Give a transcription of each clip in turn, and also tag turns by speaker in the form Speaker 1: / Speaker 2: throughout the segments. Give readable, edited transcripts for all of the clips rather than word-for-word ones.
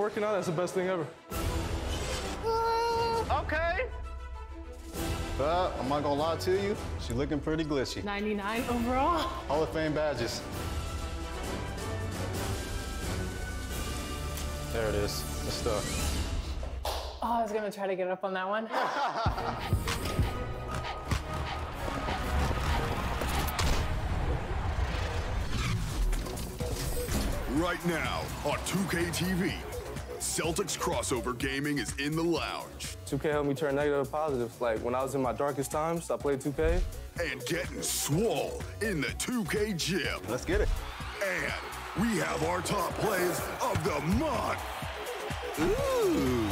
Speaker 1: working out, that's the best thing ever.
Speaker 2: Okay.
Speaker 3: But I'm not gonna lie to you, she's looking pretty glitchy.
Speaker 4: 99 overall.
Speaker 3: Hall of Fame badges. There it is, the stuff.
Speaker 4: Oh, I was gonna try to get up on that one.
Speaker 5: Right now on 2K TV, Celtics crossover gaming is in the lounge.
Speaker 1: 2K helped me turn negative to positive. Like, when I was in my darkest times, I played 2K.
Speaker 5: And getting swole in the 2K gym.
Speaker 3: Let's get it.
Speaker 5: And we have our top plays of the month. Ooh.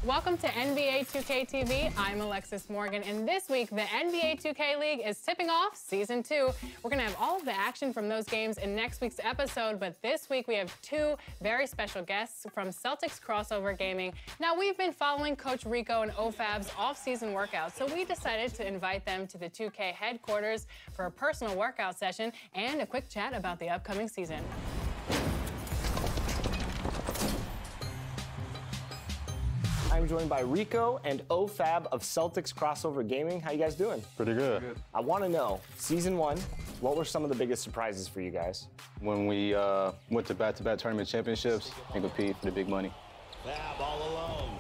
Speaker 4: Welcome to NBA 2K TV. I'm Alexis Morgan, and this week the NBA 2K League is tipping off Season 2. We're going to have all of the action from those games in next week's episode, but this week we have two very special guests from Celtics Crossover Gaming. Now, we've been following Coach Rico and OFAB's off-season workouts, so we decided to invite them to the 2K headquarters for a personal workout session and a quick chat about the upcoming season.
Speaker 6: I'm joined by Rico and OFAB of Celtics Crossover Gaming. How you guys doing?
Speaker 3: Pretty good.
Speaker 6: I want to know, Season 1, what were some of the biggest surprises for you guys?
Speaker 3: When we went to back-to-back tournament championships and compete for the big money.
Speaker 7: Fab all alone.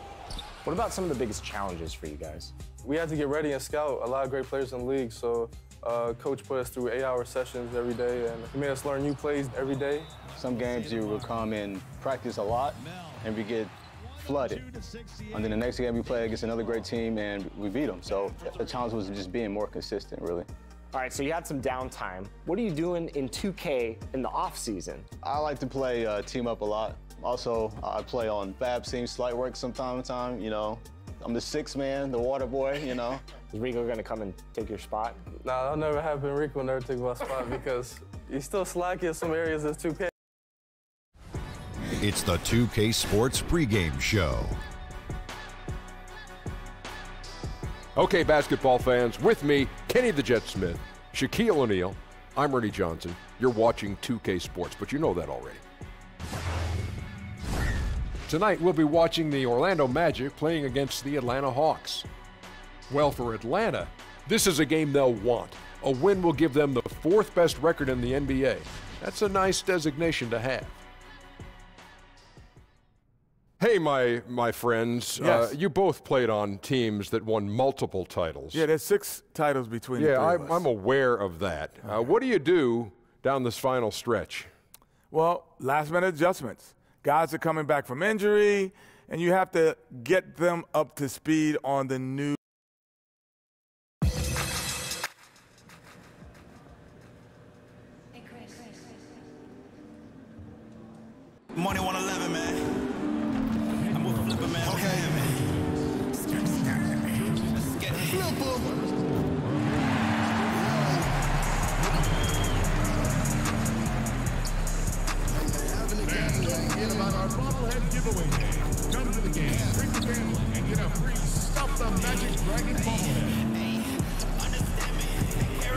Speaker 6: What about some of the biggest challenges for you guys?
Speaker 1: We had to get ready and scout a lot of great players in the league, so Coach put us through 8-hour sessions every day, and he made us learn new plays every day.
Speaker 3: Some games you will come and practice a lot, and we get flooded. And then the next game we play against another great team and we beat them. So the challenge was just being more consistent, really.
Speaker 6: All right, so you had some downtime. What are you doing in 2K in the off season?
Speaker 3: I like to play team up a lot. Also, I play on Fab team slight work from time to time, you know. I'm the sixth man, the water boy, you know.
Speaker 6: Is Rico gonna come and take your spot?
Speaker 1: Nah, that'll never happen. Rico will never take my spot because he's still slacky in some areas as 2K.
Speaker 8: It's the 2K Sports pregame show.
Speaker 9: Okay, basketball fans, with me, Kenny the Jet Smith, Shaquille O'Neal, I'm Ernie Johnson. You're watching 2K Sports, but you know that already. Tonight, we'll be watching the Orlando Magic playing against the Atlanta Hawks. Well, for Atlanta, this is a game they'll want. A win will give them the fourth best record in the NBA. That's a nice designation to have. Hey, my friends,
Speaker 10: Yes.
Speaker 9: You both played on teams that won multiple titles.
Speaker 10: Yeah, there's 6 titles between the three of us.
Speaker 9: I'm aware of that. What do you do down this final stretch?
Speaker 10: Well, last-minute adjustments. Guys are coming back from injury, and you have to get them up to speed on the new.
Speaker 7: Money 111, man. I'm gonna flip it, man. Okay, man. Let's get it. Flip
Speaker 11: Don't forget about our bobblehead giveaway day. Come to the game, bring your family, and get a free Stop the Magic Dragon bobblehead.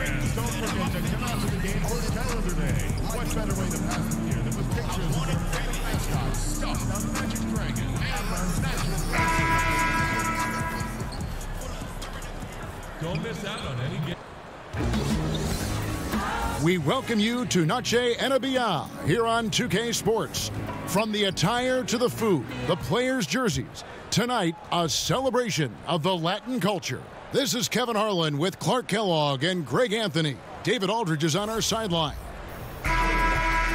Speaker 11: And don't forget to come out to the game for calendar day. What better way to pass the year than with pictures of your favorite mascot, Stop the Magic Dragon, and the Magic Dragon.
Speaker 12: Don't miss out on any game.
Speaker 8: We welcome you to Noche NBA here on 2K Sports. From the attire to the food, the players' jerseys, tonight a celebration of the Latin culture. This is Kevin Harlan with Clark Kellogg and Greg Anthony. David Aldridge is on our sideline.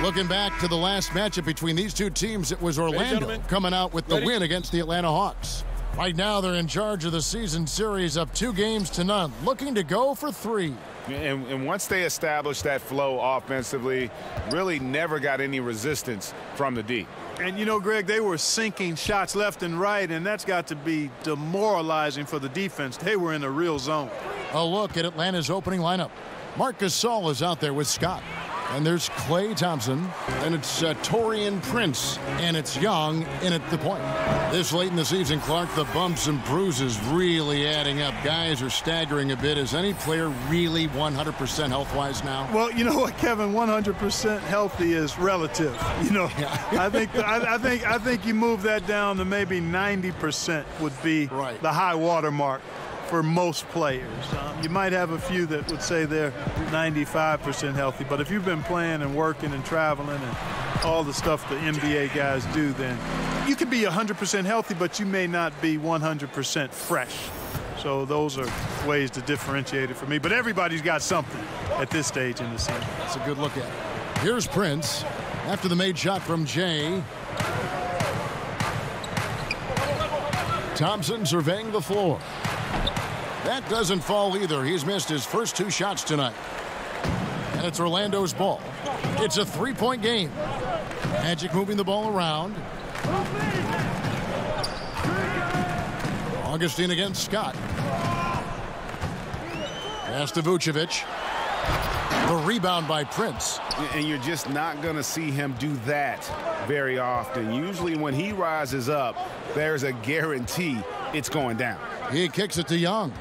Speaker 8: Looking back to the last matchup between these two teams, it was Orlando coming out with the win against the Atlanta Hawks. Right now, they're in charge of the season series up 2-0, looking to go for 3.
Speaker 13: And once they established that flow offensively, really never got any resistance from the D.
Speaker 14: And, you know, Greg, they were sinking shots left and right, and that's got to be demoralizing for the defense. They were in a real zone.
Speaker 8: A look at Atlanta's opening lineup. Marc Gasol is out there with Scott. And there's Klay Thompson, and it's Taurean Prince, and it's Young in at the point. This late in the season, Clark, the bumps and bruises really adding up. Guys are staggering a bit. Is any player really 100% health-wise now?
Speaker 14: Well, you know what, Kevin? 100% healthy is relative. You know, I think you move that down to maybe 90% would be the high water mark for most players. You might have a few that would say they're 95% healthy, but if you've been playing and working and traveling and all the stuff the NBA guys do, then you could be 100% healthy, but you may not be 100% fresh. So those are ways to differentiate it for me. But everybody's got something at this stage in the season.
Speaker 8: That's a good look at it. Here's Prince after the made shot from Jay. Thompson surveying the floor. That doesn't fall either. He's missed his first 2 shots tonight. And it's Orlando's ball. It's a 3-point game. Magic moving the ball around. Augustine against Scott. Pass to Vucevic. The rebound by Prince.
Speaker 13: And you're just not going to see him do that very often. Usually when he rises up, there's a guarantee it's going down.
Speaker 8: He kicks it to Young.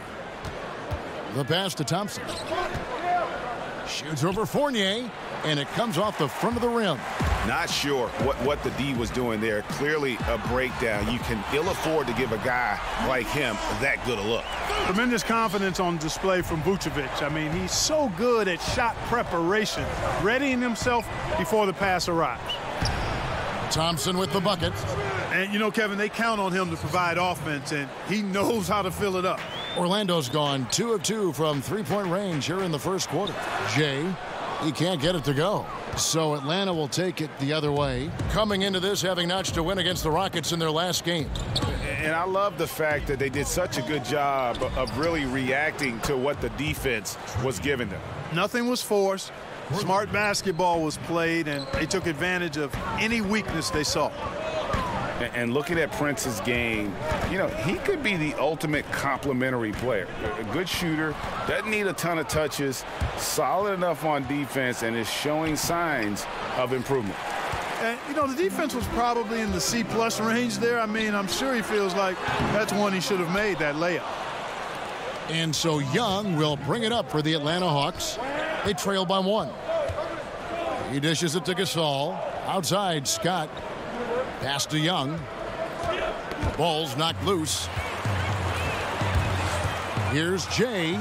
Speaker 8: The pass to Thompson. Shoots over Fournier, and it comes off the front of the rim.
Speaker 13: Not sure what the D was doing there. Clearly a breakdown. You can ill afford to give a guy like him that good a look.
Speaker 14: Tremendous confidence on display from Vucevic. I mean, he's so good at shot preparation, readying himself before the pass arrives.
Speaker 8: Thompson with the bucket.
Speaker 14: And, you know, Kevin, they count on him to provide offense, and he knows how to fill it up.
Speaker 8: Orlando's gone 2 of 2 from 3-point range here in the first quarter. Jay, he can't get it to go. So Atlanta will take it the other way. Coming into this, having notched a win against the Rockets in their last game.
Speaker 13: And I love the fact that they did such a good job of really reacting to what the defense was giving them.
Speaker 14: Nothing was forced. Smart basketball was played, and they took advantage of any weakness they saw.
Speaker 13: And looking at Prince's game, you know, he could be the ultimate complementary player. A good shooter, doesn't need a ton of touches, solid enough on defense, and is showing signs of improvement.
Speaker 14: And, you know, the defense was probably in the C-plus range there. I mean, I'm sure he feels like that's one he should have made, that layup.
Speaker 8: And so Young will bring it up for the Atlanta Hawks. They trail by 1. He dishes it to Gasol. Outside, Scott. Pass to Young. Ball's knocked loose. Here's Jay.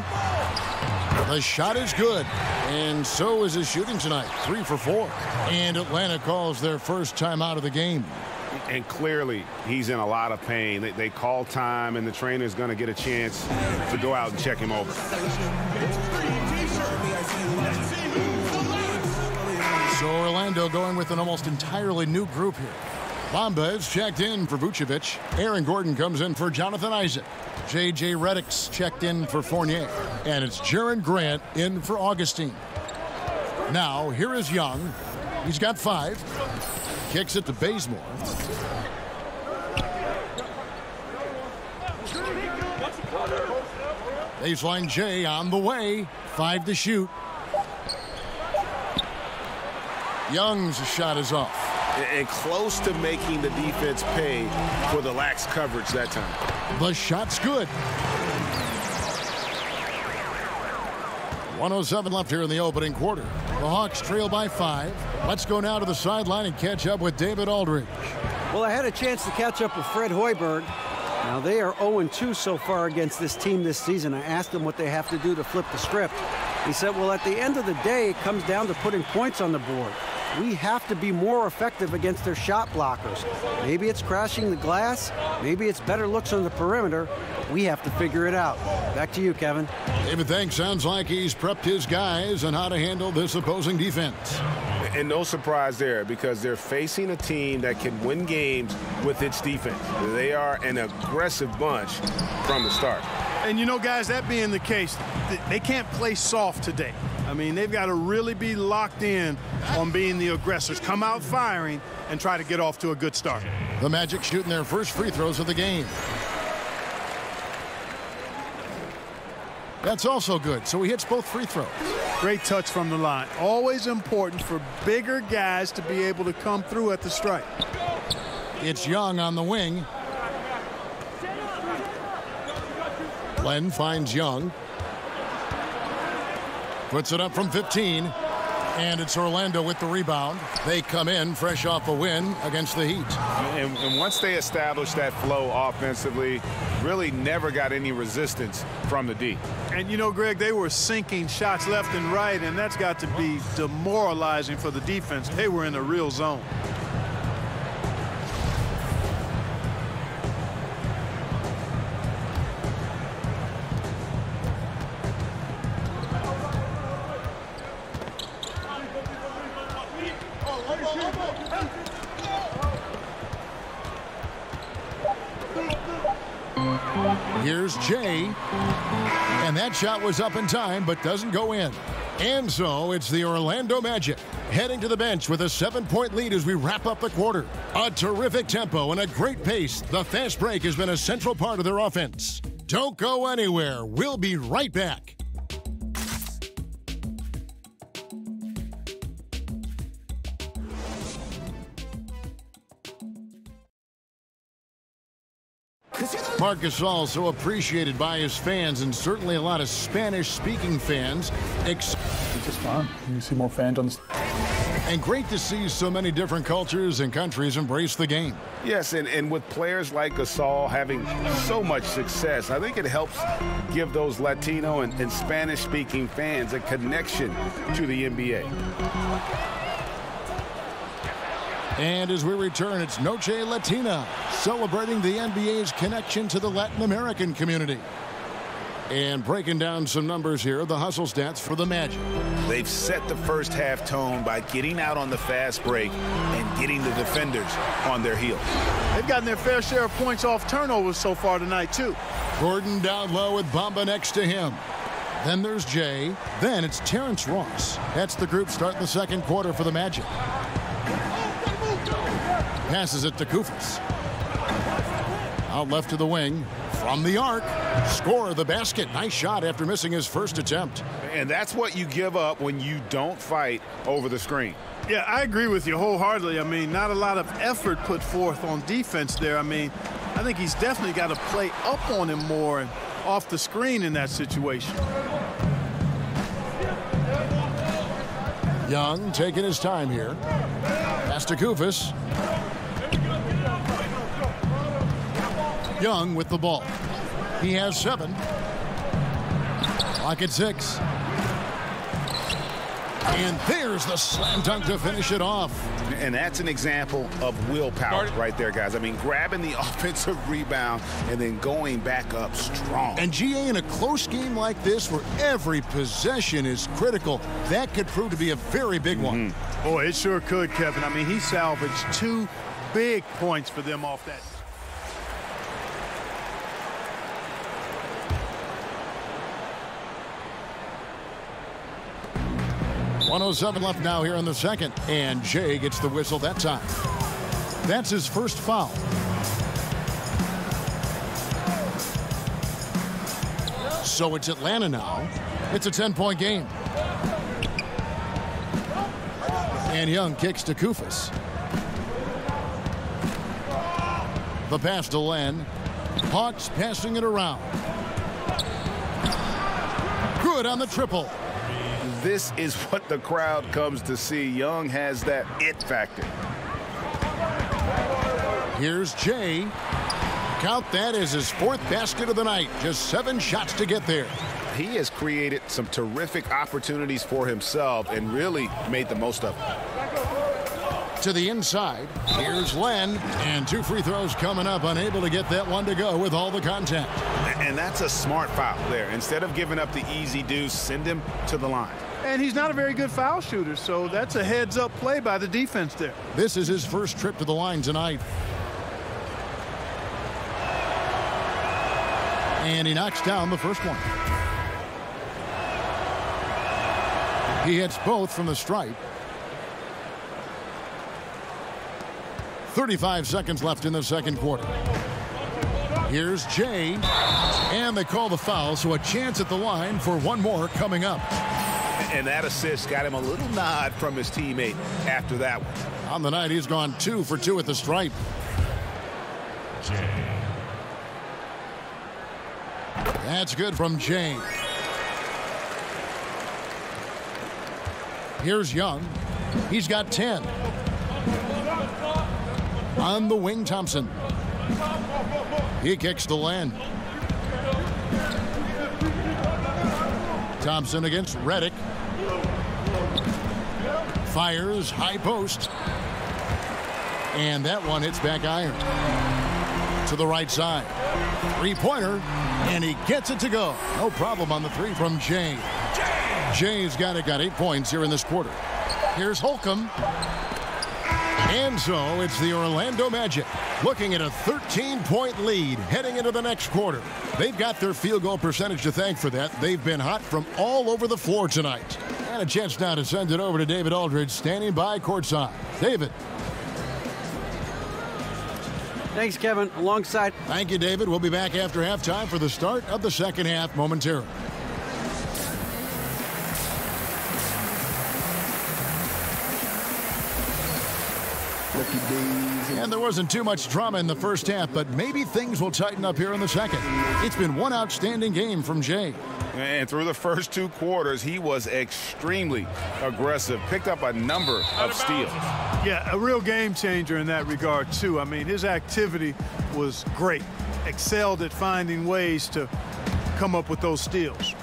Speaker 8: The shot is good. And so is his shooting tonight. 3 for 4. And Atlanta calls their first time out of the game.
Speaker 13: And clearly, he's in a lot of pain. They call time, and the trainer's going to get a chance to go out and check him over.
Speaker 8: So Orlando going with an almost entirely new group here. Bamba is checked in for Vucevic. Aaron Gordon comes in for Jonathan Isaac. J.J. Redick's checked in for Fournier. And it's Jaren Grant in for Augustine. Now, here is Young. He's got 5. Kicks it to Bazemore. Baseline Jay on the way. 5 to shoot. Young's shot is off.
Speaker 13: And close to making the defense pay for the lax coverage that time.
Speaker 8: The shot's good. 1:07 left here in the opening quarter. The Hawks trail by 5. Let's go now to the sideline and catch up with David Aldridge.
Speaker 2: Well, I had a chance to catch up with Fred Hoiberg. Now, they are 0-2 so far against this team this season. I asked him what they have to do to flip the script. He said, well, at the end of the day, it comes down to putting points on the board. We have to be more effective against their shot blockers. Maybe it's crashing the glass. Maybe it's better looks on the perimeter. We have to figure it out. Back to you, Kevin.
Speaker 8: David, thanks. Sounds like he's prepped his guys on how to handle this opposing defense.
Speaker 13: And no surprise there, because they're facing a team that can win games with its defense. They are an aggressive bunch from the start.
Speaker 14: And, you know, guys, that being the case, they can't play soft today. I mean, they've got to really be locked in on being the aggressors. Come out firing and try to get off to a good start.
Speaker 8: The Magic shooting their first free throws of the game. That's also good. So he hits both free throws.
Speaker 14: Great touch from the line. Always important for bigger guys to be able to come through at the stripe.
Speaker 8: It's Young on the wing. Len finds Young. Puts it up from 15. And it's Orlando with the rebound. They come in fresh off a win against the Heat.
Speaker 13: And once they established that flow offensively, really never got any resistance from the D.
Speaker 14: And you know, Greg, they were sinking shots left and right, and that's got to be demoralizing for the defense. They were in a real zone.
Speaker 8: Here's Jay, and that shot was up in time but doesn't go in. And so it's the Orlando Magic heading to the bench with a 7-point lead as we wrap up the quarter. A terrific tempo and a great pace. The fast break has been a central part of their offense. Don't go anywhere. We'll be right back. Marc Gasol, so appreciated by his fans, and certainly a lot of Spanish-speaking fans.
Speaker 12: It's just fun. You see more fans on the...
Speaker 8: And great to see so many different cultures and countries embrace the game.
Speaker 13: Yes, and with players like Gasol having so much success, I think it helps give those Latino and Spanish-speaking fans a connection to the NBA.
Speaker 8: And as we return, it's Noche Latina, celebrating the NBA's connection to the Latin American community. And breaking down some numbers here, the hustle stats for the Magic.
Speaker 13: They've set the first half tone by getting out on the fast break and getting the defenders on their heels.
Speaker 14: They've gotten their fair share of points off turnovers so far tonight, too.
Speaker 8: Gordon down low with Bamba next to him. Then there's Jay. Then it's Terrence Ross. That's the group starting the second quarter for the Magic. Passes it to Koufos. Out left to the wing. From the arc. Score the basket. Nice shot after missing his first attempt.
Speaker 13: And that's what you give up when you don't fight over the screen.
Speaker 14: Yeah, I agree with you wholeheartedly. I mean, not a lot of effort put forth on defense there. I mean, I think he's definitely got to play up on him more and off the screen in that situation.
Speaker 8: Young taking his time here. Pass to Koufos. Young with the ball. He has 7. Clock at 6. And there's the slam dunk to finish it off.
Speaker 13: And that's an example of willpower right there, guys. I mean, grabbing the offensive rebound and then going back up strong.
Speaker 8: And GA, in a close game like this where every possession is critical, that could prove to be a very big one.
Speaker 14: Boy, it sure could, Kevin. I mean, he salvaged 2 big points for them off that.
Speaker 8: .107 left now here in the second, and Jay gets the whistle that time. That's his first foul. So it's Atlanta now. It's a 10-point game. And Young kicks to Koufos. The pass to Len. Hawks passing it around. Good on the triple.
Speaker 13: This is what the crowd comes to see. Young has that it factor.
Speaker 8: Here's Jay. Count that as his 4th basket of the night. Just 7 shots to get there.
Speaker 13: He has created some terrific opportunities for himself and really made the most of it.
Speaker 8: To the inside. Here's Len. And 2 free throws coming up. Unable to get that one to go with all the contact.
Speaker 13: And that's a smart foul there. Instead of giving up the easy deuce, send him to the line.
Speaker 14: And he's not a very good foul shooter, so that's a heads-up play by the defense there.
Speaker 8: This is his first trip to the line tonight. And he knocks down the first one. He hits both from the stripe. 35 seconds left in the second quarter. Here's Jay. And they call the foul, so a chance at the line for one more coming up.
Speaker 15: And that assist got him a little nod from his teammate after that one.
Speaker 8: On the night, he's gone 2 for 2 at the stripe. That's good from Jay. Here's Young. He's got 10. On the wing, Thompson. He kicks to Len. Thompson against Reddick. Fires, high post. And that one hits back iron. To the right side. Three-pointer, and he gets it to go. No problem on the three from Jay. Jay's got 8 points here in this quarter. Here's Holcomb. And so it's the Orlando Magic looking at a 13-point lead heading into the next quarter. They've got their field goal percentage to thank for that. They've been hot from all over the floor tonight. And a chance now to send it over to David Aldridge standing by courtside. David.
Speaker 2: Thanks, Kevin. Alongside.
Speaker 8: Thank you, David. We'll be back after halftime for the start of the second half momentarily. And there wasn't too much drama in the first half, but maybe things will tighten up here in the second. It's been one outstanding game from Jay.
Speaker 13: And through the first 2 quarters, he was extremely aggressive, picked up a number of steals.
Speaker 14: Yeah, a real game changer in that regard, too. I mean, his activity was great. Excelled at finding ways to come up with those steals.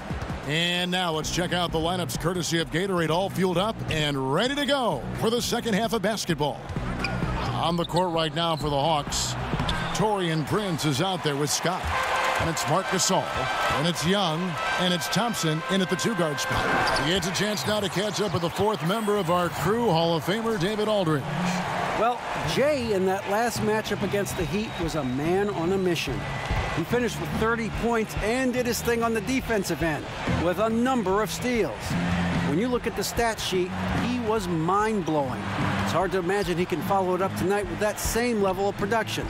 Speaker 8: And now let's check out the lineups courtesy of Gatorade, all fueled up and ready to go for the second half of basketball. On the court right now for the Hawks, Taurean Prince is out there with Scott. And it's Marc Gasol, and it's Young, and it's Thompson in at the 2-guard spot. He gets a chance now to catch up with the 4th member of our crew, Hall of Famer David Aldridge.
Speaker 2: Well, Jay in that last matchup against the Heat was a man on a mission. He finished with 30 points and did his thing on the defensive end with a number of steals. When you look at the stat sheet, he was mind-blowing. It's hard to imagine he can follow it up tonight with that same level of production.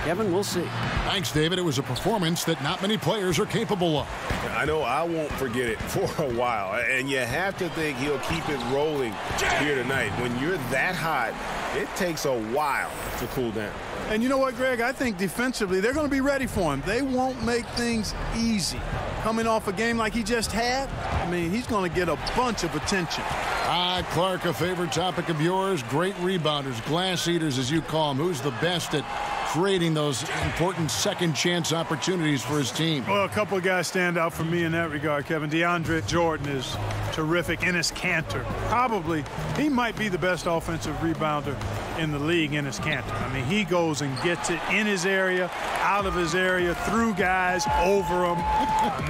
Speaker 2: Kevin, we'll see.
Speaker 8: Thanks, David. It was a performance that not many players are capable of.
Speaker 15: I know I won't forget it for a while, and you have to think he'll keep it rolling here tonight. When you're that hot, it takes a while to cool down.
Speaker 14: And you know what, Greg? I think defensively, they're going to be ready for him. They won't make things easy. Coming off a game like he just had, I mean, he's going to get a bunch of attention.
Speaker 8: Clark, a favorite topic of yours. Great rebounders, glass eaters, as you call them. Who's the best at creating those important second chance opportunities for his team?
Speaker 14: Well, a couple of guys stand out for me in that regard, Kevin. DeAndre Jordan is terrific. Enes Kanter, probably, he might be the best offensive rebounder in the league, Enes Kanter. I mean, he goes and gets it in his area, out of his area, through guys, over them.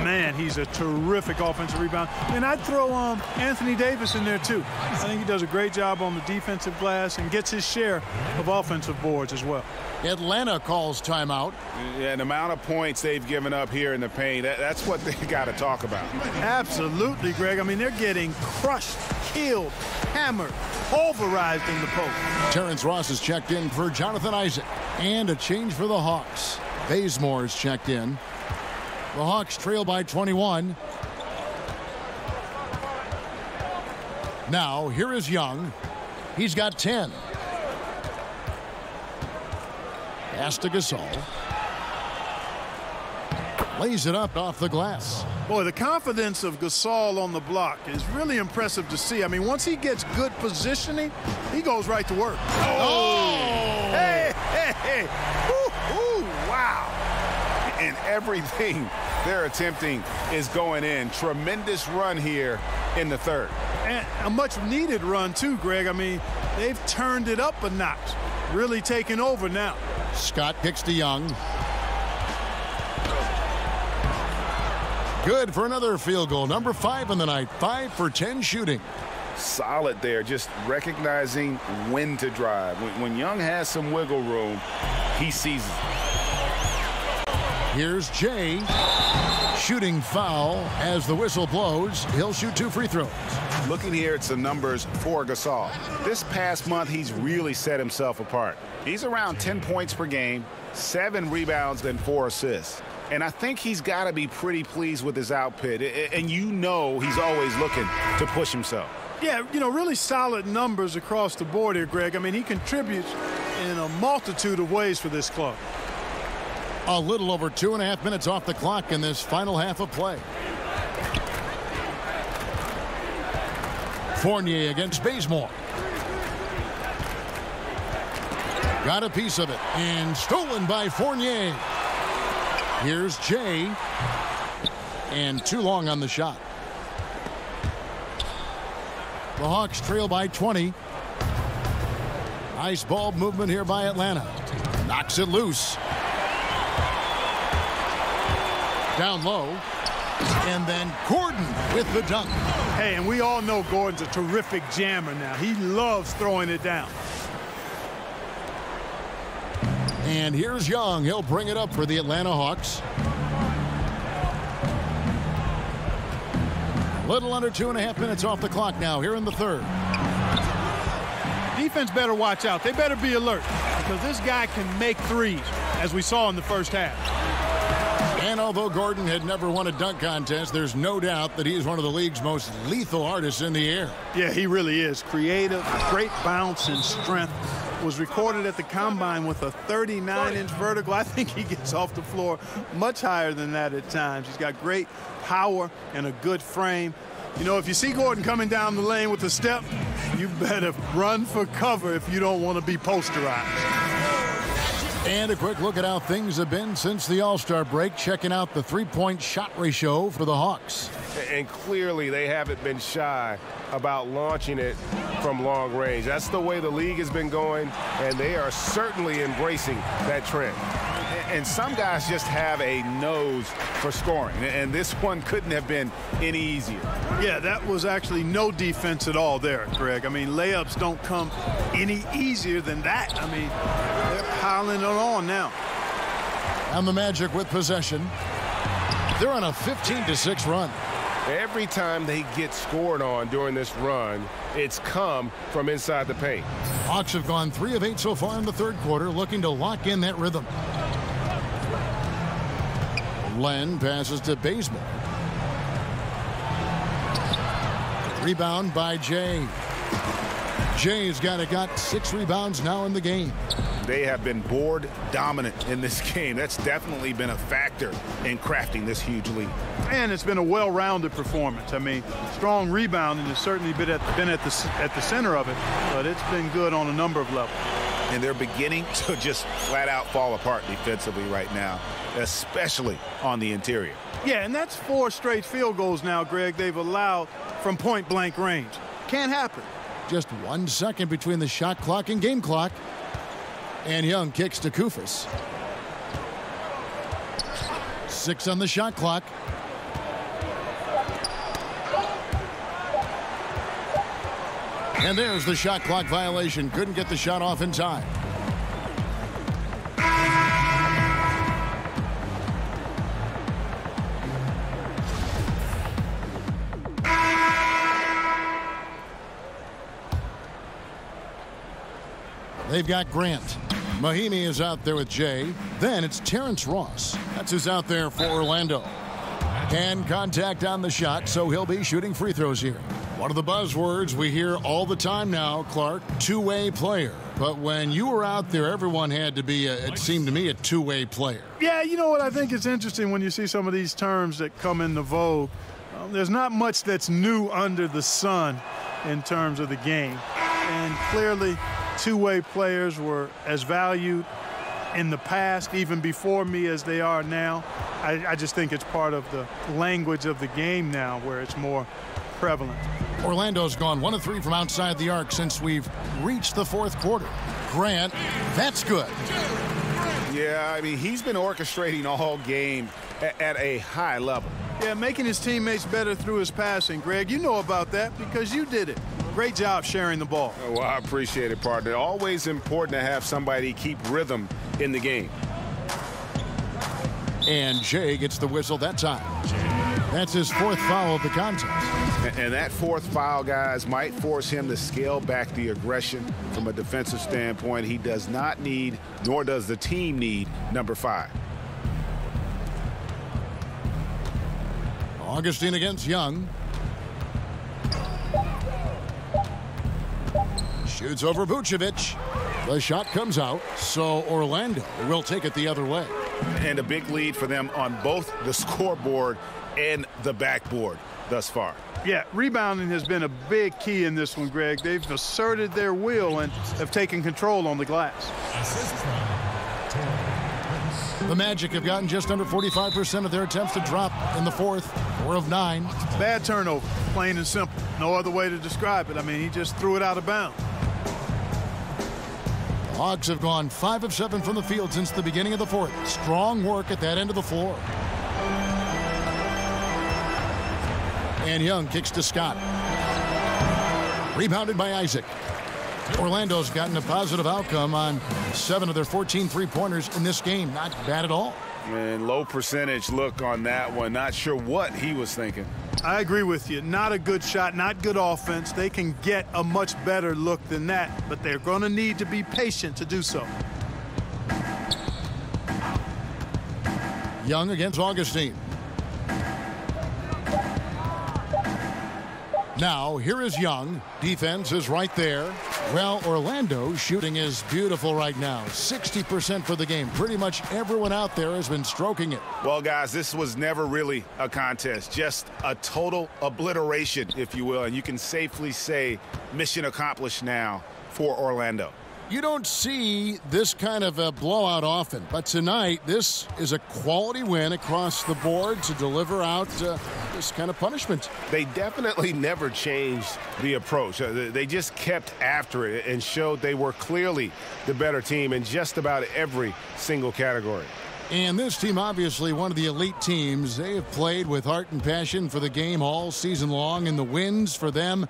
Speaker 14: Man, he's a terrific offensive rebounder. And I'd throw Anthony Davis in there, too. I think he does a great job on the defensive glass and gets his share of offensive boards as well.
Speaker 8: Atlanta calls timeout.
Speaker 13: Yeah, the amount of points they've given up here in the paint, that's what they got to talk about.
Speaker 14: Absolutely, Greg. I mean, they're getting crushed, killed, hammered, pulverized in the post.
Speaker 8: Terrence Ross is checked in for Jonathan Isaac. And a change for the Hawks. Bazemore is checked in. The Hawks trail by 21. Now, here is Young. He's got 10. Pass to Gasol. Lays it up off the glass.
Speaker 14: Boy, the confidence of Gasol on the block is really impressive to see. I mean, once he gets good positioning, he goes right to work.
Speaker 13: Oh!
Speaker 14: Hey, hey, hey. Ooh, wow.
Speaker 13: And everything they're attempting is going in. Tremendous run here in the third.
Speaker 14: And a much-needed run, too, Greg. I mean, they've turned it up a notch. Really taking over now.
Speaker 8: Scott kicks to Young. Good for another field goal. Number 5 in the night. 5 for 10 shooting.
Speaker 13: Solid there, just recognizing when to drive. When Young has some wiggle room, he seizes it.
Speaker 8: Here's Jay. Shooting foul as the whistle blows. He'll shoot 2 free throws.
Speaker 13: Looking here at some numbers for Gasol. This past month, he's really set himself apart. He's around 10 points per game, 7 rebounds, and 4 assists. And I think he's got to be pretty pleased with his output. And you know he's always looking to push himself.
Speaker 14: Yeah, you know, really solid numbers across the board here, Greg. I mean, he contributes in a multitude of ways for this club.
Speaker 8: A little over 2.5 minutes off the clock in this final half of play. Fournier against Bazemore. Got a piece of it and stolen by Fournier. Here's Jay. And too long on the shot. The Hawks trail by 20. Nice ball movement here by Atlanta. Knocks it loose. Down low. And then Gordon with the dunk.
Speaker 14: Hey, and we all know Gordon's a terrific jammer now. He loves throwing it down.
Speaker 8: And here's Young. He'll bring it up for the Atlanta Hawks. Little under 2.5 minutes off the clock now here in the third.
Speaker 14: Defense better watch out. They better be alert because this guy can make threes, as we saw in the first half.
Speaker 8: And although Gordon had never won a dunk contest, there's no doubt that he is one of the league's most lethal artists in the air.
Speaker 14: Yeah, he really is. Creative, great bounce and strength. Was recorded at the combine with a 39-inch vertical. I think he gets off the floor much higher than that at times. He's got great power and a good frame. You know, if you see Gordon coming down the lane with a step, you better run for cover if you don't want to be posterized.
Speaker 8: And a quick look at how things have been since the All-Star break, checking out the three-point shot ratio for the Hawks.
Speaker 15: And clearly they haven't been shy about launching it from long range. That's the way the league has been going, and they are certainly embracing that trend. And some guys just have a nose for scoring, and this one couldn't have been any easier.
Speaker 14: Yeah, that was actually no defense at all there, Greg. I mean, layups don't come any easier than that. I mean, they're piling it on now.
Speaker 8: And the Magic with possession. They're on a 15-6 run.
Speaker 15: Every time they get scored on during this run, it's come from inside the paint.
Speaker 8: Hawks have gone 3 of 8 so far in the third quarter, looking to lock in that rhythm. Len passes to Bazemore. Rebound by Jay. Jay's got 6 rebounds now in the game.
Speaker 13: They have been board dominant in this game. That's definitely been a factor in crafting this huge lead.
Speaker 14: And it's been a well-rounded performance. I mean, strong rebounding has certainly been at the center of it, but it's been good on a number of levels.
Speaker 13: And they're beginning to just flat out fall apart defensively right now, especially on the interior.
Speaker 14: Yeah, and that's 4 straight field goals now, Greg, they've allowed from point-blank range. Can't happen.
Speaker 8: Just 1 second between the shot clock and game clock. And Young kicks to Kufis. 6 on the shot clock. And there's the shot clock violation. Couldn't get the shot off in time. They've got Grant. Mahimi is out there with Jay. Then it's Terrence Ross. That's who's out there for Orlando. And contact on the shot, so he'll be shooting free throws here. One of the buzzwords we hear all the time now, Clark, two-way player. But when you were out there, everyone had to be, it seemed to me, a two-way player.
Speaker 14: Yeah, you know what? I think it's interesting when you see some of these terms that come into vogue. There's not much that's new under the sun in terms of the game. And clearly, two-way players were as valued in the past, even before me, as they are now. I just think it's part of the language of the game now where it's more prevalent.
Speaker 8: Orlando's gone 1 of 3 from outside the arc since we've reached the fourth quarter. Grant, that's good.
Speaker 13: Yeah, I mean, he's been orchestrating all game at a high level.
Speaker 14: Yeah, making his teammates better through his passing. Greg, you know about that because you did it. Great job sharing the ball.
Speaker 15: Well, I appreciate it, partner. Always important to have somebody keep rhythm in the game.
Speaker 8: And Jay gets the whistle that time. That's his 4th foul of the contest.
Speaker 13: And that 4th foul, guys, might force him to scale back the aggression from a defensive standpoint. He does not need, nor does the team need, number 5.
Speaker 8: Augustine against Young. Shoots over Vucevic. The shot comes out, so Orlando will take it the other way.
Speaker 13: And a big lead for them on both the scoreboard and the backboard thus far.
Speaker 14: Yeah, rebounding has been a big key in this one, Greg. They've asserted their will and have taken control on the glass.
Speaker 8: The Magic have gotten just under 45% of their attempts to drop in the fourth, 4 of 9.
Speaker 14: Bad turnover, plain and simple. No other way to describe it. I mean, he just threw it out of bounds.
Speaker 8: The Hawks have gone 5 of 7 from the field since the beginning of the fourth. Strong work at that end of the floor. And Young kicks to Scott. Rebounded by Isaac. Orlando's gotten a positive outcome on 7 of their 14 three-pointers in this game. Not bad at all.
Speaker 13: And low percentage look on that one. Not sure what he was thinking.
Speaker 14: I agree with you. Not a good shot, not good offense. They can get a much better look than that, but they're going to need to be patient to do so.
Speaker 8: Young against Augustine. Now, here is Young. Defense is right there. Well, Orlando's shooting is beautiful right now. 60% for the game. Pretty much everyone out there has been stroking it.
Speaker 13: Well, guys, this was never really a contest. Just a total obliteration, if you will. And you can safely say mission accomplished now for Orlando.
Speaker 8: You don't see this kind of a blowout often, but tonight this is a quality win across the board to deliver out this kind of punishment.
Speaker 15: They definitely never changed the approach. They just kept after it and showed they were clearly the better team in just about every single category.
Speaker 8: And this team, obviously one of the elite teams. They have played with heart and passion for the game all season long, and the wins for them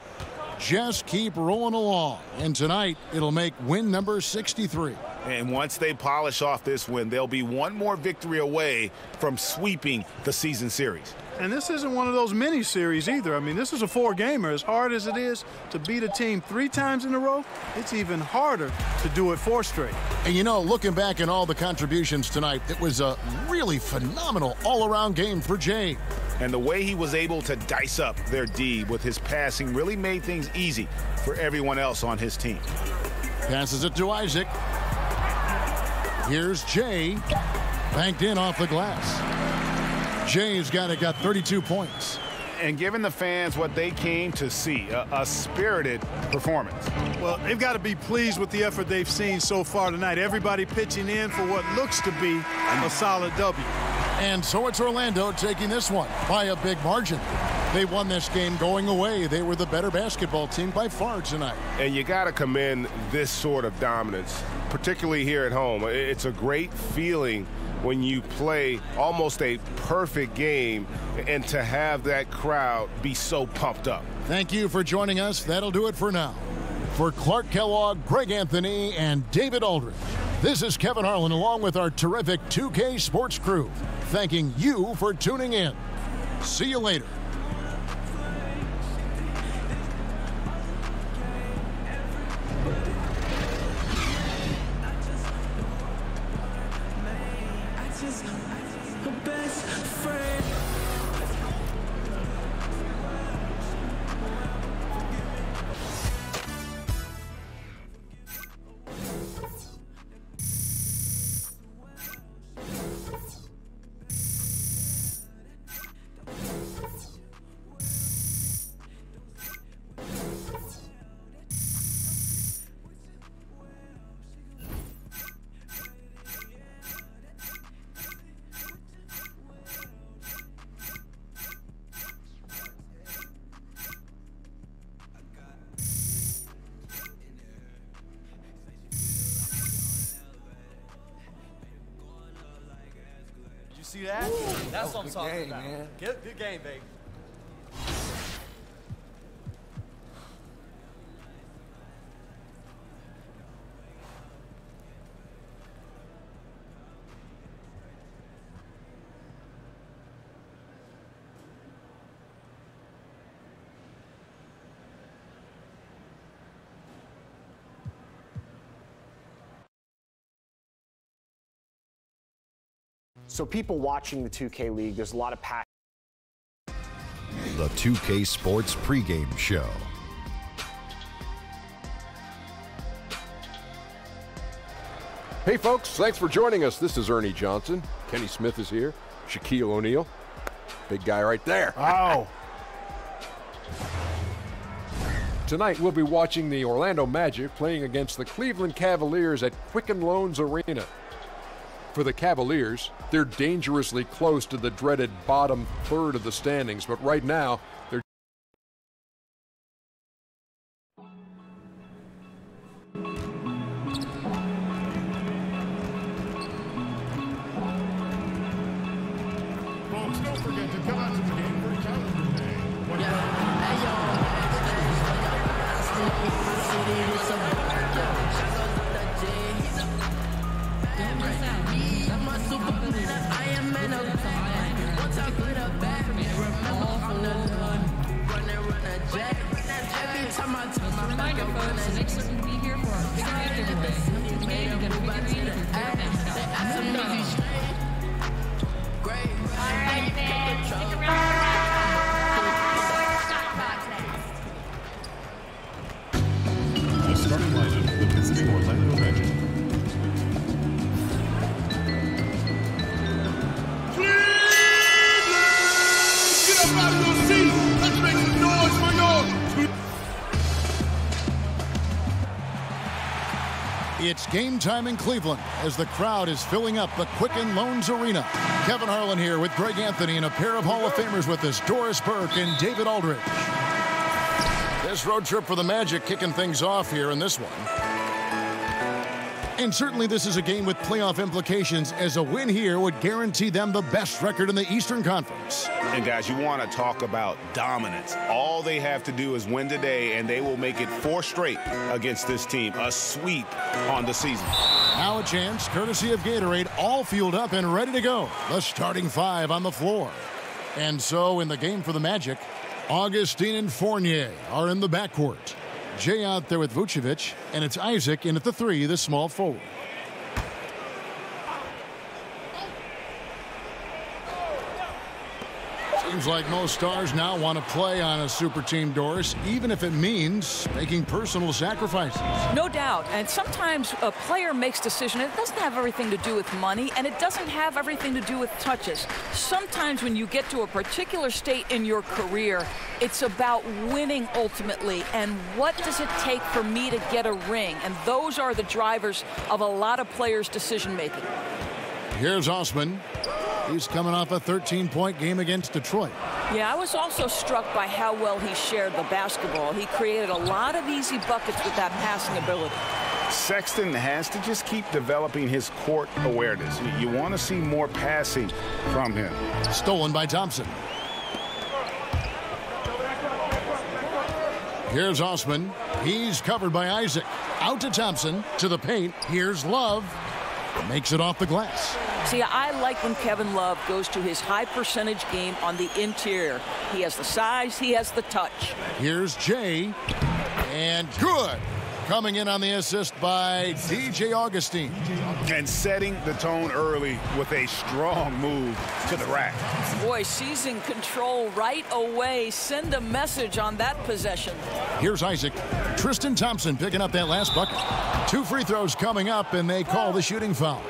Speaker 8: just keep rolling along. And tonight, it'll make win number 63.
Speaker 13: And once they polish off this win, they'll be one more victory away from sweeping the season series.
Speaker 14: And this isn't one of those mini series either. I mean, this is a 4-gamer. As hard as it is to beat a team 3 times in a row, it's even harder to do it 4 straight.
Speaker 8: And you know, looking back at all the contributions tonight, it was a really phenomenal all-around game for Jay.
Speaker 13: And the way he was able to dice up their D with his passing really made things easy for everyone else on his team.
Speaker 8: Passes it to Isaac. Here's Jay. Banked in off the glass. Jay's got 32 points.
Speaker 13: And giving the fans what they came to see, a spirited performance.
Speaker 14: Well, they've got to be pleased with the effort they've seen so far tonight. Everybody pitching in for what looks to be a solid W.
Speaker 8: And so it's Orlando taking this one by a big margin. They won this game going away. They were the better basketball team by far tonight.
Speaker 15: And you got to commend this sort of dominance, particularly here at home. It's a great feeling when you play almost a perfect game and to have that crowd be so pumped up.
Speaker 8: Thank you for joining us. That'll do it for now. For Clark Kellogg, Greg Anthony, and David Aldridge, this is Kevin Harlan along with our terrific 2K Sports crew, thanking you for tuning in. See you later.
Speaker 16: See that? That's what I'm talking about. Man. Good game, baby.
Speaker 6: So people watching the 2K League, there's a lot of passion.
Speaker 8: the 2K Sports pregame show.
Speaker 9: Hey folks, thanks for joining us. This is Ernie Johnson. Kenny Smith is here. Shaquille O'Neal. Big guy right there.
Speaker 10: Oh.
Speaker 9: Tonight we'll be watching the Orlando Magic playing against the Cleveland Cavaliers at Quicken Loans Arena. For the Cavaliers, they're dangerously close to the dreaded bottom third of the standings, but right now they're
Speaker 11: Folks, don't forget to come out to the game for calendar day.
Speaker 17: Reminder, folks, the Knicks are going to be here for our figure giveaway. Today, you get a figurine of your favorite mascot.
Speaker 18: All right, then. Stick around.
Speaker 11: The starting lineup against the Orlando Magic.
Speaker 5: Get up out of your seat. Let's make some noise for your...
Speaker 8: It's game time in Cleveland as the crowd is filling up the Quicken Loans Arena. Kevin Harlan here with Greg Anthony and a pair of Hall of Famers with us, Doris Burke and David Aldridge. This road trip for the Magic kicking things off here in this one. And certainly this is a game with playoff implications, as a win here would guarantee them the best record in the Eastern Conference.
Speaker 13: And guys, you want to talk about dominance. All they have to do is win today, and they will make it 4 straight against this team. A sweep on the season.
Speaker 8: Now a chance, courtesy of Gatorade, all fueled up and ready to go. The starting 5 on the floor. And so in the game for the Magic, Augustine and Fournier are in the backcourt. Jay out there with Vucevic, and it's Isaac in at the 3, the small forward. Seems like most stars now want to play on a super team, Doris, even if it means making personal sacrifices.
Speaker 19: No doubt. And sometimes a player makes decisions. It doesn't have everything to do with money, and it doesn't have everything to do with touches. Sometimes when you get to a particular state in your career, it's about winning ultimately. And what does it take for me to get a ring? And those are the drivers of a lot of players' decision-making.
Speaker 8: Here's Osman. He's coming off a 13-point game against Detroit.
Speaker 19: Yeah, I was also struck by how well he shared the basketball. He created a lot of easy buckets with that passing ability.
Speaker 13: Sexton has to just keep developing his court awareness. You want to see more passing from him.
Speaker 8: Stolen by Thompson. Here's Osman. He's covered by Isaac. Out to Thompson. To the paint. Here's Love. Makes it off the glass.
Speaker 19: See, I like when Kevin Love goes to his high percentage game on the interior. He has the size, he has the touch.
Speaker 8: Here's Jay. And good. Coming in on the assist by DJ Augustine.
Speaker 13: And setting the tone early with a strong move to the rack.
Speaker 19: Boy, seizing control right away. Send a message on that possession.
Speaker 8: Here's Isaac. Tristan Thompson picking up that last bucket. 2 free throws coming up, and they call the shooting foul.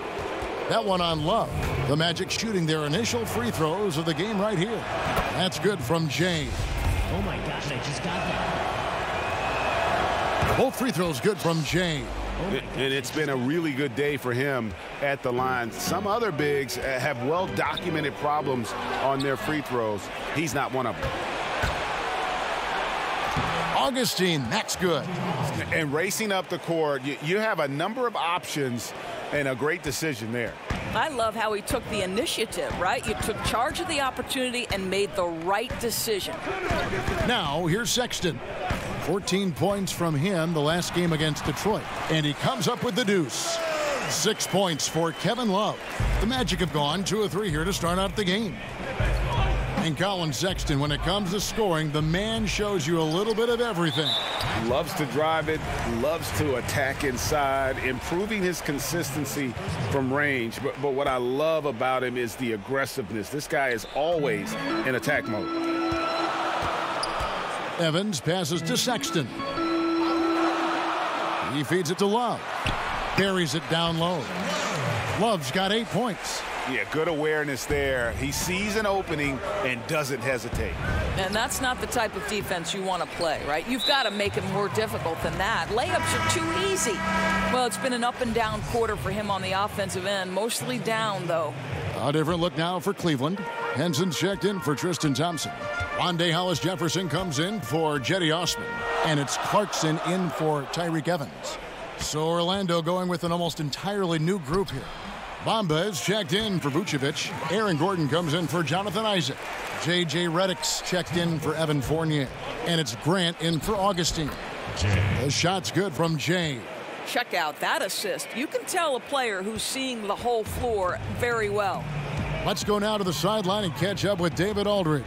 Speaker 8: That one on Love. The Magic shooting their initial free throws of the game right here. That's good from Jay.
Speaker 20: Oh my gosh, I just got that.
Speaker 8: Both free throws good from Jay.
Speaker 13: And it's been a really good day for him at the line. Some other bigs have well-documented problems on their free throws. He's not one of them.
Speaker 8: Augustine, that's good.
Speaker 13: And racing up the court, you have a number of options and a great decision there.
Speaker 19: I love how he took the initiative, right? You took charge of the opportunity and made the right decision.
Speaker 8: Now, here's Sexton. 14 points from him the last game against Detroit. And he comes up with the deuce. 6 points for Kevin Love. The Magic have gone 2 of 3 here to start out the game. And Colin Sexton, when it comes to scoring, the man shows you a little bit of everything.
Speaker 13: Loves to drive it, loves to attack inside, improving his consistency from range. But what I love about him is the aggressiveness. This guy is always in attack mode.
Speaker 8: Evans passes to Sexton. He feeds it to Love. Buries it down low. Love's got 8 points.
Speaker 13: Yeah, good awareness there. He sees an opening and doesn't hesitate.
Speaker 19: And that's not the type of defense you want to play, right? You've got to make it more difficult than that. Layups are too easy. Well, it's been an up and down quarter for him on the offensive end, mostly down, though.
Speaker 8: A different look now for Cleveland. Henson's checked in for Tristan Thompson. Rondé Hollis-Jefferson comes in for Jetty Osman. And it's Clarkson in for Tyreek Evans. So Orlando going with an almost entirely new group here. Bamba is checked in for Vucevic. Aaron Gordon comes in for Jonathan Isaac. J.J. Redick's checked in for Evan Fournier. And it's Grant in for Augustine. The shot's good from Jay.
Speaker 19: Check out that assist. You can tell a player who's seeing the whole floor very well.
Speaker 8: Let's go now to the sideline and catch up with David Aldridge.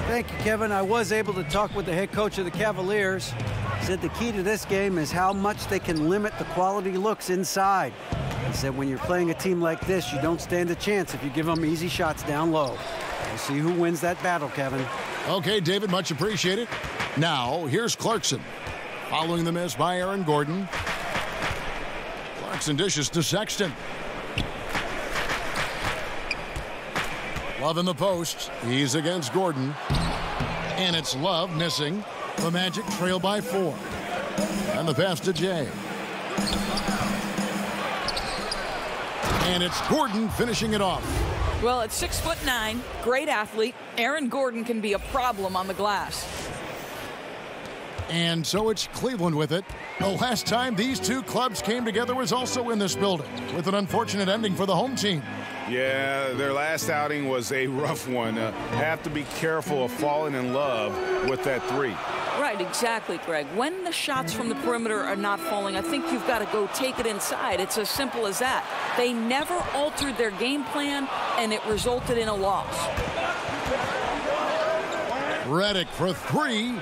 Speaker 2: Thank you, Kevin. I was able to talk with the head coach of the Cavaliers. He said the key to this game is how much they can limit the quality looks inside. He said when you're playing a team like this, you don't stand a chance if you give them easy shots down low. We'll see who wins that battle, Kevin.
Speaker 8: Okay, David, much appreciated. Now, here's Clarkson. Following the miss by Aaron Gordon. Clarkson dishes to Sexton. Love in the post. He's against Gordon. And it's Love missing. The Magic trail by 4. And the pass to Jay. And it's Gordon finishing it off.
Speaker 19: Well, at 6'9", great athlete, Aaron Gordon can be a problem on the glass.
Speaker 8: And so it's Cleveland with it. The last time these two clubs came together was also in this building, with an unfortunate ending for the home team.
Speaker 13: Yeah, their last outing was a rough one. Have to be careful of falling in love with that three.
Speaker 19: Right, exactly, Greg. When the shots from the perimeter are not falling, I think you've got to go take it inside. It's as simple as that. They never altered their game plan, and it resulted in a loss.
Speaker 8: Redick for 3.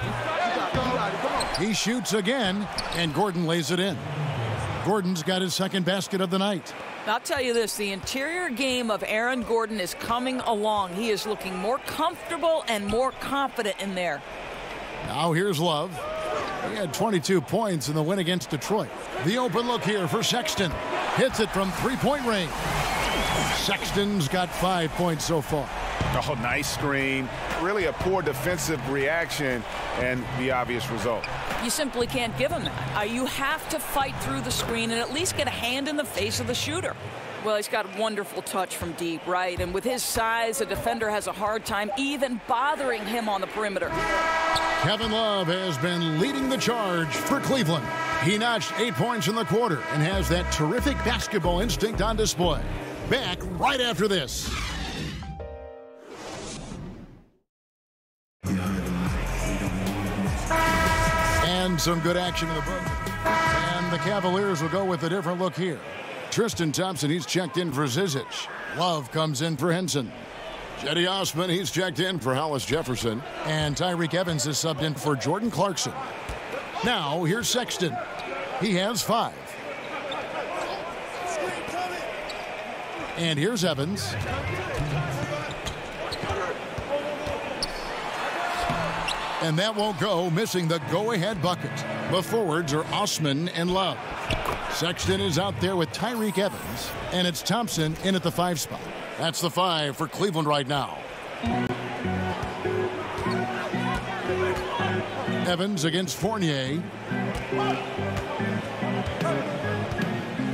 Speaker 8: He shoots again, and Gordon lays it in. Gordon's got his second basket of the night.
Speaker 19: I'll tell you this, the interior game of Aaron Gordon is coming along. He is looking more comfortable and more confident in there.
Speaker 8: Now here's Love. He had 22 points in the win against Detroit. The open look here for Sexton. Hits it from three-point range. Sexton's got 5 points so far.
Speaker 13: Oh, nice screen. Really a poor defensive reaction and the obvious result.
Speaker 19: You simply can't give him that. You have to fight through the screen and at least get a hand in the face of the shooter. Well, he's got wonderful touch from deep, right? And with his size, a defender has a hard time even bothering him on the perimeter.
Speaker 8: Kevin Love has been leading the charge for Cleveland. He notched 8 points in the quarter and has that terrific basketball instinct on display. Back right after this. And some good action in the book. And the Cavaliers will go with a different look here. Tristan Thompson, he's checked in for Zizic. Love comes in for Henson. Jetty Osman, he's checked in for Hollis-Jefferson. And Tyreek Evans is subbed in for Jordan Clarkson. Now, here's Sexton. He has 5. And here's Evans. And that won't go, missing the go-ahead bucket. The forwards are Osman and Love. Sexton is out there with Tyreek Evans, and it's Thompson in at the 5 spot. That's the 5 for Cleveland right now. Evans against Fournier.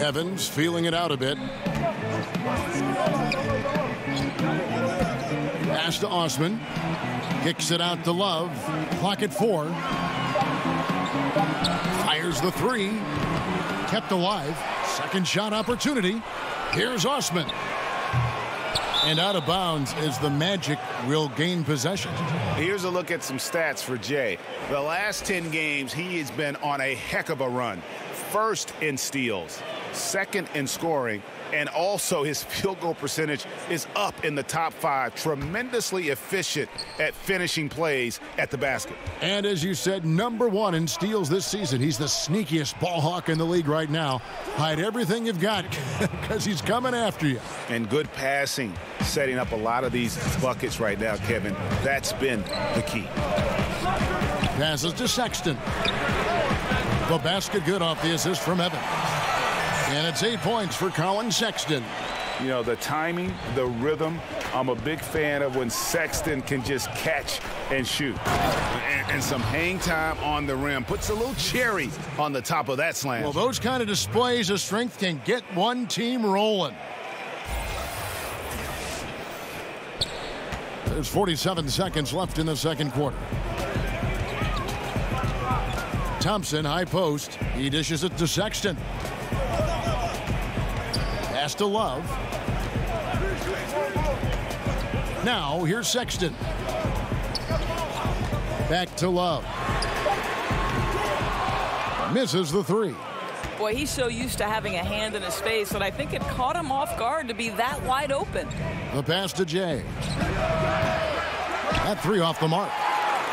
Speaker 8: Evans feeling it out a bit. Pass to Osman. Kicks it out to Love. Clock at 4. Fires the 3. Kept alive. Second shot opportunity. Here's Osman. And out of bounds as the Magic will gain possession.
Speaker 13: Here's a look at some stats for Jay. The last 10 games, he has been on a heck of a run. First in steals, second in scoring, and also his field goal percentage is up in the top 5. Tremendously efficient at finishing plays at the basket.
Speaker 8: And as you said, #1 in steals this season. He's the sneakiest ball hawk in the league right now. Hide everything you've got because he's coming after you.
Speaker 13: And good passing, setting up a lot of these buckets right now, Kevin. That's been the key.
Speaker 8: Passes to Sexton. The basket good off the assist from Evans. And it's 8 points for Colin Sexton.
Speaker 13: You know, the timing, the rhythm, I'm a big fan of when Sexton can just catch and shoot. And some hang time on the rim. Puts a little cherry on the top of that slam.
Speaker 8: Well, those kind of displays of strength can get one team rolling. There's 47 seconds left in the second quarter. Thompson, high post. He dishes it to Sexton. Pass to Love. Now, here's Sexton. Back to Love. Misses the three.
Speaker 19: Boy, he's so used to having a hand in his face that I think it caught him off guard to be that wide open.
Speaker 8: The pass to Jay. That three off the mark.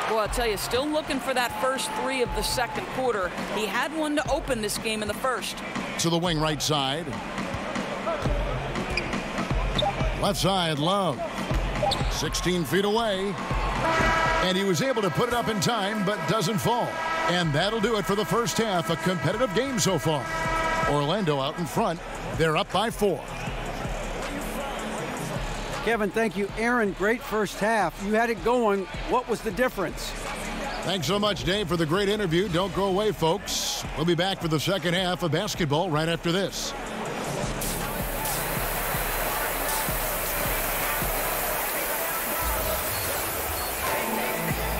Speaker 19: Well, I'll tell you, still looking for that first three of the second quarter. He had one to open this game in the first.
Speaker 8: To the wing right side. Left side, Love. 16 feet away. And he was able to put it up in time, but doesn't fall. And that'll do it for the first half. A competitive game so far. Orlando out in front. They're up by 4.
Speaker 2: Kevin, thank you. Aaron, great first half. You had it going. What was the difference?
Speaker 8: Thanks so much, Dave, for the great interview. Don't go away, folks. We'll be back for the second half of basketball right after this.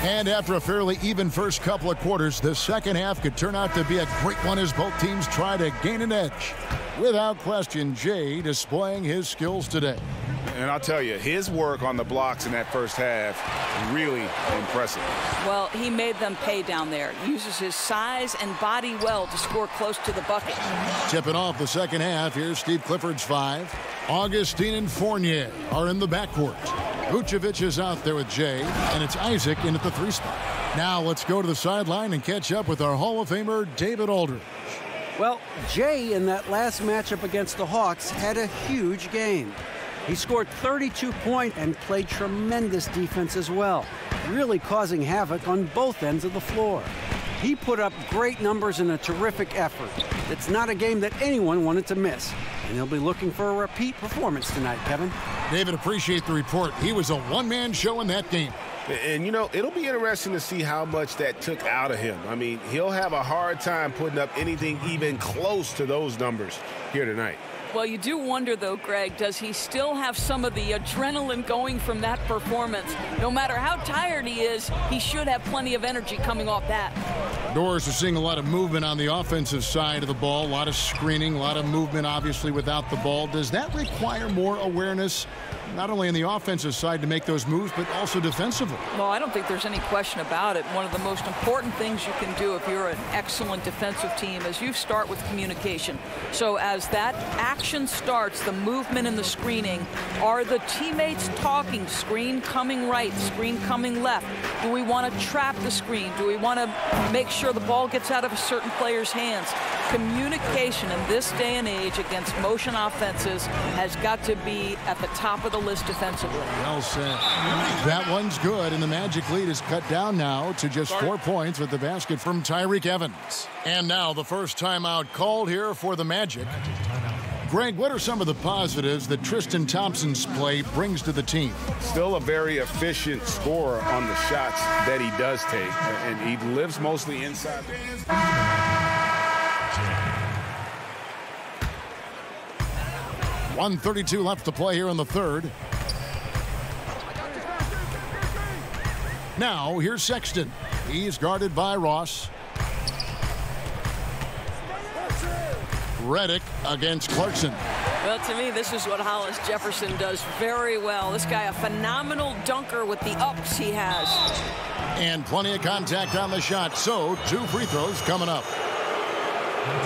Speaker 8: And after a fairly even first couple of quarters, the second half could turn out to be a great one as both teams try to gain an edge. Without question, Jay displaying his skills today.
Speaker 13: And I'll tell you, his work on the blocks in that first half, really impressive.
Speaker 19: Well, he made them pay down there. Uses his size and body well to score close to the bucket.
Speaker 8: Tipping off the second half, here's Steve Clifford's 5. Augustine and Fournier are in the backcourt. Vucevic is out there with Jay, and it's Isaac in at the 3 spot. Now let's go to the sideline and catch up with our Hall of Famer, David Aldridge.
Speaker 2: Well, Jay in that last matchup against the Hawks had a huge game. He scored 32 points and played tremendous defense as well, really causing havoc on both ends of the floor. He put up great numbers in a terrific effort. It's not a game that anyone wanted to miss, and they'll be looking for a repeat performance tonight, Kevin.
Speaker 8: David, appreciate the report. He was a one-man show in that game.
Speaker 13: And, you know, it'll be interesting to see how much that took out of him. I mean, he'll have a hard time putting up anything even close to those numbers here tonight.
Speaker 19: Well, you do wonder, though, Greg, does he still have some of the adrenaline going from that performance? No matter how tired he is, he should have plenty of energy coming off that.
Speaker 8: Doors are seeing a lot of movement on the offensive side of the ball, a lot of screening, a lot of movement, obviously, without the ball. Does that require more awareness, not only on the offensive side to make those moves, but also defensively?
Speaker 19: Well, I don't think there's any question about it. One of the most important things you can do if you're an excellent defensive team is you start with communication. So as that action starts, the movement and the screening, are the teammates talking? Screen coming right, screen coming left. Do we want to trap the screen? Do we want to make sure the ball gets out of a certain player's hands? Communication in this day and age against motion offenses has got to be at the top of the list defensively.
Speaker 8: Well said. That one's good, and the Magic lead is cut down now to just 4 points with the basket from Tyreke Evans. And now the first timeout called here for the Magic. Greg, what are some of the positives that Tristan Thompson's play brings to the team?
Speaker 13: Still a very efficient scorer on the shots that he does take, and he lives mostly inside.
Speaker 8: 1:32 left to play here in the third. Now, here's Sexton. He's guarded by Ross. Reddick against Clarkson.
Speaker 19: Well, to me, this is what Hollis Jefferson does very well. This guy, a phenomenal dunker with the ups he has.
Speaker 8: And plenty of contact on the shot, so 2 free throws coming up.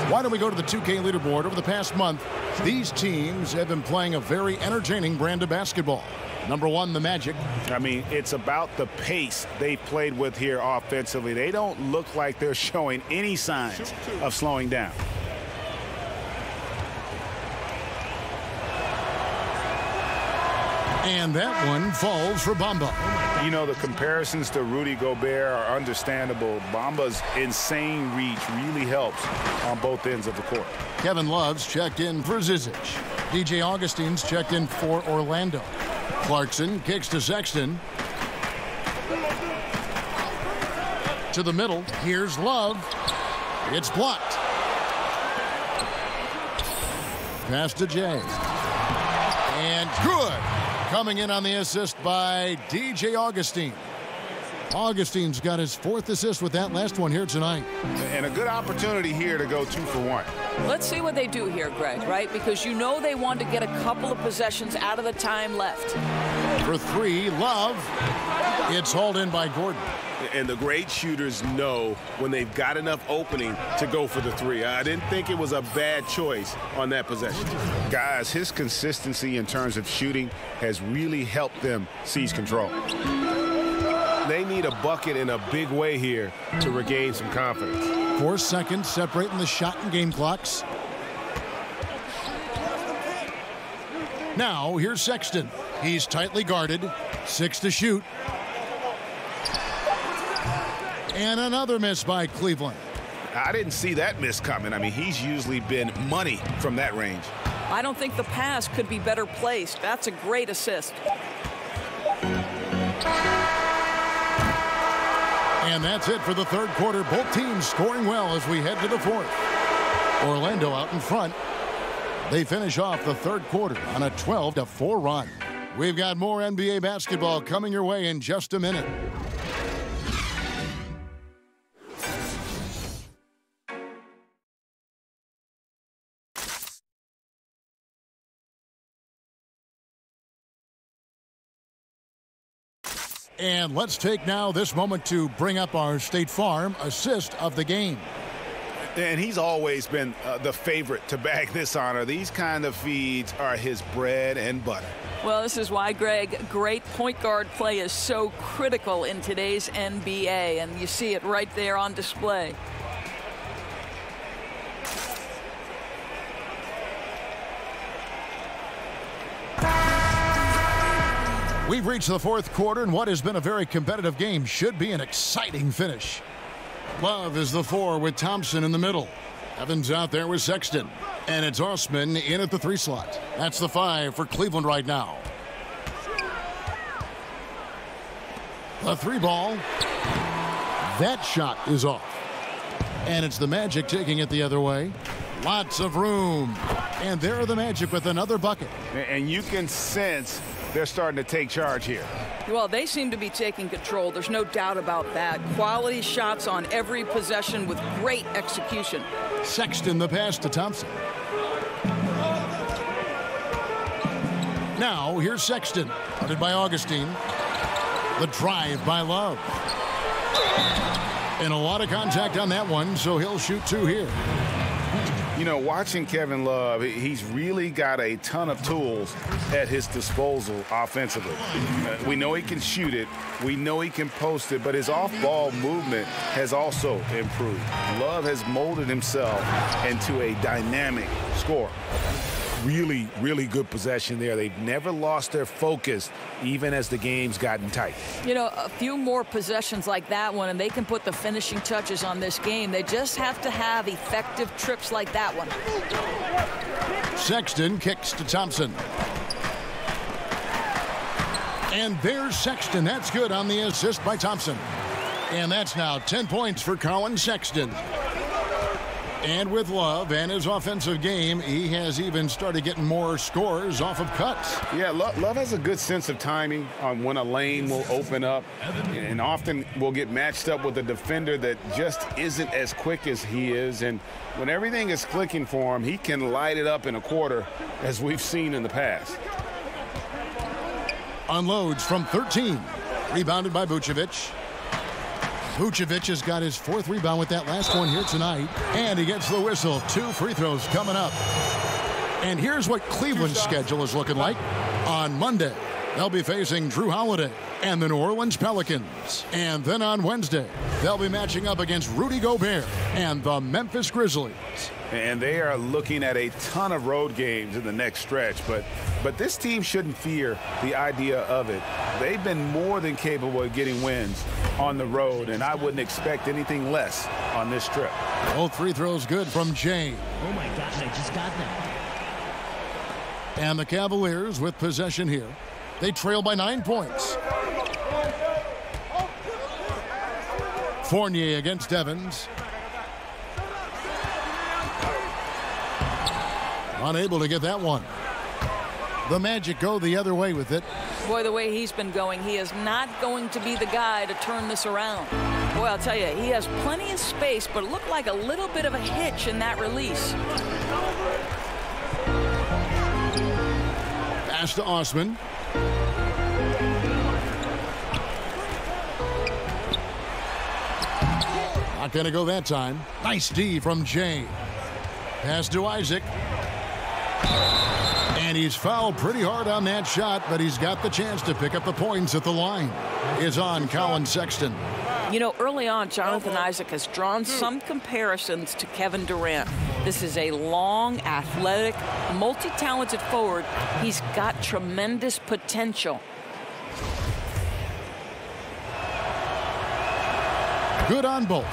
Speaker 8: Why don't we go to the 2K leaderboard? Over the past month, these teams have been playing a very entertaining brand of basketball. Number 1, the Magic.
Speaker 13: I mean, it's about the pace they've played with here offensively. They don't look like they're showing any signs of slowing down.
Speaker 8: And that one falls for Bamba.
Speaker 13: You know, the comparisons to Rudy Gobert are understandable. Bamba's insane reach really helps on both ends of the court.
Speaker 8: Kevin Love's checked in for Zizic. DJ Augustine's checked in for Orlando. Clarkson kicks to Sexton. To the middle. Here's Love. It's blocked. Pass to Jay. And good. Coming in on the assist by DJ Augustine. Augustine's got his 4th assist with that last one here tonight.
Speaker 13: And a good opportunity here to go 2 for 1.
Speaker 19: Let's see what they do here, Greg, right? Because you know they want to get a couple of possessions out of the time left.
Speaker 8: For 3, Love. It's hauled in by Gordon.
Speaker 15: And the great shooters know when they've got enough opening to go for the 3. I didn't think it was a bad choice on that possession.
Speaker 13: Guys, his consistency in terms of shooting has really helped them seize control.
Speaker 15: They need a bucket in a big way here to regain some confidence.
Speaker 8: 4 seconds separating the shot and game clocks. Now, here's Sexton. He's tightly guarded. 6 to shoot. And another miss by Cleveland.
Speaker 13: I didn't see that miss coming. I mean, he's usually been money from that range.
Speaker 19: I don't think the pass could be better placed. That's a great assist.
Speaker 8: And that's it for the 3rd quarter. Both teams scoring well as we head to the 4th. Orlando out in front. They finish off the 3rd quarter on a 12-4 run. We've got more NBA basketball coming your way in just a minute. And let's take now this moment to bring up our State Farm assist of the game.
Speaker 13: And he's always been the favorite to bag this honor. These kind of feeds are his bread and butter.
Speaker 19: Well, this is why, Greg, great point guard play is so critical in today's NBA, and you see it right there on display.
Speaker 8: We've reached the 4th quarter, and what has been a very competitive game should be an exciting finish. Love is the 4 with Thompson in the middle. Evans out there with Sexton. And it's Osman in at the 3 slot. That's the 5 for Cleveland right now. The 3 ball. That shot is off. And it's the Magic taking it the other way. Lots of room. And there are the Magic with another bucket.
Speaker 13: And you can sense they're starting to take charge here.
Speaker 19: Well, they seem to be taking control. There's no doubt about that. Quality shots on every possession with great execution.
Speaker 8: Sexton the pass to Thompson. Now, here's Sexton. Guarded by Augustine. The drive by Love. And a lot of contact on that one, so he'll shoot 2 here.
Speaker 13: You know, watching Kevin Love, he's really got a ton of tools at his disposal offensively. We know he can shoot it. We know he can post it, but his off-ball movement has also improved. Love has molded himself into a dynamic scorer. Really, really good possession there. They've never lost their focus, even as the game's gotten tight.
Speaker 19: You know, a few more possessions like that one, and they can put the finishing touches on this game. They just have to have effective trips like that one.
Speaker 8: Sexton kicks to Thompson. And there's Sexton. That's good on the assist by Thompson. And that's now 10 points for Colin Sexton. And with Love and his offensive game, he has even started getting more scores off of cuts.
Speaker 13: Yeah, Love has a good sense of timing on when a lane will open up, and often will get matched up with a defender that just isn't as quick as he is. And when everything is clicking for him, he can light it up in a quarter, as we've seen in the past.
Speaker 8: Unloads from 13. Rebounded by Vucevic. Vucevic has got his 4th rebound with that last one here tonight. And he gets the whistle. 2 free throws coming up. And here's what Cleveland's schedule is looking like on Monday. they'll be facing Drew Holiday and the New Orleans Pelicans. And then on Wednesday, they'll be matching up against Rudy Gobert and the Memphis Grizzlies.
Speaker 13: And they are looking at a ton of road games in the next stretch, but this team shouldn't fear the idea of it. They've been more than capable of getting wins on the road, and I wouldn't expect anything less on this trip.
Speaker 8: Both free throws good from James.
Speaker 20: Oh my gosh, I just got that.
Speaker 8: And the Cavaliers with possession here. They trail by 9 points. Fournier against Evans. Unable to get that one. The Magic go the other way with it.
Speaker 19: Boy, the way he's been going, he is not going to be the guy to turn this around. Boy, I'll tell you, he has plenty of space, but it looked like a little bit of a hitch in that release.
Speaker 8: Pass to Osman. Not going to go that time. Nice D from Jay. Pass to Isaac. And he's fouled pretty hard on that shot, but he's got the chance to pick up the points at the line. Is on Colin Sexton.
Speaker 19: You know, early on, Jonathan Isaac has drawn some comparisons to Kevin Durant. This is a long, athletic, multi-talented forward. He's got tremendous potential.
Speaker 8: Good on both.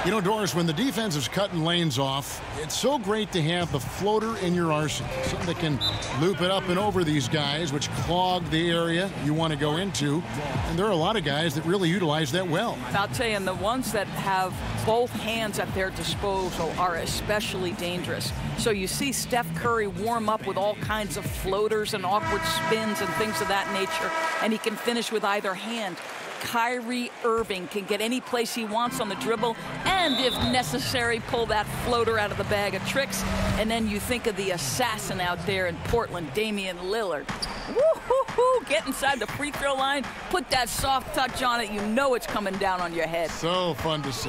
Speaker 8: You know, Doris, when the defense is cutting lanes off, it's so great to have the floater in your arsenal. Something that can loop it up and over these guys, which clog the area you want to go into. And there are a lot of guys that really utilize that well.
Speaker 19: I'll tell you, and the ones that have both hands at their disposal are especially dangerous. So you see Steph Curry warm up with all kinds of floaters and awkward spins and things of that nature, and he can finish with either hand. Kyrie Irving can get any place he wants on the dribble and, if necessary, pull that floater out of the bag of tricks. And then you think of the assassin out there in Portland, Damian Lillard. Woo-hoo-hoo, get inside the free throw line, put that soft touch on it, you know it's coming down on your head.
Speaker 8: So fun to see.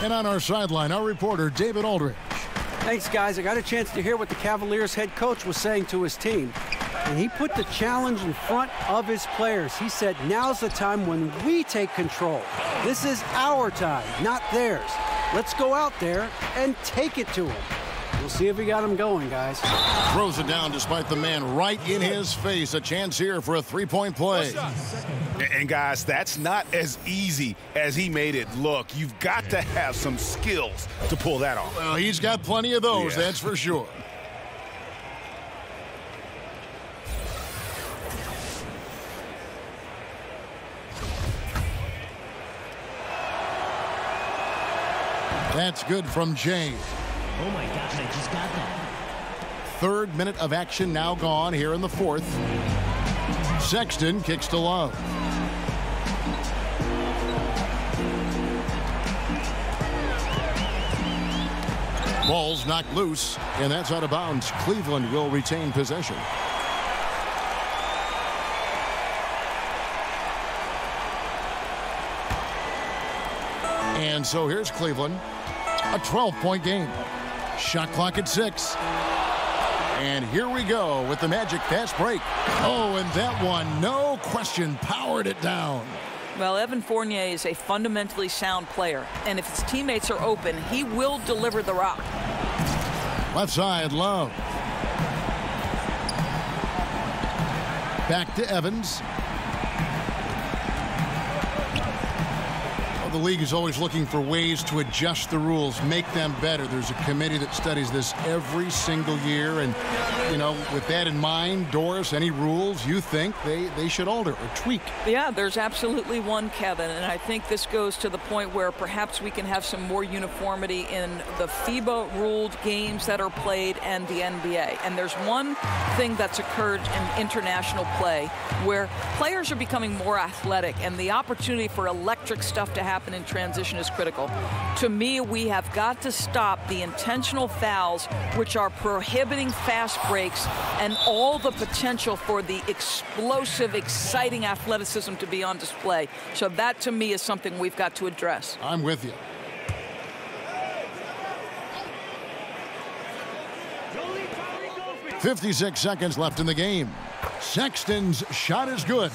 Speaker 8: And on our sideline, our reporter, David Aldridge.
Speaker 2: Thanks, guys. I got a chance to hear what the Cavaliers head coach was saying to his team. And he put the challenge in front of his players. He said, now's the time when we take control. This is our time, not theirs. Let's go out there and take it to them. We'll see if we got him going, guys.
Speaker 8: Throws it down despite the man right in his face. A chance here for a three-point play.
Speaker 13: And guys, that's not as easy as he made it look. You've got to have some skills to pull that off.
Speaker 8: Well, he's got plenty of those, that's for sure. That's good from James.
Speaker 20: Oh my gosh, I just got that.
Speaker 8: Third minute of action now gone here in the fourth. Sexton kicks to Love. Ball's knocked loose, and that's out of bounds. Cleveland will retain possession. And so here's Cleveland. A 12-point game. Shot clock at 6. And here we go with the Magic fast break. Oh, and that one, no question, powered it down.
Speaker 19: Well, Evan Fournier is a fundamentally sound player, and if his teammates are open, he will deliver the rock.
Speaker 8: Left side, Love. Back to Evans. The league is always looking for ways to adjust the rules, make them better. There's a committee that studies this every single year. And, you know, with that in mind, Doris, any rules you think they should alter or tweak?
Speaker 19: Yeah, there's absolutely one, Kevin. And I think this goes to the point where perhaps we can have some more uniformity in the FIBA-ruled games that are played and the NBA. And there's one thing that's occurred in international play where players are becoming more athletic, and the opportunity for electric stuff to happen in transition is critical. To me, we have got to stop the intentional fouls, which are prohibiting fast breaks and all the potential for the explosive, exciting athleticism to be on display. So that, to me, is something we've got to address.
Speaker 8: I'm with you. .56 seconds left in the game. Sexton's shot is good.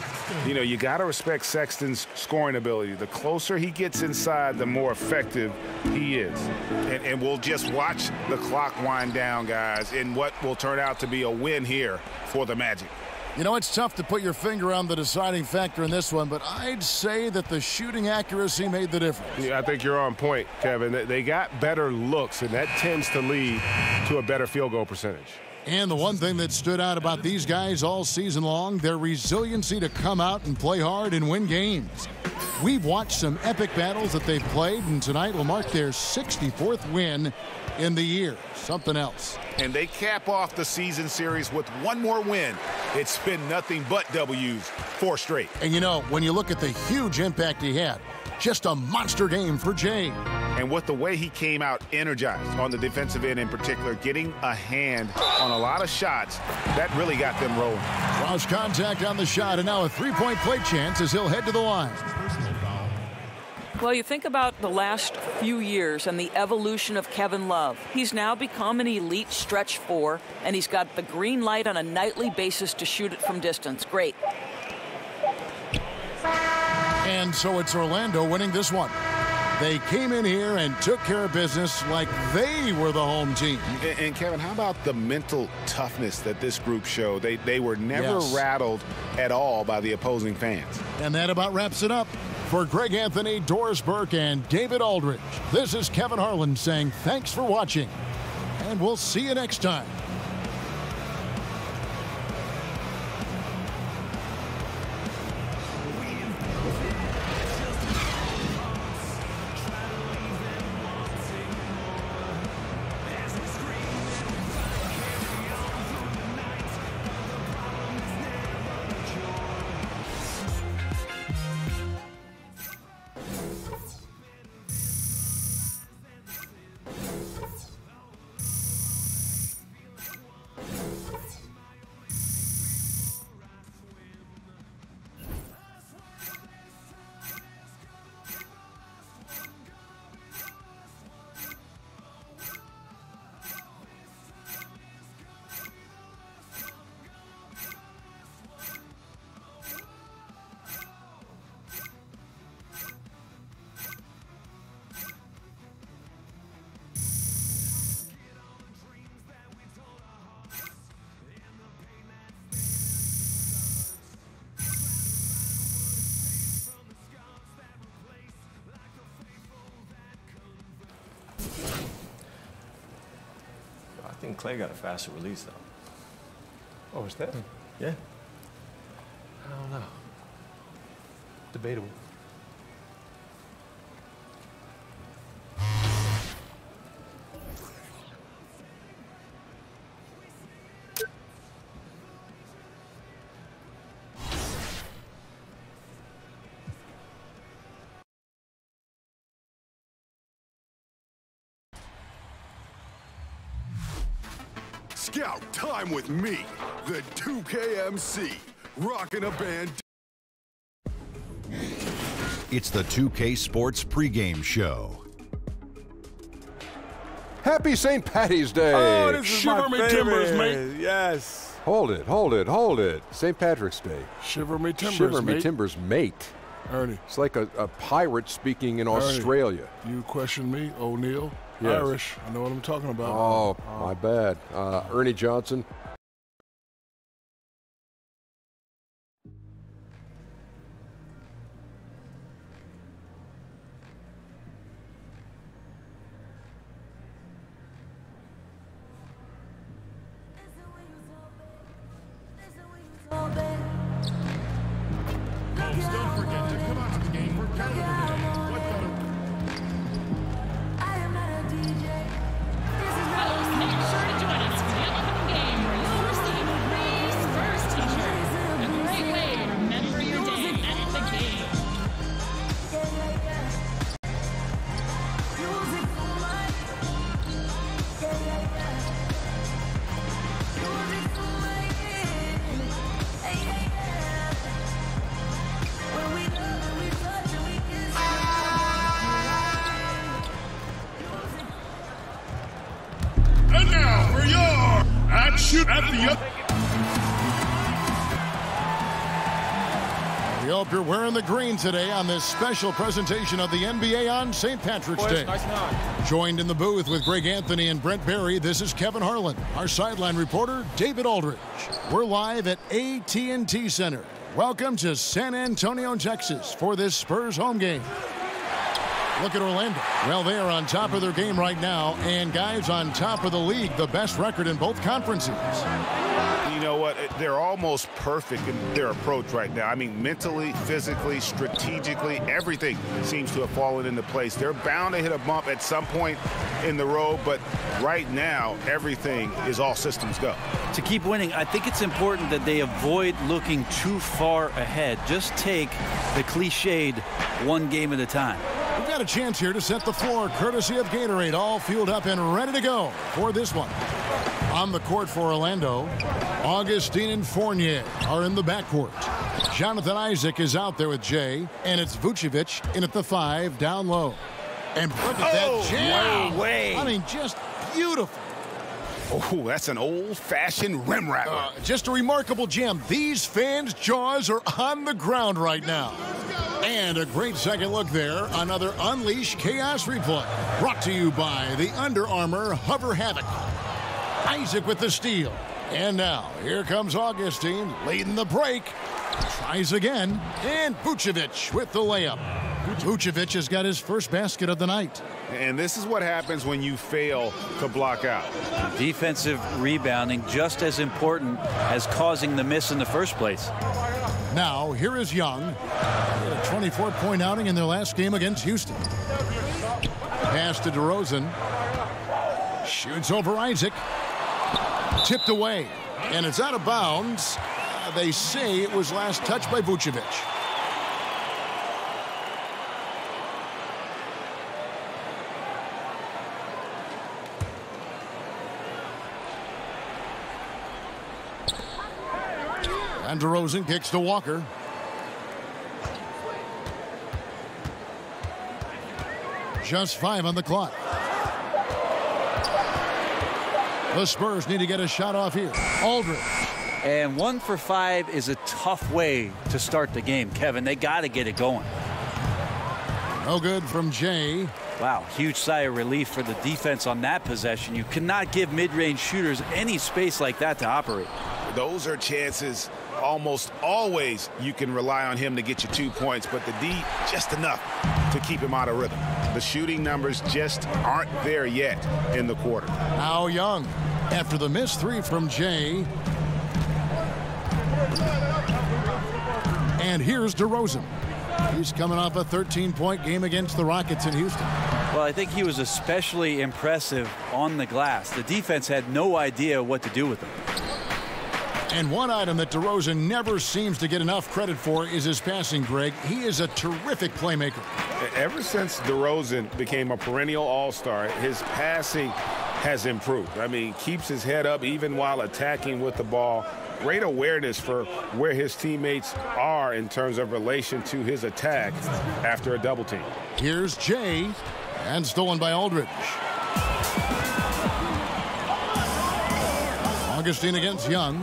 Speaker 13: You know, you got to respect Sexton's scoring ability. The closer he gets inside, the more effective he is. And we'll just watch the clock wind down, guys, in what will turn out to be a win here for the Magic.
Speaker 8: You know, it's tough to put your finger on the deciding factor in this one, but I'd say that the shooting accuracy made the difference.
Speaker 15: Yeah, I think you're on point, Kevin. They got better looks, and that tends to lead to a better field goal percentage.
Speaker 8: And the one thing that stood out about these guys all season long, their resiliency to come out and play hard and win games. We've watched some epic battles that they've played, and tonight will mark their 64th win in the year. Something else.
Speaker 13: And they cap off the season series with one more win. It's been nothing but W's, 4 straight.
Speaker 8: And you know, when you look at the huge impact he had, just a monster game for Jay.
Speaker 13: And with the way he came out energized on the defensive end in particular, getting a hand on a lot of shots, that really got them rolling.
Speaker 8: Cross contact on the shot, and now a three-point play chance as he'll head to the line.
Speaker 19: Well, you think about the last few years and the evolution of Kevin Love. He's now become an elite stretch 4, and he's got the green light on a nightly basis to shoot it from distance. Great.
Speaker 8: And so it's Orlando winning this one. They came in here and took care of business like they were the home team.
Speaker 13: And Kevin, how about the mental toughness that this group showed? They were never rattled at all by the opposing fans.
Speaker 8: And that about wraps it up. For Greg Anthony, Doris Burke, and David Aldridge, this is Kevin Harlan saying thanks for watching, and we'll see you next time.
Speaker 21: I think Clay got a faster release, though.
Speaker 9: Oh, is that?
Speaker 21: Yeah.
Speaker 9: I don't know. Debatable.
Speaker 5: Scout time with me, the 2KMC, rocking a band.
Speaker 22: It's the 2K Sports pregame show.
Speaker 9: Happy St. Patty's Day.
Speaker 10: Oh, this is
Speaker 9: Shiver
Speaker 10: my
Speaker 9: me
Speaker 10: favorite.
Speaker 9: timbers, mate.
Speaker 10: Yes.
Speaker 9: Hold it, hold it, hold it. St. Patrick's Day.
Speaker 10: Shiver me timbers,
Speaker 9: Shiver me
Speaker 10: mate.
Speaker 9: timbers, mate.
Speaker 10: Ernie.
Speaker 9: It's like a pirate speaking in Australia.
Speaker 10: You question me, O'Neill?
Speaker 9: Yes.
Speaker 10: Irish. I know what I'm talking about.
Speaker 9: Oh, my bad. Ernie Johnson.
Speaker 11: Folks, don't forget to come out to the game for calendar day. What better?
Speaker 17: Fellas, make sure to join us for the upcoming game where you'll receive a Raise First t-shirt. A great way to remember your day at the game.
Speaker 11: And now for your Shoot at the
Speaker 8: hope you're wearing the green today on this special presentation of the NBA on St. Patrick's Day. Joined in the booth with Greg Anthony and Brent Barry, this is Kevin Harlan. Our sideline reporter, David Aldridge. We're live at AT&T Center. Welcome to San Antonio, Texas for this Spurs home game. Look at Orlando. Well, they are on top of their game right now, and guys on top of the league, the best record in both conferences.
Speaker 13: You know what? They're almost perfect in their approach right now. I mean, mentally, physically, strategically, everything seems to have fallen into place. They're bound to hit a bump at some point in the road, but right now, everything is all systems go.
Speaker 3: To keep winning, I think it's important that they avoid looking too far ahead. Just take the cliched one game at a time.
Speaker 8: We've got a chance here to set the floor, courtesy of Gatorade, all fueled up and ready to go for this one. On the court for Orlando, Augustine and Fournier are in the backcourt. Jonathan Isaac is out there with Jay, and it's Vucevic in at the 5 down low. And look at that jam!
Speaker 13: No way!
Speaker 8: I mean, just beautiful.
Speaker 13: Oh, that's an old-fashioned rim wrapper.
Speaker 8: Just a remarkable jam. These fans' jaws are on the ground right now. And a great second look there. Another Unleash Chaos replay. Brought to you by the Under Armour Hover Havoc. Isaac with the steal. And now, here comes Augustine leading the break. Tries again. And Vucevic with the layup. Vucevic has got his first basket of the night.
Speaker 13: And this is what happens when you fail to block out.
Speaker 3: Defensive rebounding just as important as causing the miss in the first place.
Speaker 8: Now, here is Young. A 24-point outing in their last game against Houston. Pass to DeRozan. Shoots over Isaac. Tipped away. And it's out of bounds. They say it was last touched by Vucevic. And DeRozan kicks to Walker. Just 5 on the clock. The Spurs need to get a shot off here. Aldridge.
Speaker 3: And 1 for 5 is a tough way to start the game, Kevin. They got to get it going.
Speaker 8: No good from Jay.
Speaker 3: Wow, huge sigh of relief for the defense on that possession. You cannot give mid-range shooters any space like that to operate.
Speaker 13: Those are chances. Almost always you can rely on him to get you 2 points, but the D just enough to keep him out of rhythm. The shooting numbers just aren't there yet in the quarter.
Speaker 8: Now Young, after the missed 3 from Jay. And here's DeRozan. He's coming off a 13-point game against the Rockets in Houston.
Speaker 3: Well, I think he was especially impressive on the glass. The defense had no idea what to do with him.
Speaker 8: And one item that DeRozan never seems to get enough credit for is his passing, Greg. He is a terrific playmaker.
Speaker 13: Ever since DeRozan became a perennial all-star, his passing has improved. I mean, keeps his head up even while attacking with the ball. Great awareness for where his teammates are in terms of relation to his attack after a double team.
Speaker 8: Here's Jay, and stolen by Aldridge. Augustine against Young.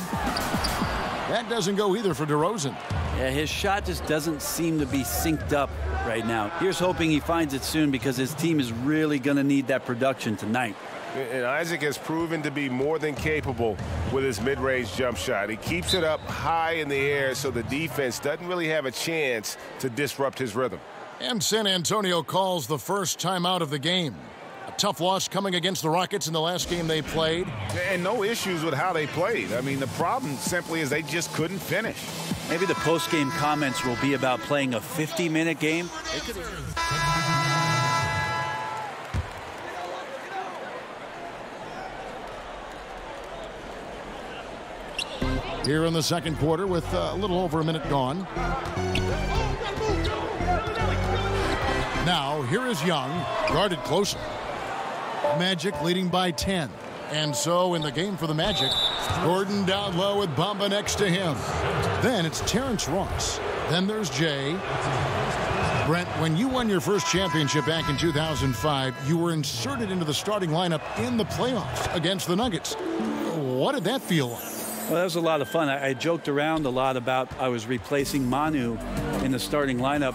Speaker 8: That doesn't go either for DeRozan.
Speaker 3: Yeah, his shot just doesn't seem to be synced up right now. Here's hoping he finds it soon because his team is really going to need that production tonight.
Speaker 15: And Isaac has proven to be more than capable with his mid-range jump shot. He keeps it up high in the air so the defense doesn't really have a chance to disrupt his rhythm.
Speaker 8: And San Antonio calls the first timeout of the game. A tough loss coming against the Rockets in the last game they played.
Speaker 15: And no issues with how they played. I mean, the problem simply is they just couldn't finish.
Speaker 3: Maybe the post-game comments will be about playing a 50-minute game.
Speaker 8: Here in the second quarter with a little over a minute gone. Now, here is Young, guarded closer. Magic leading by 10. And so in the game for the Magic, Gordon down low with Bamba next to him. Then it's Terrence Ross. Then there's Jay. Brent, when you won your first championship back in 2005, you were inserted into the starting lineup in the playoffs against the Nuggets. What did that feel like?
Speaker 3: Well, that was a lot of fun. I joked around a lot about I was replacing Manu in the starting lineup.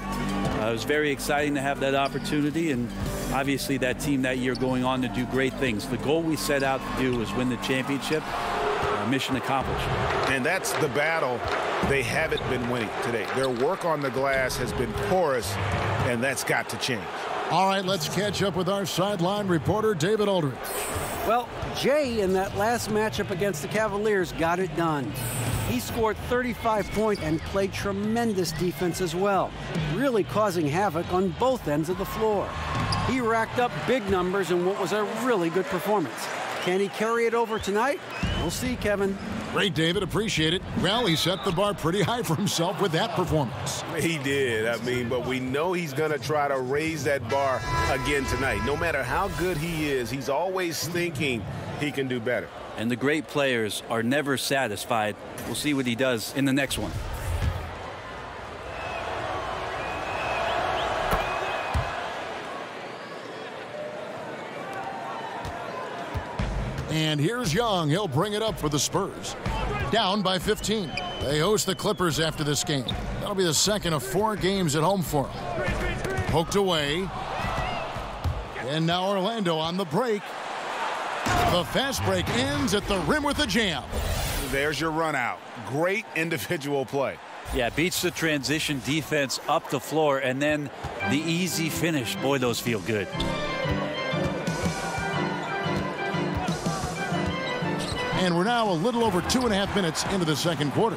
Speaker 3: It was very exciting to have that opportunity, and obviously that team that year going on to do great things. The goal we set out to do was win the championship. Mission accomplished.
Speaker 13: And that's the battle they haven't been winning today. Their work on the glass has been porous, and that's got to change.
Speaker 8: All right, let's catch up with our sideline reporter, David Aldridge.
Speaker 2: Well, Jay, in that last matchup against the Cavaliers, got it done. He scored 35 points and played tremendous defense as well, really causing havoc on both ends of the floor. He racked up big numbers in what was a really good performance. Can he carry it over tonight? We'll see, Kevin.
Speaker 8: Great, David. Appreciate it. Well, he set the bar pretty high for himself with that performance.
Speaker 15: He did. I mean, but we know he's going to try to raise that bar again tonight. No matter how good he is, he's always thinking he can do better.
Speaker 3: And the great players are never satisfied. We'll see what he does in the next one.
Speaker 8: And here's Young. He'll bring it up for the Spurs. Down by 15. They host the Clippers after this game. That'll be the second of 4 games at home for them. Poked away. And now Orlando on the break. The fast break ends at the rim with a jam.
Speaker 13: There's your run out. Great individual play.
Speaker 3: Yeah, beats the transition defense up the floor, and then the easy finish. Boy, those feel good.
Speaker 8: And we're now a little over 2.5 minutes into the second quarter.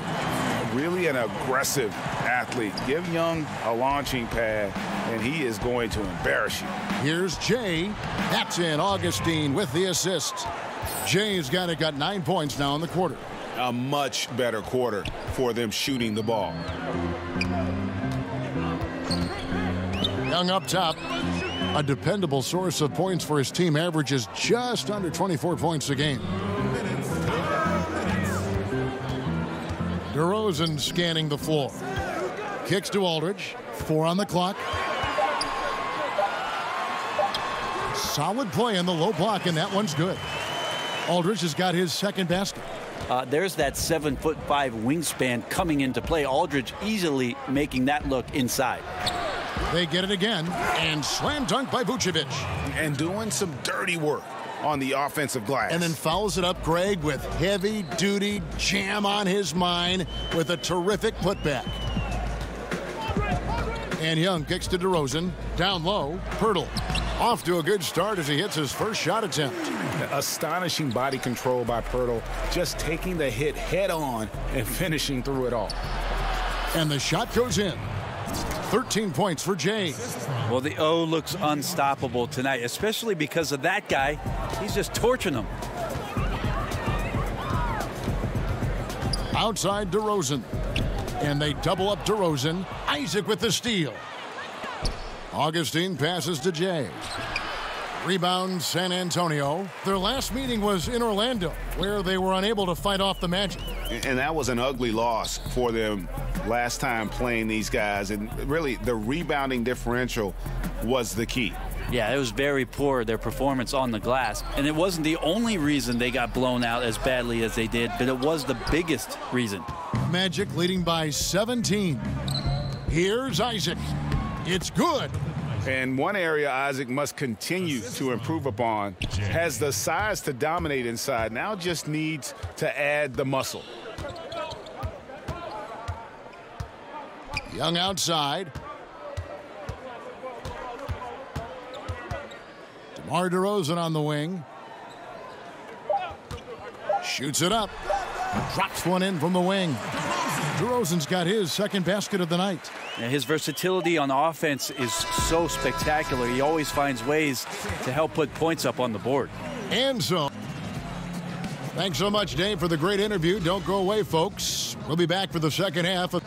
Speaker 13: Really an aggressive athlete. Give Young a launching pad, and he is going to embarrass you.
Speaker 8: Here's Jay. That's in. Augustine with the assist. Jay's got 9 points now in the quarter.
Speaker 13: A much better quarter for them shooting the ball.
Speaker 8: Young up top. A dependable source of points for his team, averages just under 24 points a game. DeRozan scanning the floor. Kicks to Aldridge. 4 on the clock. Solid play in the low block, and that one's good. Aldridge has got his second basket.
Speaker 3: There's that 7'5" wingspan coming into play. Aldridge easily making that look inside.
Speaker 8: They get it again, and slam dunk by Vucevic.
Speaker 13: And doing some dirty work on the offensive glass.
Speaker 8: And then fouls it up, Greg, with heavy-duty jam on his mind with a terrific putback. And Young kicks to DeRozan. Down low, Pirtle. Off to a good start as he hits his first shot attempt.
Speaker 13: Astonishing body control by Pirtle, just taking the hit head on and finishing through it all.
Speaker 8: And the shot goes in. 13 points for Jay.
Speaker 3: Well, the O looks unstoppable tonight, especially because of that guy. He's just torching them.
Speaker 8: Outside DeRozan. And they double up DeRozan. Isaac with the steal. Augustine passes to Jay. Rebound San Antonio. Their last meeting was in Orlando, where they were unable to fight off the Magic.
Speaker 13: And that was an ugly loss for them last time playing these guys. And really, the rebounding differential was the key.
Speaker 3: Yeah, it was very poor, their performance on the glass. And it wasn't the only reason they got blown out as badly as they did, but it was the biggest reason.
Speaker 8: Magic leading by 17. Here's Isaac. It's good.
Speaker 13: And one area Isaac must continue to improve upon, has the size to dominate inside, now just needs to add the muscle.
Speaker 8: Young outside. DeMar DeRozan on the wing. Shoots it up. Drops one in from the wing. DeRozan's got his second basket of the night.
Speaker 3: Yeah, his versatility on offense is so spectacular. He always finds ways to help put points up on the board.
Speaker 8: And so, thanks so much, Dave, for the great interview. Don't go away, folks. We'll be back for the second half of...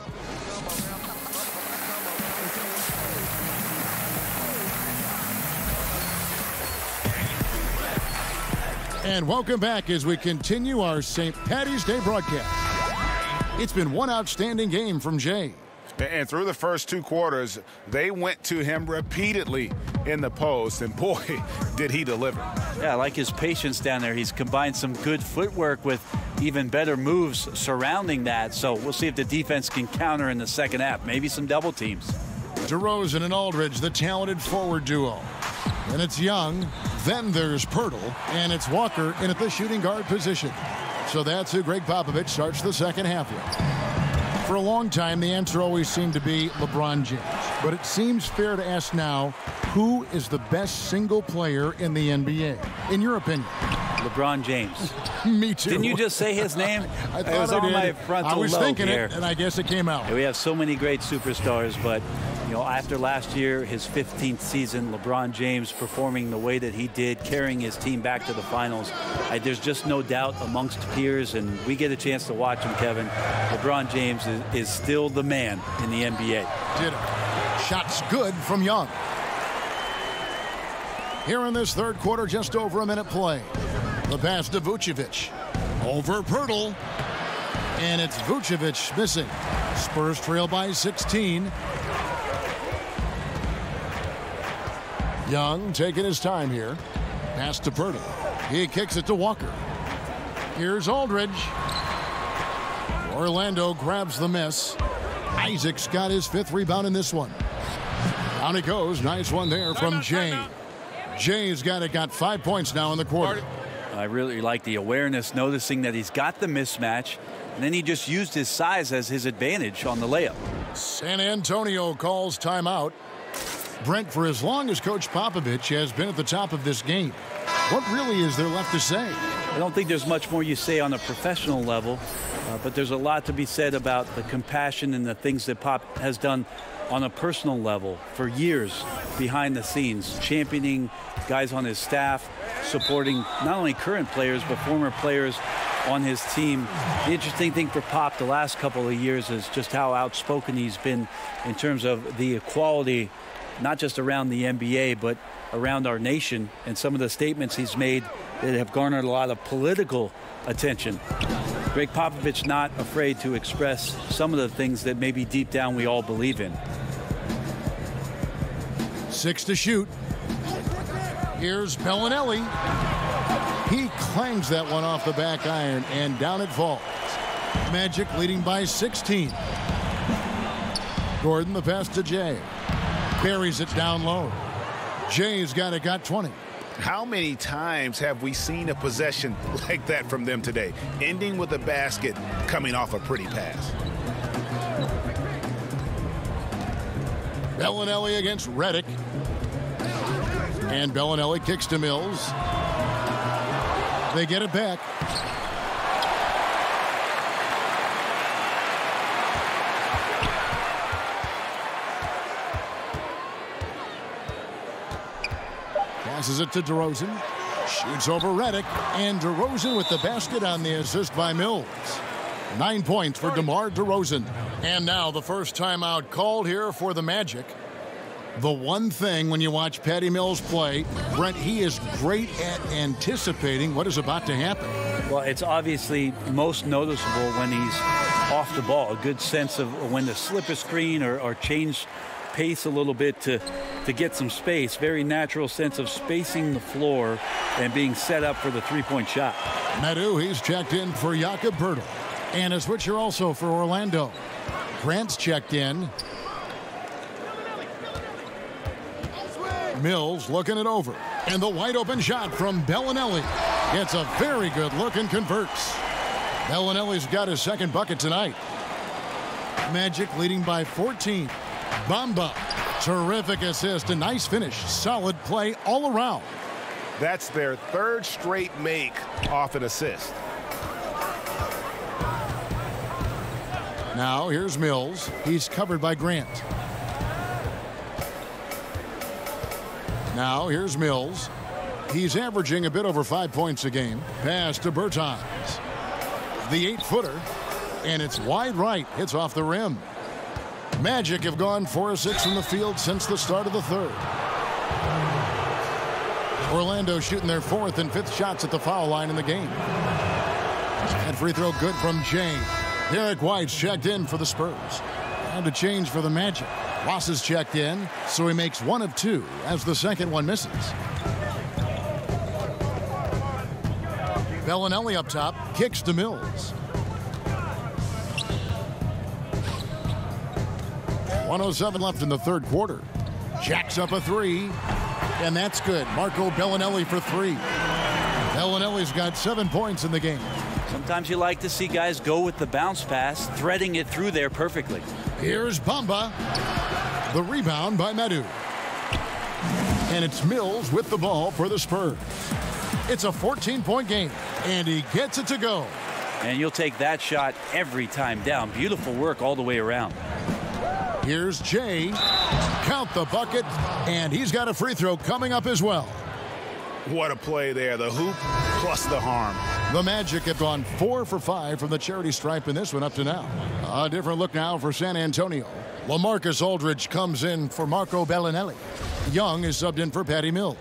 Speaker 8: And welcome back as we continue our St. Paddy's Day broadcast. It's been one outstanding game from Jay.
Speaker 13: And through the first 2 quarters, they went to him repeatedly in the post, and boy, did he deliver.
Speaker 3: Yeah, I like his patience down there. He's combined some good footwork with even better moves surrounding that. So we'll see if the defense can counter in the second half. Maybe some double teams.
Speaker 8: DeRozan and Aldridge, the talented forward duo. And it's Young, then there's Pirtle, and it's Walker in at the shooting guard position. So that's who Greg Popovich starts the second half with. For a long time, the answer always seemed to be LeBron James. But it seems fair to ask now, who is the best single player in the NBA, in your opinion?
Speaker 3: LeBron James.
Speaker 8: Me too.
Speaker 3: Didn't you just say his name?
Speaker 8: I thought
Speaker 3: it was
Speaker 8: I
Speaker 3: on
Speaker 8: did.
Speaker 3: my frontal
Speaker 8: I was
Speaker 3: lobe
Speaker 8: thinking
Speaker 3: here.
Speaker 8: it, and I guess it came out.
Speaker 3: Yeah, we have so many great superstars, but you know, after last year, his 15th season, LeBron James performing the way that he did, carrying his team back to the finals, there's just no doubt amongst peers, and we get a chance to watch him, Kevin. LeBron James is still the man in the NBA.
Speaker 8: Did it. Shots good from Young. Here in this third quarter, just over a minute play. The pass to Vucevic. Over Pirtle. And it's Vucevic missing. Spurs trail by 16. Young taking his time here. Pass to Pirtle. He kicks it to Walker. Here's Aldridge. Orlando grabs the miss. Isaac's got his 5th rebound in this one. Down he goes. Nice one there from Jay. Jay's got 5 points now in the quarter.
Speaker 3: I really like the awareness, noticing that he's got the mismatch, and then he just used his size as his advantage on the layup.
Speaker 8: San Antonio calls timeout. Brent, for as long as Coach Popovich has been at the top of this game, what really is there left to say?
Speaker 3: I don't think there's much more you say on a professional level, but there's a lot to be said about the compassion and the things that Pop has done on a personal level for years behind the scenes, championing guys on his staff, supporting not only current players but former players on his team. The interesting thing for Pop the last couple of years is just how outspoken he's been in terms of the equality, not just around the NBA but around our nation, and some of the statements he's made that have garnered a lot of political attention. Greg Popovich not afraid to express some of the things that maybe deep down we all believe in.
Speaker 8: 6 to shoot. Here's Bellinelli. He clangs that one off the back iron, and down it falls. Magic leading by 16. Gordon the pass to Jay. Buries it down low. Jay's got 20.
Speaker 13: How many times have we seen a possession like that from them today, ending with a basket coming off a pretty pass?
Speaker 8: Bellinelli against Redick. And Bellinelli kicks to Mills. They get it back. Passes it to DeRozan. Shoots over Redick. And DeRozan with the basket on the assist by Mills. 9 points for DeMar DeRozan. And now the first timeout called here for the Magic. The one thing when you watch Patty Mills play, Brent, he is great at anticipating what is about to happen.
Speaker 3: Well, it's obviously most noticeable when he's off the ball. A good sense of when to slip a screen or change pace a little bit to get some space. Very natural sense of spacing the floor and being set up for the three-point shot.
Speaker 8: Nadu, he's checked in for Jakob Poeltl. And a switcher also for Orlando. Grant's checked in. Mills looking it over. And the wide open shot from Bellinelli. Gets a very good look and converts. Bellinelli's got his second bucket tonight. Magic leading by 14. Bamba. Terrific assist. A nice finish. Solid play all around.
Speaker 15: That's their third straight make off an assist.
Speaker 8: Now here's Mills. He's covered by Grant. Now here's Mills. He's averaging a bit over 5 points a game. Pass to Bertans. The 8-footer. And it's wide right. Hits off the rim. Magic have gone 4 of 6 from the field since the start of the third. Orlando shooting their 4th and 5th shots at the foul line in the game. That free throw good from Jay. Derek White's checked in for the Spurs. Time to change for the Magic. Ross is checked in, so he makes 1 of 2 as the second one misses. Bellinelli up top, kicks to Mills. 1:07 left in the third quarter. Jacks up a 3, and that's good. Marco Bellinelli for 3. Bellinelli's got 7 points in the game.
Speaker 3: Sometimes you like to see guys go with the bounce pass, threading it through there perfectly.
Speaker 8: Here's Bamba. The rebound by Medu. And it's Mills with the ball for the Spurs. It's a 14-point game, and he gets it to go.
Speaker 3: And you'll take that shot every time down. Beautiful work all the way around.
Speaker 8: Here's Jay. Count the bucket, and he's got a free throw coming up as well.
Speaker 13: What a play there. The hoop plus the harm.
Speaker 8: The Magic have gone 4 for 5 from the charity stripe in this one up to now. A different look now for San Antonio. LaMarcus Aldridge comes in for Marco Bellinelli. Young is subbed in for Patty Mills.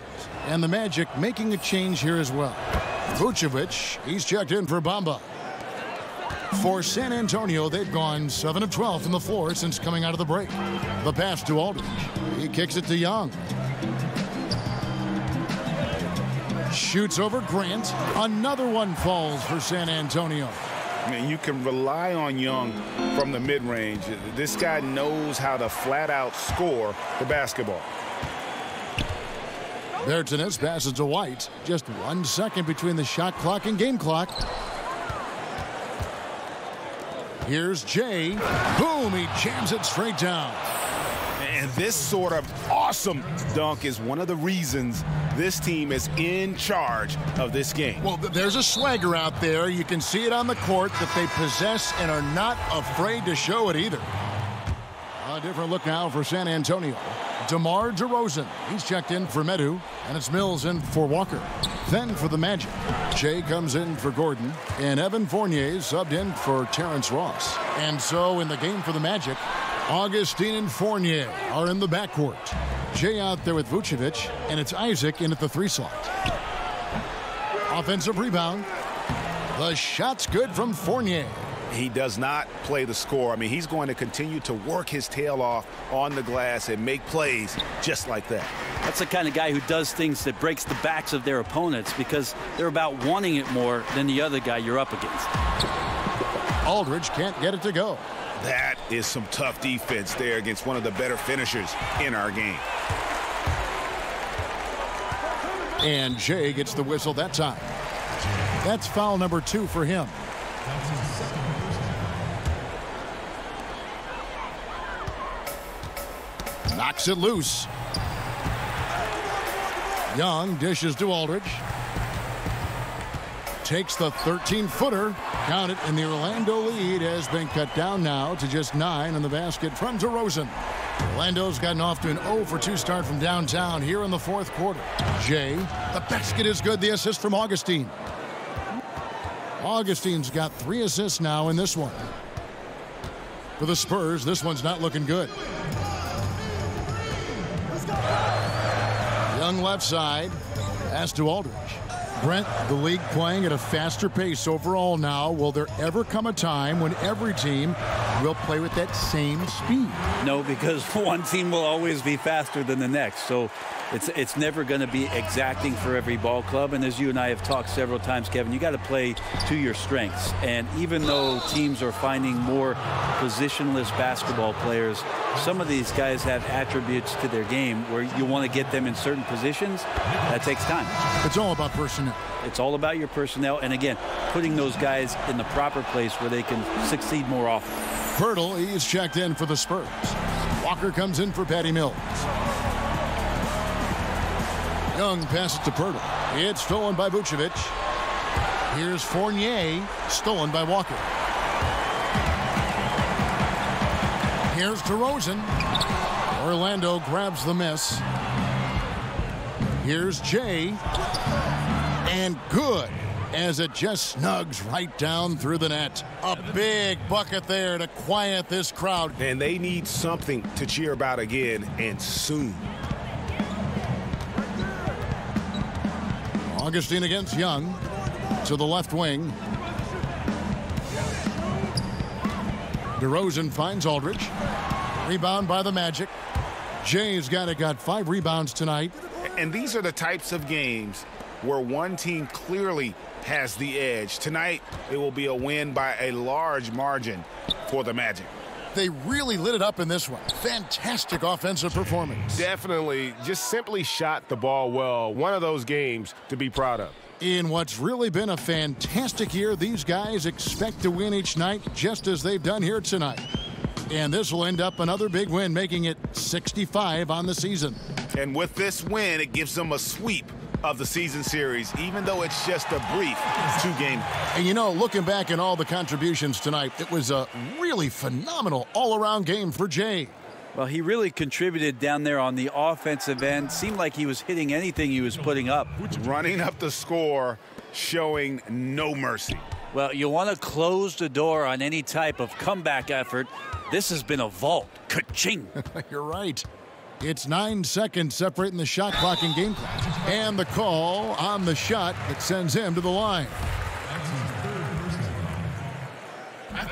Speaker 8: And the Magic making a change here as well. Vucevic, he's checked in for Bamba. For San Antonio, they've gone 7 of 12 from the floor since coming out of the break. The pass to Aldridge. He kicks it to Young. Shoots over Grant. Another one falls for San Antonio.
Speaker 13: I mean, you can rely on Young from the mid-range. This guy knows how to flat-out score the basketball.
Speaker 8: Bertans passes to White. Just 1 second between the shot clock and game clock. Here's Jay. Boom, he jams it straight down.
Speaker 13: And this sort of awesome dunk is one of the reasons this team is in charge of this game.
Speaker 8: Well, there's a swagger out there. You can see it on the court that they possess and are not afraid to show it either. A different look now for San Antonio. DeMar DeRozan. He's checked in for Medu, and it's Mills in for Walker. Then for the Magic, Jay comes in for Gordon, and Evan Fournier subbed in for Terrence Ross. And so in the game for the Magic, Augustine and Fournier are in the backcourt. Jay out there with Vucevic, and it's Isaac in at the 3 slot. Offensive rebound. The shot's good from Fournier.
Speaker 13: He does not play the score. I mean, he's going to continue to work his tail off on the glass and make plays just like that.
Speaker 3: That's the kind of guy who does things that breaks the backs of their opponents because they're about wanting it more than the other guy you're up against.
Speaker 8: Aldridge can't get it to go.
Speaker 13: That is some tough defense there against one of the better finishers in our game.
Speaker 8: And Jay gets the whistle that time. That's foul number 2 for him. Knocks it loose. Young dishes to Aldridge. Takes the 13-footer. Count it, and the Orlando lead has been cut down now to just 9 in the basket from DeRozan. Orlando's gotten off to an 0 for 2 start from downtown here in the fourth quarter. Jay, the basket is good. The assist from Augustine. Augustine's got 3 assists now in this one. For the Spurs, this one's not looking good. Young left side. Pass to Aldridge. Brent, the league playing at a faster pace overall now. Will there ever come a time when every team will play with that same speed?
Speaker 3: No, because one team will always be faster than the next. So it's never going to be exacting for every ball club. And as you and I have talked several times, Kevin, you got to play to your strengths. And even though teams are finding more positionless basketball players, some of these guys have attributes to their game where you want to get them in certain positions. That takes time.
Speaker 8: It's all about personnel.
Speaker 3: It's all about your personnel. And again, putting those guys in the proper place where they can succeed more often.
Speaker 8: Pirtle, he's checked in for the Spurs. Walker comes in for Patty Mills. Young passes to Pirtle. It's stolen by Vucevic. Here's Fournier, stolen by Walker. Here's DeRozan. Orlando grabs the miss. Here's Jay. And good, as it just snugs right down through the net. A big bucket there to quiet this crowd.
Speaker 13: And they need something to cheer about again, and soon.
Speaker 8: Augustine against Young to the left wing. DeRozan finds Aldridge. Rebound by the Magic. Jay's got 5 rebounds tonight.
Speaker 13: And these are the types of games where one team clearly has the edge. Tonight, it will be a win by a large margin for the Magic.
Speaker 8: They really lit it up in this one. Fantastic offensive performance.
Speaker 15: Definitely just simply shot the ball well. One of those games to be proud of.
Speaker 8: In what's really been a fantastic year, these guys expect to win each night just as they've done here tonight. And this will end up another big win, making it 65 on the season.
Speaker 13: And with this win, it gives them a sweep of the season series, even though it's just a brief 2-game.
Speaker 8: And you know, looking back at all the contributions tonight, it was a really phenomenal all-around game for Jay.
Speaker 3: Well, he really contributed down there on the offensive end. Seemed like he was hitting anything he was putting up.
Speaker 13: Running up the score, showing no mercy.
Speaker 3: Well, you want to close the door on any type of comeback effort. This has been a vault. Ka-ching.
Speaker 8: You're right. It's 9 seconds separating the shot clock and game clock. And the call on the shot that sends him to the line.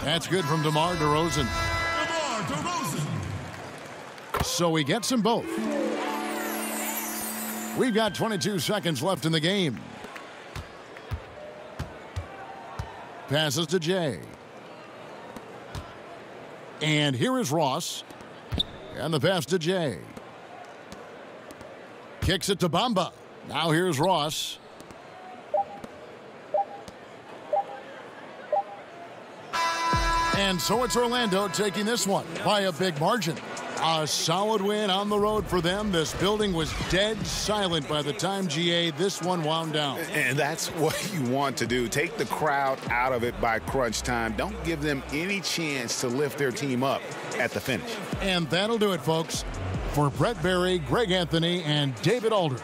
Speaker 8: That's good from DeMar DeRozan. So he gets them both. We've got 22 seconds left in the game. Passes to Jay. And here is Ross. And the pass to Jay. Kicks it to Bamba. Now here's Ross. And so it's Orlando taking this one by a big margin. A solid win on the road for them. This building was dead silent by the time, GA, this one wound down.
Speaker 13: And that's what you want to do. Take the crowd out of it by crunch time. Don't give them any chance to lift their team up at the finish.
Speaker 8: And that'll do it, folks. For Brett Berry, Greg Anthony, and David Aldridge,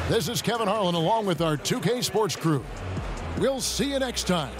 Speaker 8: this is Kevin Harlan along with our 2K Sports crew. We'll see you next time.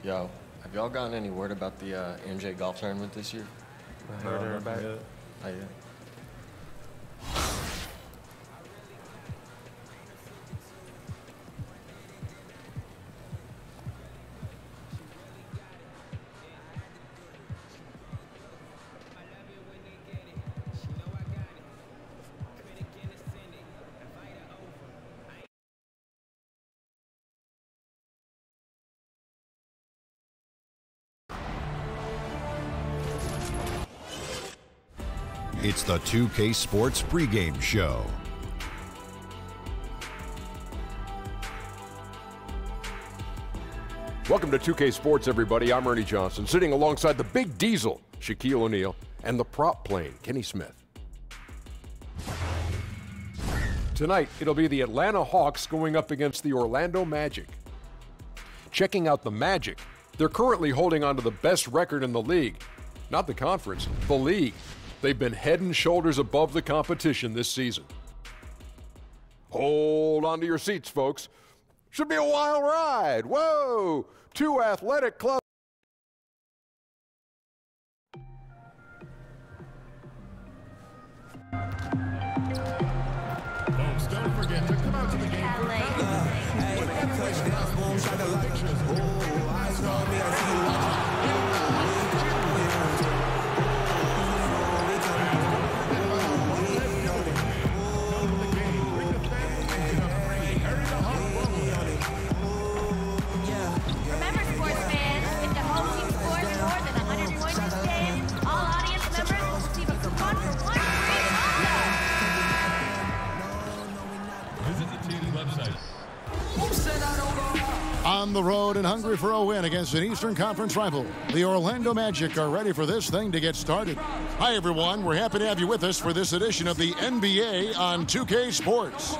Speaker 21: Yo, have y'all gotten any word about the MJ golf tournament this year? Heard about it? Oh, yeah.
Speaker 22: It's the 2K Sports pregame show.
Speaker 9: Welcome to 2K Sports, everybody. I'm Ernie Johnson, sitting alongside the Big Diesel, Shaquille O'Neal, and the prop plane, Kenny Smith. Tonight, it'll be the Atlanta Hawks going up against the Orlando Magic. Checking out the Magic, they're currently holding on to the best record in the league. Not the conference, the league. They've been head and shoulders above the competition this season. Hold on to your seats, folks. Should be a wild ride. Whoa! Two athletic clubs.
Speaker 11: Folks, don't forget to come out to the game for
Speaker 8: On the road and hungry for a win against an Eastern Conference rival, the Orlando Magic are ready for this thing to get started. Hi, everyone. We're happy to have you with us for this edition of the NBA on 2K Sports.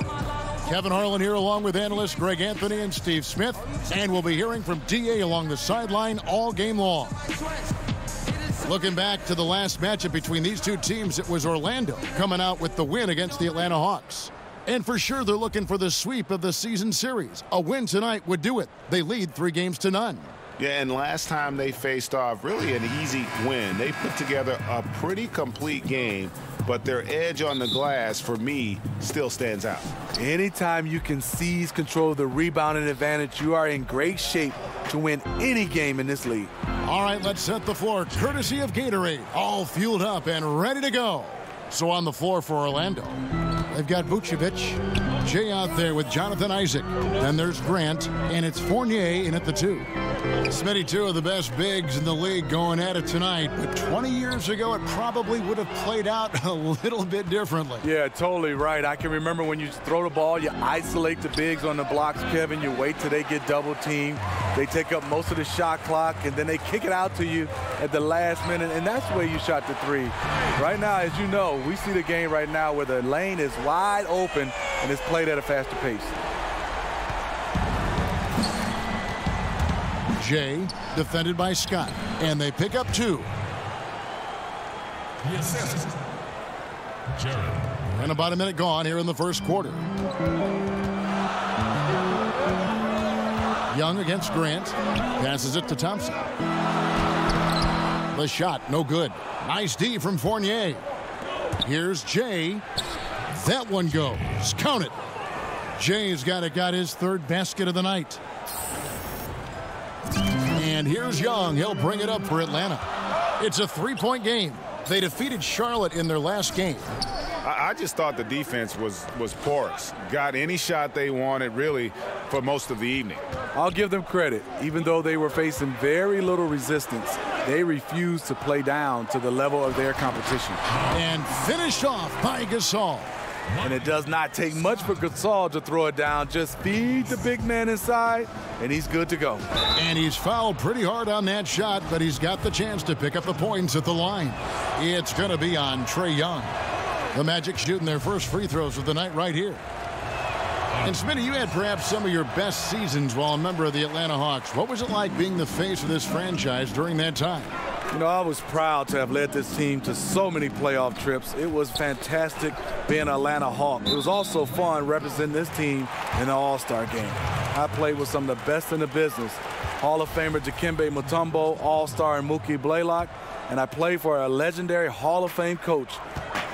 Speaker 8: Kevin Harlan here along with analysts Greg Anthony and Steve Smith. And we'll be hearing from D.A. along the sideline all game long. Looking back to the last matchup between these two teams, it was Orlando coming out with the win against the Atlanta Hawks. And for sure, they're looking for the sweep of the season series. A win tonight would do it. They lead 3-0.
Speaker 13: Yeah, and last time they faced off, really an easy win. They put together a pretty complete game, but their edge on the glass, for me, still stands out.
Speaker 1: Anytime you can seize control of the rebounding advantage, you are in great shape to win any game in this league.
Speaker 8: All right, let's set the floor, courtesy of Gatorade. All fueled up and ready to go. So on the floor for Orlando, they've got Vucevic, Jay out there with Jonathan Isaac. Then there's Grant, and it's Fournier in at the 2. Smitty, 2 of the best bigs in the league going at it tonight, but 20 years ago it probably would have played out a little bit differently.
Speaker 1: Yeah, totally right. I can remember when you throw the ball, you isolate the bigs on the blocks, Kevin. You wait till they get double teamed. They take up most of the shot clock, and then they kick it out to you at the last minute, and that's where you shot the 3. Right now, as you know, we see the game right now where the lane is wide open and it's played at a faster pace.
Speaker 8: Jay defended by Scott, and they pick up 2. And about a minute gone here in the first quarter. Young against Grant, passes it to Thompson. The shot, no good. Nice D from Fournier. Here's Jay. That one goes. Count it. Jay's got his 3rd basket of the night. And here's Young. He'll bring it up for Atlanta. It's a 3-point game. They defeated Charlotte in their last game.
Speaker 13: I just thought the defense was porous. Got any shot they wanted, really, for most of the evening.
Speaker 1: I'll give them credit. Even though they were facing very little resistance, they refused to play down to the level of their competition.
Speaker 8: And finished off by Gasol.
Speaker 1: And it does not take much for Gasol to throw it down. Just feed the big man inside, and he's good to go.
Speaker 8: And he's fouled pretty hard on that shot, but he's got the chance to pick up the points at the line. It's going to be on Trae Young. The Magic shooting their first free throws of the night right here. And Smitty, you had perhaps some of your best seasons while a member of the Atlanta Hawks. What was it like being the face of this franchise during that time?
Speaker 1: You know, I was proud to have led this team to so many playoff trips. It was fantastic being an Atlanta Hawk. It was also fun representing this team in the All-Star game. I played with some of the best in the business. Hall of Famer Dikembe Mutombo, All-Star Mookie Blaylock, and I played for a legendary Hall of Fame coach,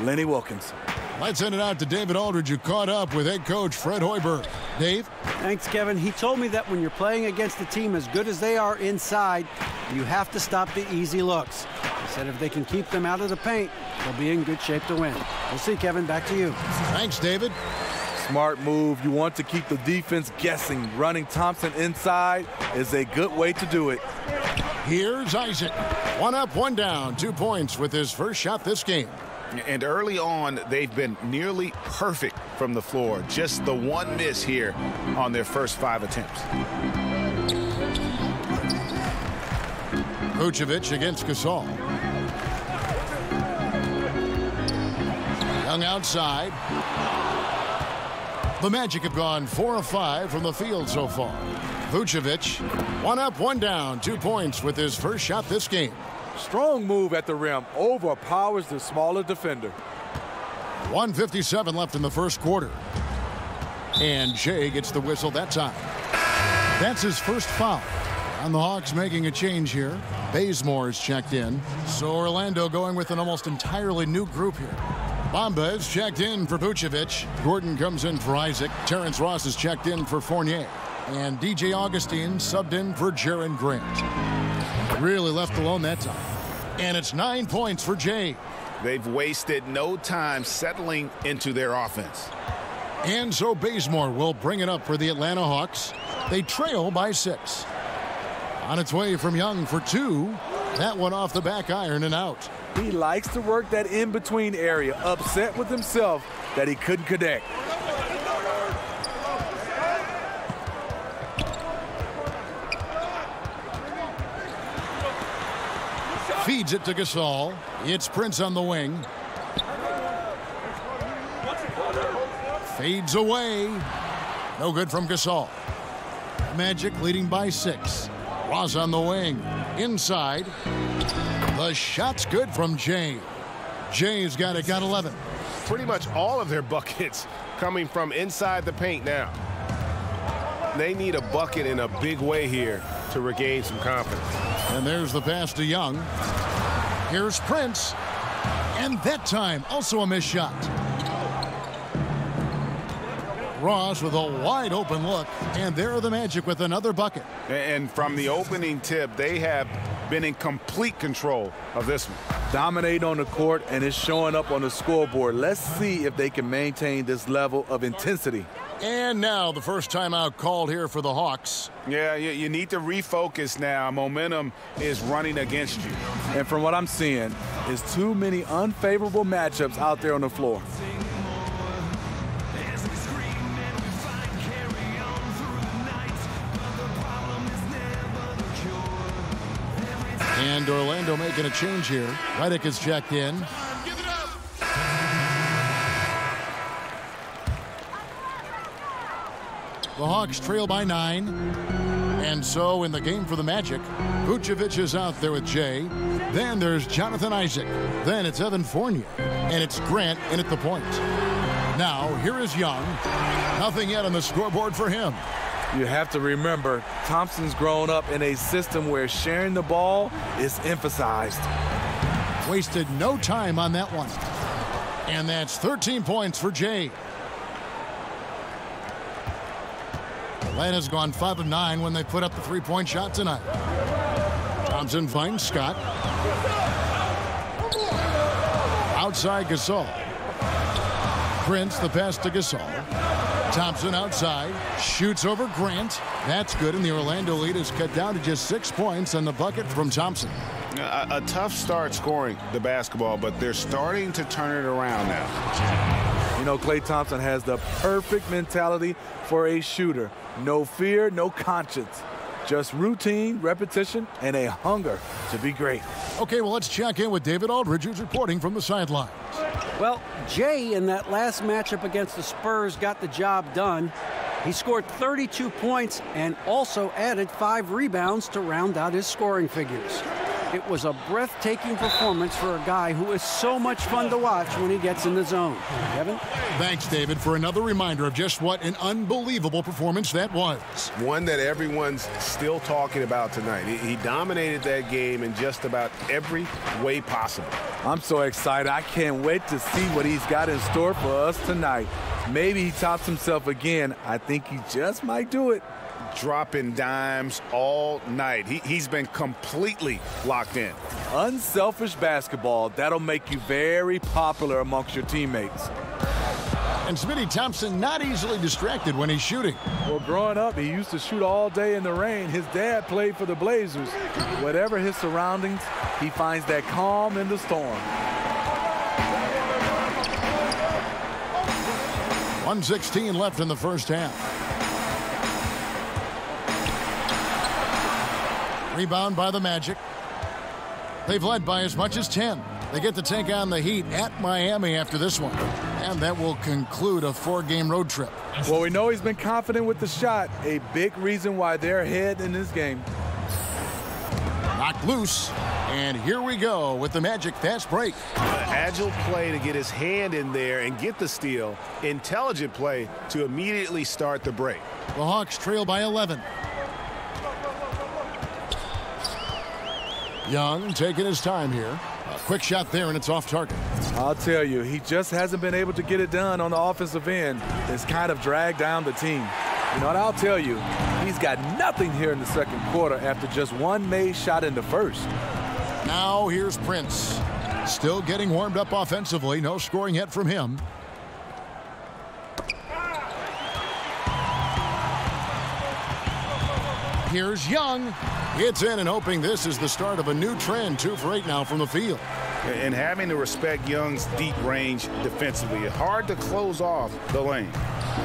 Speaker 1: Lenny Wilkins.
Speaker 8: Let's send it out to David Aldridge, who caught up with head coach Fred Hoiberg. Dave?
Speaker 2: Thanks, Kevin. He told me that when you're playing against a team as good as they are inside, you have to stop the easy looks. He said if they can keep them out of the paint, they'll be in good shape to win. We'll see, Kevin. Back to you.
Speaker 8: Thanks, David.
Speaker 1: Smart move. You want to keep the defense guessing. Running Thompson inside is a good way to do it.
Speaker 8: Here's Isaac. 1 up, 1 down. 2 points with his first shot this game.
Speaker 13: And early on, they've been nearly perfect from the floor. Just the one miss here on their first 5 attempts.
Speaker 8: Vucevic against Gasol. Young outside. The Magic have gone 4 of 5 from the field so far. Vucevic, 1 up, 1 down. 2 points with his first shot this game.
Speaker 1: Strong move at the rim. Overpowers the smaller defender.
Speaker 8: 1:57 left in the first quarter. And Jay gets the whistle that time. That's his first foul. And the Hawks making a change here. Bazemore is checked in. So Orlando going with an almost entirely new group here. Bamba is checked in for Vucevic. Gordon comes in for Isaac. Terrence Ross is checked in for Fournier. And DJ Augustine subbed in for Jaren Grant. Really left alone that time. And it's 9 points for Jay.
Speaker 13: They've wasted no time settling into their offense.
Speaker 8: And so Bazemore will bring it up for the Atlanta Hawks. They trail by 6. On its way from Young for 2. That one off the back iron and out.
Speaker 1: He likes to work that in-between area. Upset with himself that he couldn't connect.
Speaker 8: Feeds it to Gasol. It's Prince on the wing. Fades away. No good from Gasol. Magic leading by 6. Ross on the wing. Inside. The shot's good from Jay. Jay's got 11.
Speaker 15: Pretty much all of their buckets coming from inside the paint now. They need a bucket in a big way here to regain some confidence.
Speaker 8: And there's the pass to Young. Here's Prince. And that time, also a missed shot. Ross with a wide open look. And there are the Magic with another bucket.
Speaker 13: And from the opening tip, they have been in complete control of this one.
Speaker 1: Dominate on the court, and it's showing up on the scoreboard. Let's see if they can maintain this level of intensity.
Speaker 8: And now the first timeout called here for the Hawks.
Speaker 13: Yeah, you need to refocus now. Momentum is running against you.
Speaker 1: And from what I'm seeing, is too many unfavorable matchups out there on the floor.
Speaker 8: And Orlando making a change here. Redick is checked in. The Hawks trail by 9. And so in the game for the Magic, Vucevic is out there with Jay. Then there's Jonathan Isaac. Then it's Evan Fournier. And it's Grant in at the point. Now here is Young. Nothing yet on the scoreboard for him.
Speaker 1: You have to remember, Thompson's grown up in a system where sharing the ball is emphasized.
Speaker 8: Wasted no time on that one. And that's 13 points for Jay. Atlanta's gone 5 of 9 when they put up the three-point shot tonight. Thompson finds Scott. Outside Gasol. Prince the pass to Gasol. Thompson outside, shoots over Grant. That's good, and the Orlando lead is cut down to just 6 points on the bucket from Thompson.
Speaker 13: A tough start scoring the basketball, but they're starting to turn it around now.
Speaker 1: You know, Klay Thompson has the perfect mentality for a shooter. No fear, no conscience. Just routine, repetition, and a hunger to be great.
Speaker 8: Okay, well, let's check in with David Aldridge, who's reporting from the sidelines.
Speaker 2: Well, Jay in that last matchup against the Spurs got the job done. He scored 32 points and also added 5 rebounds to round out his scoring figures. It was a breathtaking performance for a guy who is so much fun to watch when he gets in the zone. Kevin?
Speaker 8: Thanks, David, for another reminder of just what an unbelievable performance that was.
Speaker 15: One that everyone's still talking about tonight. He dominated that game in just about every way possible.
Speaker 1: I'm so excited. I can't wait to see what he's got in store for us tonight. Maybe he tops himself again. I think he just might do it.
Speaker 13: Dropping dimes all night. He's been completely locked in.
Speaker 1: Unselfish basketball. That'll make you very popular amongst your teammates.
Speaker 8: And Smitty Thompson not easily distracted when he's shooting.
Speaker 1: Well, growing up, he used to shoot all day in the rain. His dad played for the Blazers. Whatever his surroundings, he finds that calm in the storm.
Speaker 8: 1:16 left in the first half. Rebound by the Magic. They've led by as much as 10. They get to take on the Heat at Miami after this one. And that will conclude a 4-game road trip.
Speaker 1: Well, we know he's been confident with the shot. A big reason why they're ahead in this game.
Speaker 8: Knocked loose. And here we go with the Magic fast break.
Speaker 15: Agile play to get his hand in there and get the steal. Intelligent play to immediately start the break.
Speaker 8: The Hawks trail by 11. Young taking his time here. A quick shot there, and it's off target.
Speaker 1: I'll tell you, he just hasn't been able to get it done on the offensive end. It's kind of dragged down the team. You know, and I'll tell you, he's got nothing here in the second quarter after just one made shot in the first.
Speaker 8: Now here's Prince. Still getting warmed up offensively. No scoring yet from him. Here's Young. It's in and hoping this is the start of a new trend. 2 for 8 now from the field.
Speaker 13: And having to respect Young's deep range defensively. It's hard to close off the lane.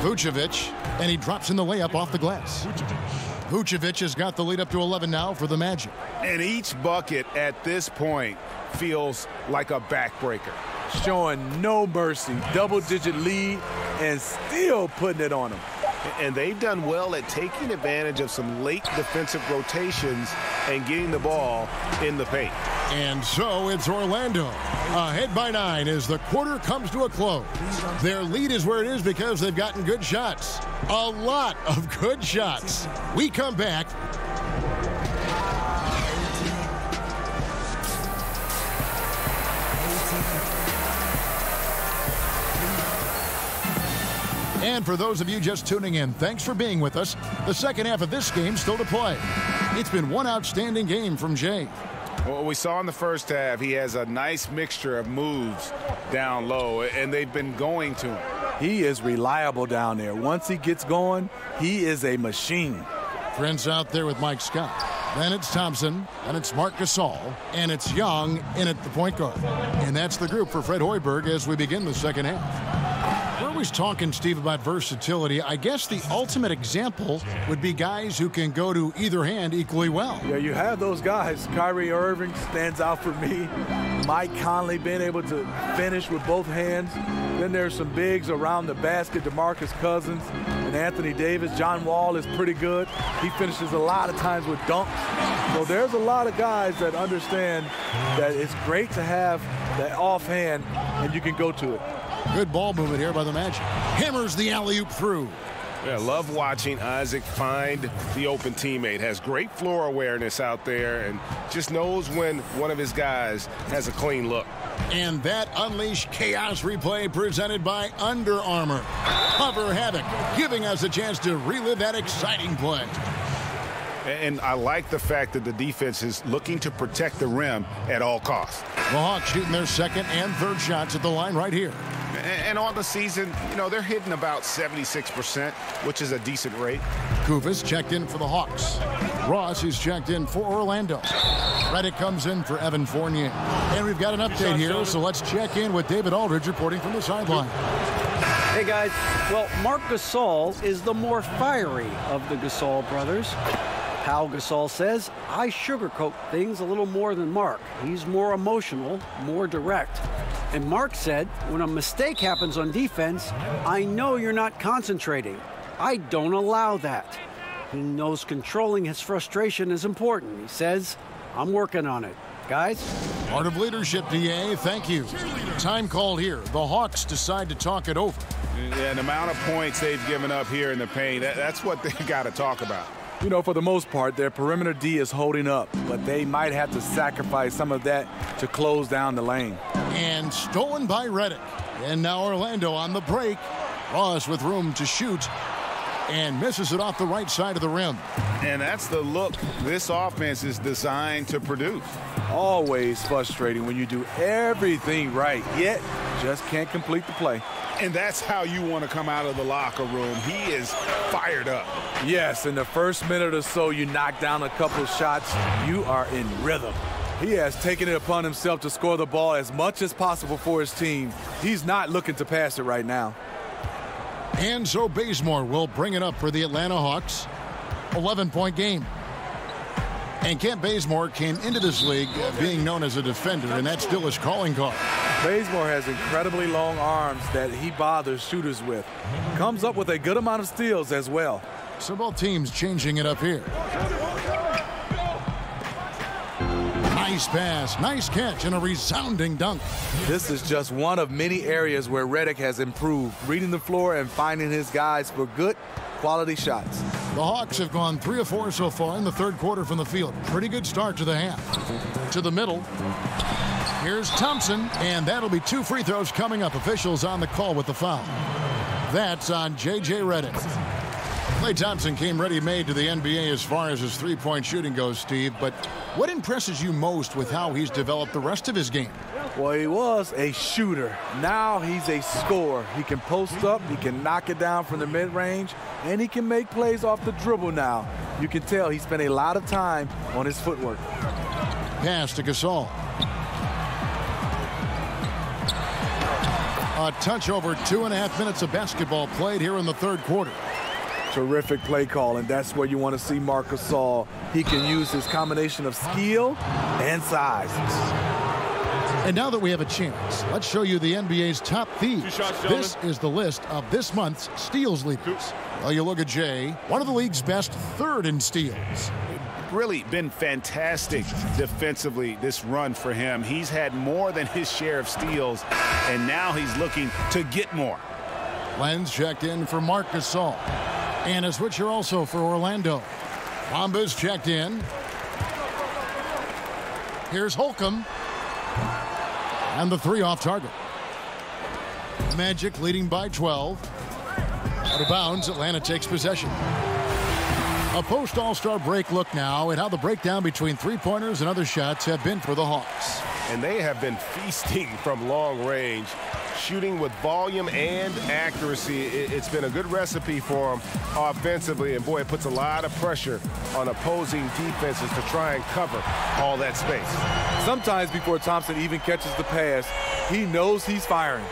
Speaker 8: Vucevic, and he drops in the layup off the glass. Vucevic has got the lead up to 11 now for the Magic.
Speaker 13: And each bucket at this point feels like a backbreaker.
Speaker 1: Showing no mercy. Double-digit lead, and still putting it on him.
Speaker 15: And they've done well at taking advantage of some late defensive rotations and getting the ball in the paint.
Speaker 8: And so it's Orlando ahead by 9 as the quarter comes to a close. Their lead is where it is because they've gotten good shots. A lot of good shots. We come back. And for those of you just tuning in, thanks for being with us. The second half of this game still to play. It's been one outstanding game from Jay.
Speaker 13: Well, we saw in the first half, he has a nice mixture of moves down low, and they've been going to him.
Speaker 1: He is reliable down there. Once he gets going, he is a machine.
Speaker 8: Prince out there with Mike Scott. Then it's Thompson, and it's Marc Gasol, and it's Young in at the point guard. And that's the group for Fred Hoiberg as we begin the second half. We're always talking, Steve, about versatility. I guess the ultimate example would be guys who can go to either hand equally well.
Speaker 1: Yeah, you have those guys. Kyrie Irving stands out for me. Mike Conley being able to finish with both hands. Then there's some bigs around the basket, DeMarcus Cousins and Anthony Davis. John Wall is pretty good. He finishes a lot of times with dunks. So there's a lot of guys that understand that it's great to have that offhand and you can go to it.
Speaker 8: Good ball movement here by the Magic. Hammers the alley-oop through.
Speaker 15: Yeah, love watching Isaac find the open teammate. Has great floor awareness out there and just knows when one of his guys has a clean look.
Speaker 8: And that Unleash Chaos replay presented by Under Armour. Hover Havoc, giving us a chance to relive that exciting play.
Speaker 13: And I like the fact that the defense is looking to protect the rim at all costs.
Speaker 8: The Hawks shooting their second and third shots at the line right here.
Speaker 13: And on the season, you know, they're hitting about 76%, which is a decent rate.
Speaker 8: Kufis checked in for the Hawks. Ross is checked in for Orlando. Redick comes in for Evan Fournier. And we've got an update here, so let's check in with David Aldridge reporting from the sideline.
Speaker 2: Hey, guys. Well, Marc Gasol is the more fiery of the Gasol brothers. Pau Gasol says, I sugarcoat things a little more than Marc. He's more emotional, more direct. And Marc said, when a mistake happens on defense, I know you're not concentrating. I don't allow that. He knows controlling his frustration is important. He says, I'm working on it. Guys?
Speaker 8: Part of leadership, DA. Thank you. Time called here. The Hawks decide to talk it over.
Speaker 13: Yeah, the amount of points they've given up here in the paint, that's what they've got to talk about.
Speaker 1: You know, for the most part, their perimeter D is holding up, but they might have to sacrifice some of that to close down the lane.
Speaker 8: And stolen by Redick. And now Orlando on the break. Ross with room to shoot and misses it off the right side of the rim.
Speaker 13: And that's the look this offense is designed to produce.
Speaker 1: Always frustrating when you do everything right, yet just can't complete the play.
Speaker 13: And that's how you want to come out of the locker room. He is fired up.
Speaker 1: Yes, in the first minute or so, you knock down a couple shots, you are in rhythm. He has taken it upon himself to score the ball as much as possible for his team. He's not looking to pass it right now.
Speaker 8: And so Bazemore will bring it up for the Atlanta Hawks. 11-point game. And Kent Bazemore came into this league being known as a defender, and that's still his calling card.
Speaker 1: Bazemore has incredibly long arms that he bothers shooters with. Comes up with a good amount of steals as well.
Speaker 8: So both teams changing it up here. Nice pass, nice catch, and a resounding dunk.
Speaker 1: This is just one of many areas where Redick has improved, reading the floor and finding his guys for good quality shots.
Speaker 8: The Hawks have gone 3 of 4 so far in the third quarter from the field. Pretty good start to the half. To the middle. Here's Thompson, and that'll be 2 free throws coming up. Officials on the call with the foul. That's on J.J. Redick. Klay Thompson came ready-made to the NBA as far as his three-point shooting goes, Steve, but what impresses you most with how he's developed the rest of his game?
Speaker 1: Well, he was a shooter. Now he's a scorer. He can post up, he can knock it down from the mid-range, and he can make plays off the dribble now. You can tell he spent a lot of time on his footwork.
Speaker 8: Pass to Gasol. A touch over 2.5 minutes of basketball played here in the third quarter.
Speaker 1: Terrific play call, and that's where you want to see Marc Gasol. He can use his combination of skill and size.
Speaker 8: And now that we have a chance, let's show you the NBA's top thieves. This is the list of this month's steals leaders. Well, you look at Jay, one of the league's best, third in steals.
Speaker 13: Really been fantastic defensively this run for him. He's had more than his share of steals, and now he's looking to get more.
Speaker 8: Lenz checked in for Marc Gasol. And a switcher also for Orlando. Bombas checked in. Here's Holcomb. And the three off target. Magic leading by 12. Out of bounds, Atlanta takes possession. A post-All-Star break look now at how the breakdown between three-pointers and other shots have been for the Hawks.
Speaker 15: And they have been feasting from long range, shooting with volume and accuracy. It's been a good recipe for them offensively, and boy, it puts a lot of pressure on opposing defenses to try and cover all that space.
Speaker 1: Sometimes before Thompson even catches the pass, he knows he's firing.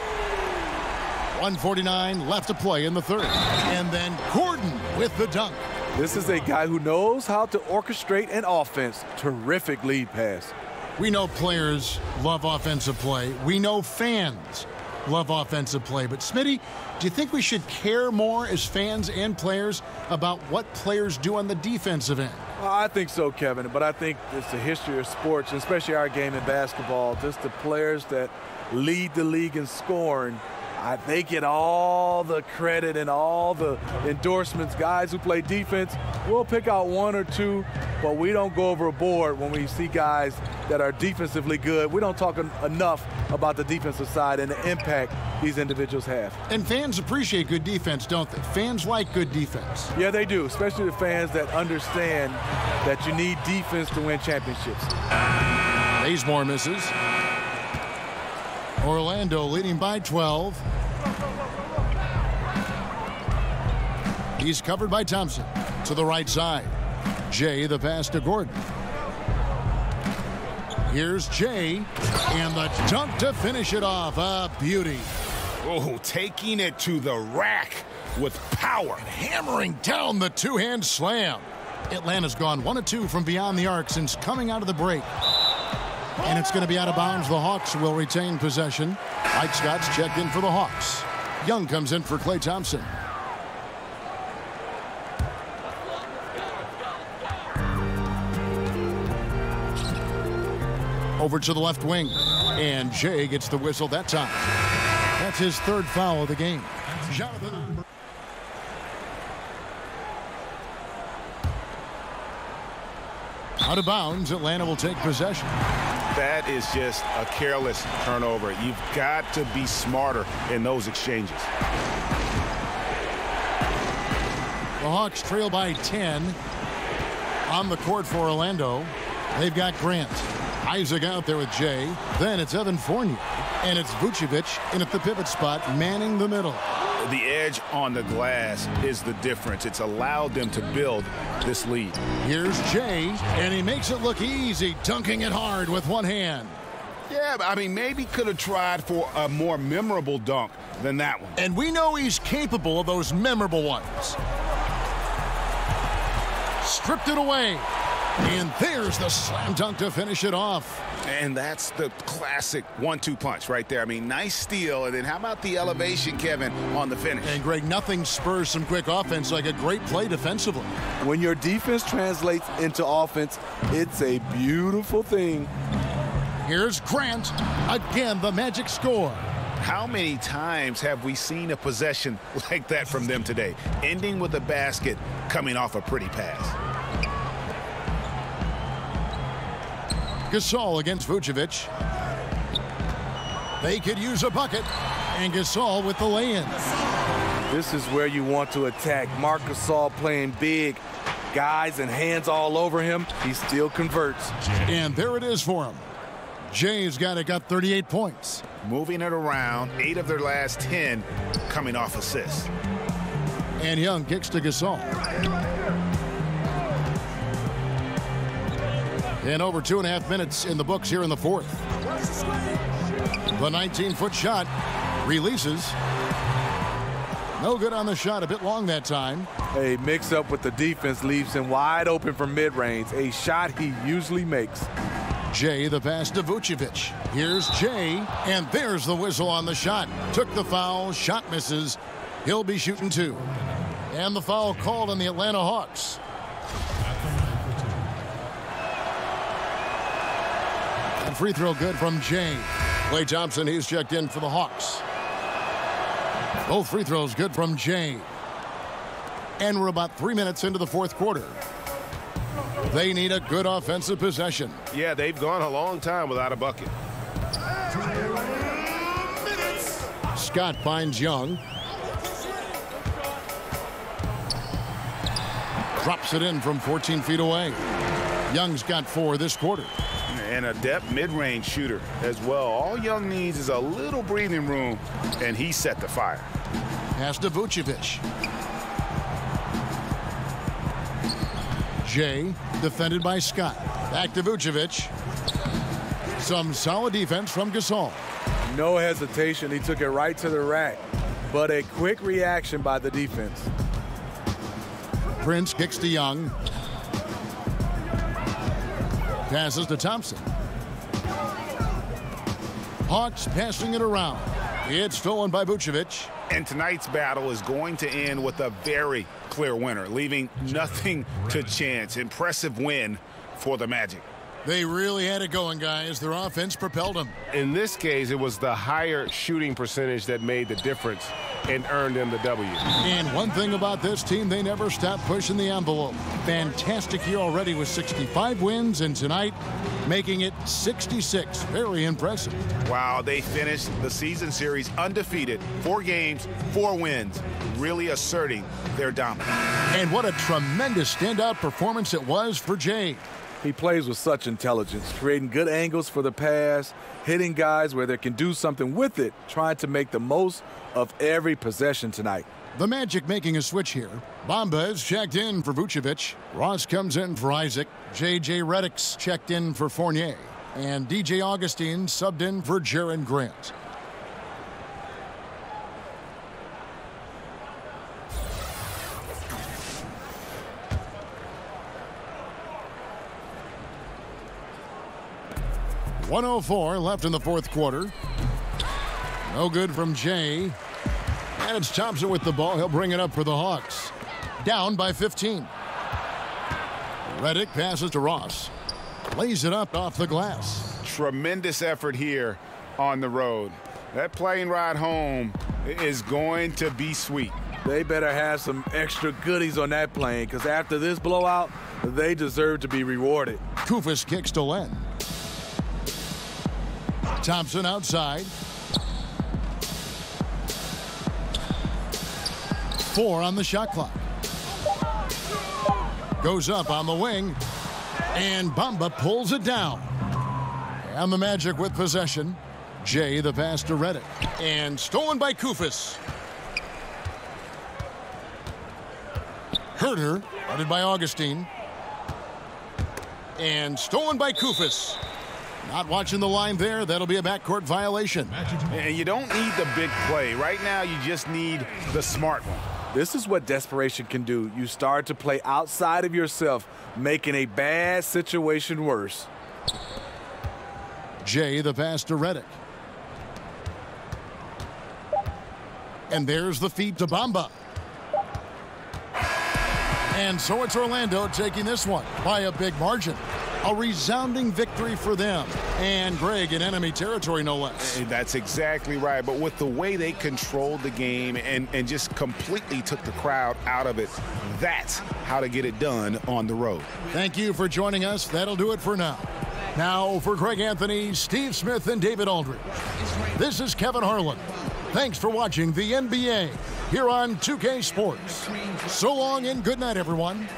Speaker 8: 1:49 left to play in the third. And then Gordon with the dunk.
Speaker 1: This is a guy who knows how to orchestrate an offense. Terrific lead pass.
Speaker 8: We know players love offensive play. We know fans love offensive play. But, Smitty, do you think we should care more as fans and players about what players do on the defensive end?
Speaker 1: Well, I think so, Kevin. But I think it's the history of sports, especially our game in basketball, just the players that lead the league in scoring. They get all the credit and all the endorsements. Guys who play defense, we'll pick out one or two, but we don't go overboard when we see guys that are defensively good. We don't talk enough about the defensive side and the impact these individuals have.
Speaker 8: And fans appreciate good defense, don't they? Fans like good defense.
Speaker 1: Yeah, they do, especially the fans that understand that you need defense to win championships.
Speaker 8: Bazemore misses. Orlando leading by 12. He's covered by Thompson to the right side. Jay the pass to Gordon. Here's Jay and the dunk to finish it off. A beauty.
Speaker 13: Oh, taking it to the rack with power.
Speaker 8: And hammering down the two-hand slam. Atlanta's gone 1 of 2 from beyond the arc since coming out of the break. And it's going to be out of bounds. The Hawks will retain possession. Mike Scott's checked in for the Hawks. Young comes in for Klay Thompson. Over to the left wing. And Jay gets the whistle that time. That's his third foul of the game. Jonathan. Out of bounds, Atlanta will take possession.
Speaker 13: That is just a careless turnover. You've got to be smarter in those exchanges.
Speaker 8: The Hawks trail by 10 on the court for Orlando. They've got Grant. Isaac out there with Jay. Then it's Evan Fournier. And it's Vucevic in at the pivot spot, manning the middle.
Speaker 13: The edge on the glass is the difference. It's allowed them to build this lead.
Speaker 8: Here's Jay, and he makes it look easy, dunking it hard with one hand.
Speaker 13: Yeah, but I mean, maybe could have tried for a more memorable dunk than that one.
Speaker 8: And we know he's capable of those memorable ones. Stripped it away. And there's the slam dunk to finish it off.
Speaker 13: And that's the classic 1-2 punch right there. I mean, nice steal. And then how about the elevation, Kevin, on the finish?
Speaker 8: And, Greg, nothing spurs some quick offense like a great play defensively.
Speaker 1: When your defense translates into offense, it's a beautiful thing.
Speaker 8: Here's Grant. Again, the Magic score.
Speaker 13: How many times have we seen a possession like that from them today? Ending with a basket, coming off a pretty pass.
Speaker 8: Gasol against Vucevic. They could use a bucket. And Gasol with the lay-in.
Speaker 1: This is where you want to attack. Marc Gasol playing big. Guys and hands all over him. He still converts.
Speaker 8: And there it is for him. Jay's got 38 points.
Speaker 13: Moving it around. 8 of their last 10 coming off assists.
Speaker 8: And Young kicks to Gasol. And over 2.5 minutes in the books here in the fourth. The 19-foot shot releases. No good on the shot. A bit long that time.
Speaker 1: A mix-up with the defense leaves him wide open for mid-range. A shot he usually makes.
Speaker 8: Jay the pass to Vucevic. Here's Jay, and there's the whistle on the shot. Took the foul, shot misses. He'll be shooting 2. And the foul called on the Atlanta Hawks. And free throw good from Jay. Klay Thompson, he's checked in for the Hawks. Both free throws good from Jay. And we're about 3 minutes into the fourth quarter. They need a good offensive possession.
Speaker 15: Yeah, they've gone a long time without a bucket.
Speaker 8: Scott finds Young. Drops it in from 14 feet away. Young's got 4 this quarter.
Speaker 13: And a depth mid-range shooter as well. All Young needs is a little breathing room, and he set the fire.
Speaker 8: Pass to Vucevic. Jay, defended by Scott. Back to Vucevic. Some solid defense from Gasol.
Speaker 1: No hesitation. He took it right to the rack. But a quick reaction by the defense.
Speaker 8: Prince kicks to Young. Passes to Thompson. Hawks passing it around. It's stolen by Vucevic.
Speaker 13: And tonight's battle is going to end with a very clear winner, leaving nothing to chance. Impressive win for the Magic.
Speaker 8: They really had it going, guys. Their offense propelled them.
Speaker 15: In this case, it was the higher shooting percentage that made the difference and earned them the W.
Speaker 8: And one thing about this team, they never stopped pushing the envelope. Fantastic year already with 65 wins, and tonight making it 66. Very impressive.
Speaker 13: Wow, they finished the season series undefeated. 4 games, 4 wins, really asserting their dominance.
Speaker 8: And what a tremendous standout performance it was for Jay.
Speaker 1: He plays with such intelligence, creating good angles for the pass, hitting guys where they can do something with it, trying to make the most of every possession tonight.
Speaker 8: The Magic making a switch here. Bamba is checked in for Vucevic. Ross comes in for Isaac. J.J. Redick's checked in for Fournier. And DJ Augustine subbed in for Jaren Grant. .104 left in the fourth quarter. No good from Jay. And it's Thompson with the ball. He'll bring it up for the Hawks. Down by 15. Redick passes to Ross. Lays it up off the glass.
Speaker 13: Tremendous effort here on the road. That plane ride home is going to be sweet.
Speaker 1: They better have some extra goodies on that plane, because after this blowout, they deserve to be rewarded.
Speaker 8: Kufis kicks to Len. Thompson outside. 4 on the shot clock. Goes up on the wing. And Bamba pulls it down. And the Magic with possession. Jay the pass to Redick. And stolen by Kufis. Herter, guarded by Augustine. And stolen by Kufis. Not watching the line there. That'll be a backcourt violation.
Speaker 13: And you don't need the big play. Right now, you just need the smart one.
Speaker 1: This is what desperation can do. You start to play outside of yourself, making a bad situation worse.
Speaker 8: Jay the pass to Redick. And there's the feed to Bamba. And so it's Orlando taking this one by a big margin. A resounding victory for them. And Greg in enemy territory, no less.
Speaker 13: That's exactly right. But with the way they controlled the game and just completely took the crowd out of it, that's how to get it done on the road.
Speaker 8: Thank you for joining us. That'll do it for now. Now for Greg Anthony, Steve Smith, and David Aldridge. This is Kevin Harlan. Thanks for watching the NBA here on 2K Sports. So long and good night, everyone.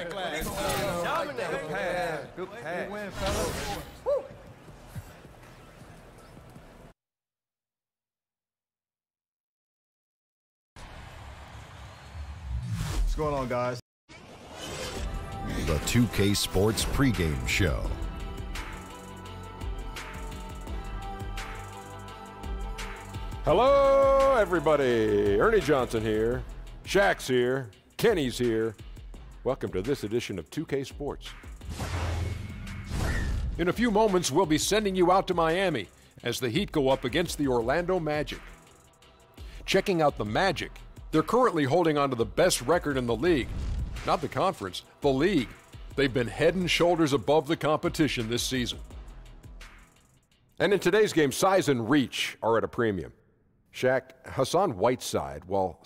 Speaker 16: Good pass. Good pass. Good win, fellas.
Speaker 4: What's going on, guys?
Speaker 22: The 2K Sports pregame show.
Speaker 9: Hello, everybody. Ernie Johnson here. Shaq's here. Kenny's here. Welcome to this edition of 2K Sports. In a few moments, we'll be sending you out to Miami as the Heat go up against the Orlando Magic. Checking out the Magic, they're currently holding on to the best record in the league. Not the conference, the league. They've been head and shoulders above the competition this season. And in today's game, size and reach are at a premium. Shaq, Hassan Whiteside, while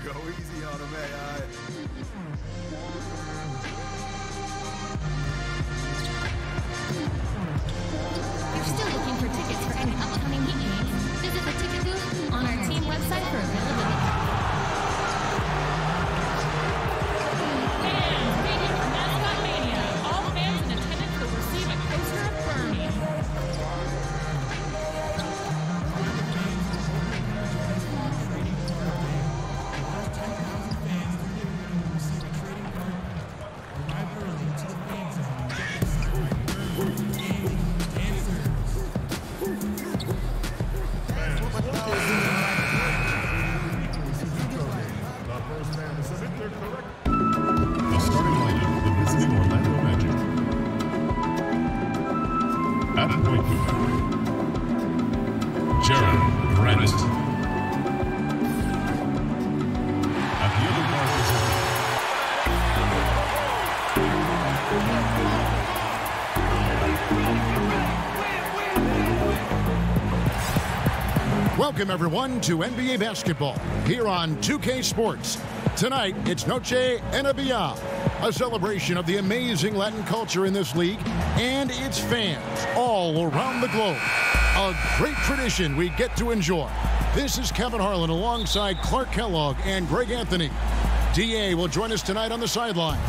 Speaker 4: Go easy on him, man. All right.
Speaker 17: You're still looking for tickets for any upcoming Heat games? Visit the ticket booth on our team website for availability. Fans waiting for Mascot Mania. All fans in attendance will receive a coaster of Bernie.
Speaker 11: The starting lineup for the visiting Orlando Magic. At point guard, Jared Grant. At the other guard position.
Speaker 8: Welcome, everyone, to NBA basketball here on 2K Sports. Tonight, it's Noche NBA. a celebration of the amazing Latin culture in this league and its fans all around the globe. A great tradition we get to enjoy. This is Kevin Harlan alongside Clark Kellogg and Greg Anthony. DA will join us tonight on the sideline.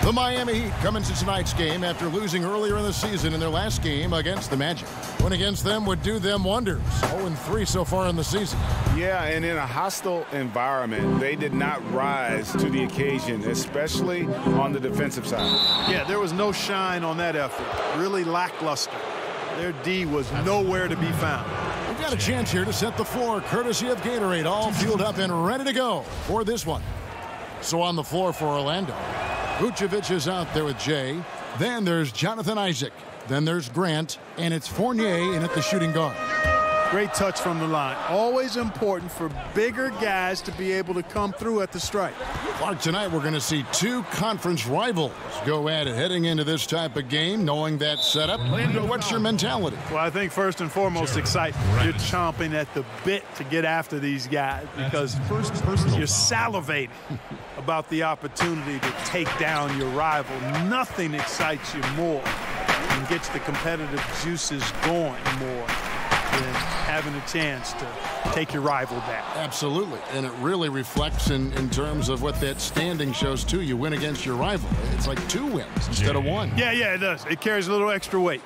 Speaker 8: The Miami Heat come into tonight's game after losing earlier in the season in their last game against the Magic. Win against them would do them wonders. 0-3 so far in the season.
Speaker 13: Yeah, and in a hostile environment, they did not rise to the occasion, especially on the defensive side.
Speaker 14: Yeah, there was no shine on that effort. Really lackluster. Their D was nowhere to be found.
Speaker 8: We've got a chance here to set the floor, courtesy of Gatorade, all fueled up and ready to go for this one. So on the floor for Orlando, Vucevic is out there with Jay. Then there's Jonathan Isaac. Then there's Grant, and it's Fournier in at the shooting guard.
Speaker 14: Great touch from the line. Always important for bigger guys to be able to come through at the strike.
Speaker 8: Clark, tonight we're going to see two conference rivals go at it heading into this type of game, knowing that setup. What's your mentality?
Speaker 14: Well, I think first and foremost, excitement. You're chomping at the bit to get after these guys because you're salivating about the opportunity to take down your rival. Nothing excites you more and gets the competitive juices going more than having a chance to take your rival down.
Speaker 8: Absolutely, and it really reflects in terms of what that standing shows too. You win against your rival. It's like 2 wins instead of 1.
Speaker 14: Yeah, it does. It carries a little extra weight.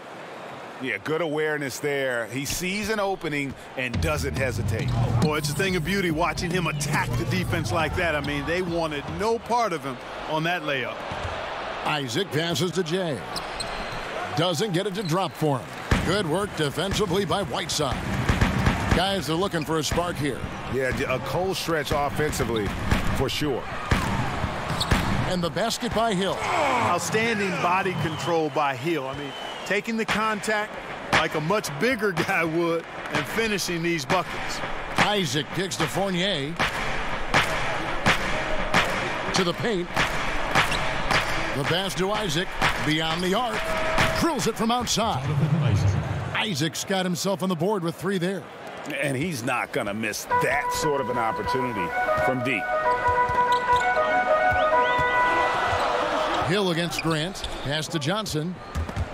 Speaker 13: Yeah, good awareness there. He sees an opening and doesn't hesitate.
Speaker 14: Boy, it's a thing of beauty watching him attack the defense like that. I mean, they wanted no part of him on that layup.
Speaker 8: Isaac passes to Jay. Doesn't get it to drop for him. Good work defensively by Whiteside. Guys, they're looking for a spark here.
Speaker 13: Yeah, a cold stretch offensively for sure.
Speaker 8: And the basket by Hill.
Speaker 14: Outstanding body control by Hill. I mean, taking the contact like a much bigger guy would and finishing these buckets.
Speaker 8: Isaac kicks to Fournier. To the paint. The pass to Isaac. Beyond the arc. Drills it from outside. Isaac's got himself on the board with 3 there.
Speaker 13: And he's not going to miss that sort of an opportunity from deep.
Speaker 8: Hill against Grant. Pass to Johnson.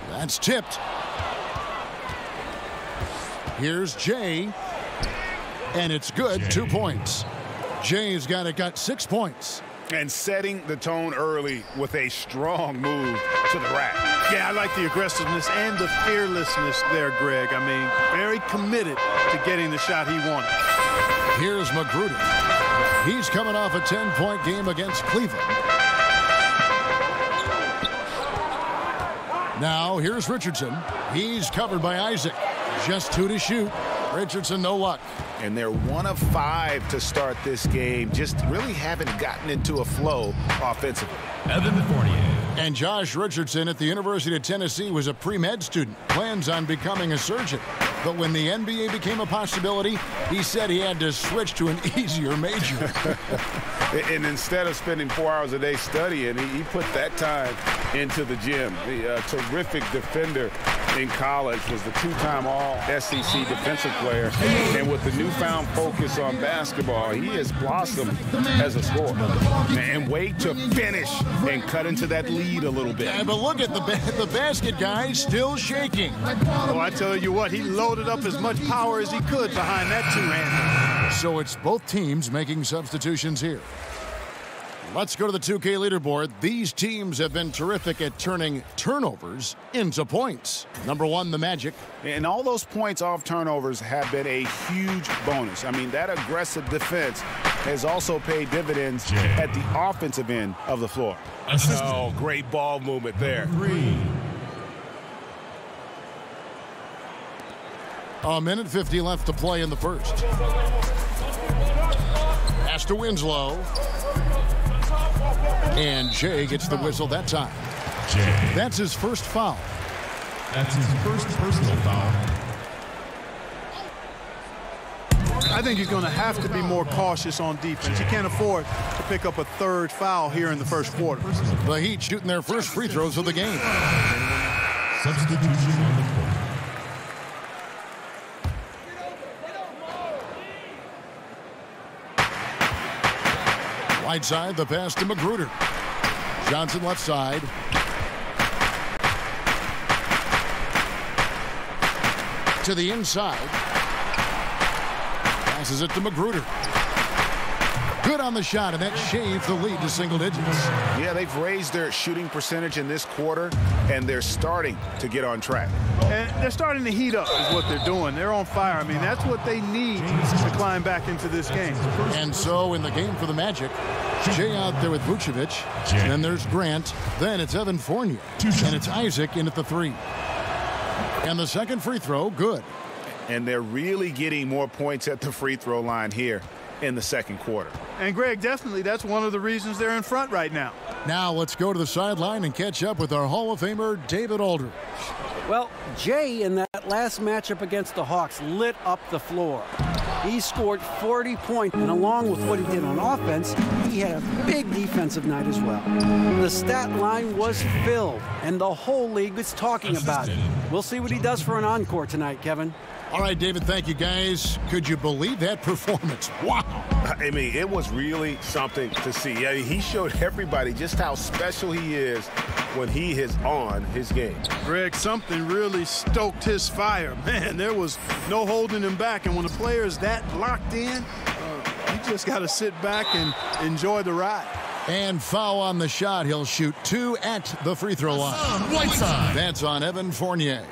Speaker 8: That's tipped. Here's Jay. And it's good. 2 points. Jay's got 6 points.
Speaker 13: And setting the tone early with a strong move to the rack.
Speaker 14: Yeah, I like the aggressiveness and the fearlessness there, Greg. I mean, very committed to getting the shot he wanted.
Speaker 8: Here's Magruder. He's coming off a 10-point game against Cleveland. Now, here's Richardson. He's covered by Isaac. Just 2 to shoot. Richardson, no luck.
Speaker 13: And they're 1 of 5 to start this game. Just really haven't gotten into a flow offensively.
Speaker 11: Evan Fournier.
Speaker 8: And Josh Richardson at the University of Tennessee was a pre-med student. Plans on becoming a surgeon. But when the NBA became a possibility, he said he had to switch to an easier major.
Speaker 13: And instead of spending 4 hours a day studying, he put that time into the gym. The terrific defender in college, was the 2-time All-SEC defensive player. And with the newfound focus on basketball, he has blossomed as a scorer. And wait to finish and cut into that lead a little bit.
Speaker 8: Yeah, but look at the basket guy still shaking.
Speaker 14: Oh, I tell you what, he loaded up as much power as he could behind that 2-hander.
Speaker 8: So it's both teams making substitutions here. Let's go to the 2K leaderboard. These teams have been terrific at turning turnovers into points. Number 1, the Magic.
Speaker 13: And all those points off turnovers have been a huge bonus. I mean, that aggressive defense has also paid dividends at the offensive end of the floor. Oh, great ball movement there.
Speaker 11: 3.
Speaker 8: A minute 50 left to play in the first. Pass to Winslow. And Jay gets the whistle that time.
Speaker 11: Jay.
Speaker 8: That's his first foul.
Speaker 11: That's his first personal foul.
Speaker 14: I think he's going to have to be more cautious on defense. He can't afford to pick up a 3rd foul here in the first quarter.
Speaker 8: The Heat shooting their first free throws of the game.
Speaker 11: Substitution on the court.
Speaker 8: Whiteside, the pass to Magruder. Johnson left side. To the inside. Passes it to Magruder. Good on the shot, and that shaved the lead to single digits.
Speaker 13: Yeah, they've raised their shooting percentage in this quarter, and they're starting to get on track.
Speaker 14: And they're starting to heat up is what they're doing. They're on fire. I mean, that's what they need to climb back into this game.
Speaker 8: And so in the game for the Magic, Jay out there with Vucevic. Then there's Grant. Then it's Evan Fournier. And it's Isaac in at the 3. And the second free throw, good.
Speaker 13: And they're really getting more points at the free throw line here in the second quarter.
Speaker 14: And, Greg, definitely that's one of the reasons they're in front right now.
Speaker 8: Now let's go to the sideline and catch up with our Hall of Famer, David Aldridge.
Speaker 2: Well, Jay in that last matchup against the Hawks lit up the floor. He scored 40 points, and along with what he did on offense, he had a big defensive night as well. The stat line was filled, and the whole league is talking about it. We'll see what he does for an encore tonight, Kevin.
Speaker 8: All right, David, thank you, guys. Could you believe that performance? Wow.
Speaker 13: I mean, it was really something to see. I mean, he showed everybody just how special he is when he is on his game.
Speaker 14: Greg, something really stoked his fire. Man, there was no holding him back. And when a player is that locked in, you just got to sit back and enjoy the ride.
Speaker 8: And foul on the shot. He'll shoot 2 at the free throw line.
Speaker 11: Whiteside.
Speaker 8: That's on Evan Fournier.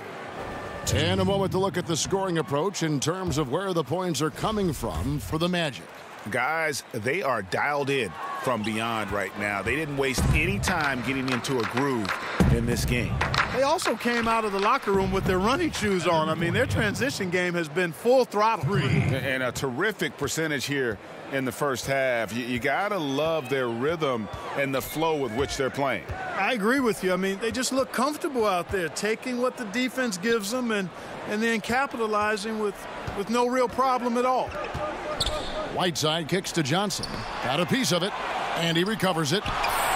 Speaker 8: And a moment to look at the scoring approach in terms of where the points are coming from for the Magic.
Speaker 13: Guys, they are dialed in from beyond right now. They didn't waste any time getting into a groove in this game.
Speaker 14: They also came out of the locker room with their running shoes on. I mean, their transition game has been full throttle.
Speaker 13: And a terrific percentage here in the first half. You got to love their rhythm and the flow with which they're playing.
Speaker 14: I agree with you. I mean, they just look comfortable out there, taking what the defense gives them and then capitalizing with no real problem at all.
Speaker 8: Whiteside kicks to Johnson. Got a piece of it, and he recovers it.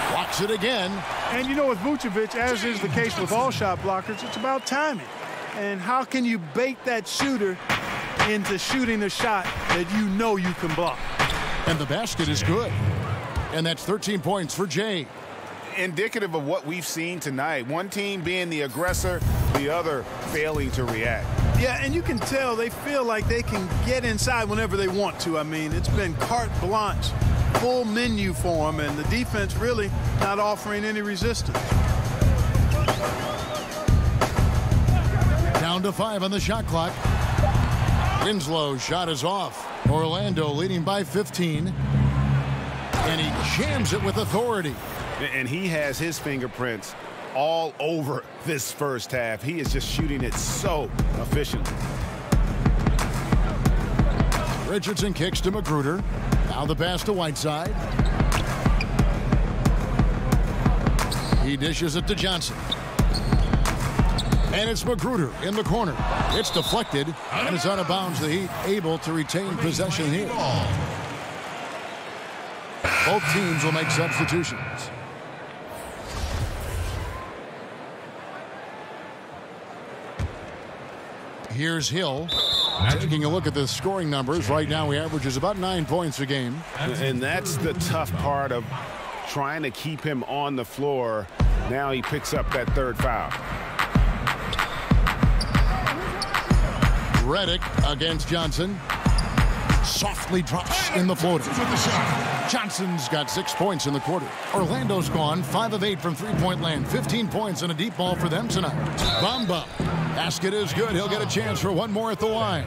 Speaker 8: Blocks it again.
Speaker 14: And you know, with Vucevic, as is the case with all shot blockers, it's about timing. And how can you bait that shooter into shooting a shot that you know you can block?
Speaker 8: And the basket is good. And that's 13 points for Jay.
Speaker 13: Indicative of what we've seen tonight. One team being the aggressor, the other failing to react.
Speaker 14: Yeah, and you can tell they feel like they can get inside whenever they want to. I mean, it's been carte blanche, full menu for them, and the defense really not offering any resistance.
Speaker 8: Down to 5 on the shot clock. Winslow's shot is off. Orlando leading by 15. And he jams it with authority.
Speaker 13: And he has his fingerprints all over this first half. He is just shooting it so efficiently.
Speaker 8: Richardson kicks to Magruder. Now the pass to Whiteside. He dishes it to Johnson. And it's Magruder in the corner. It's deflected, and it's out of bounds. The Heat able to retain possession here. Both teams will make substitutions. Here's Hill. Taking a look at the scoring numbers. Right now he averages about 9 points a game.
Speaker 13: And that's the tough part of trying to keep him on the floor. Now he picks up that third foul.
Speaker 8: Redick against Johnson. Softly drops in the floater. Johnson's got 6 points in the quarter. Orlando's gone 5 of 8 from three-point land. 15 points and a deep ball for them tonight. Bamba. Basket is good. He'll get a chance for one more at the line.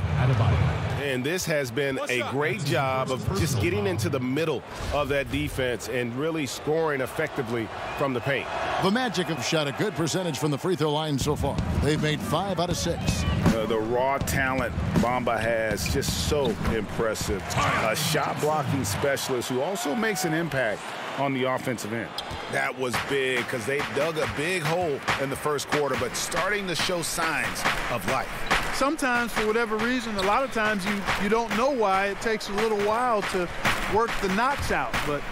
Speaker 15: And this has been a great job of just getting into the middle of that defense and really scoring effectively from the paint.
Speaker 8: The Magic have shot a good percentage from the free throw line so far. They've made 5 out of 6.
Speaker 13: The raw talent Bamba has, just so impressive. A shot blocking specialist who also makes an impact on the offensive end. That was big because they dug a big hole in the first quarter, but starting to show signs of life.
Speaker 14: Sometimes, for whatever reason, a lot of times you don't know why. It takes a little while to work the knots out, but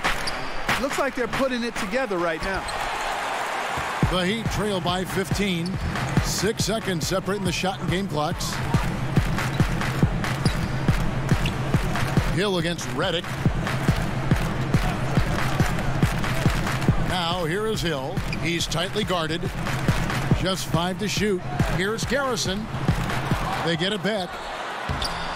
Speaker 14: it looks like they're putting it together right now.
Speaker 8: The Heat trail by 15. 6 seconds separating the shot and game clocks. Hill against Redick. Now here is Hill. He's tightly guarded. Just 5 to shoot. Here's Garrison. They get it back.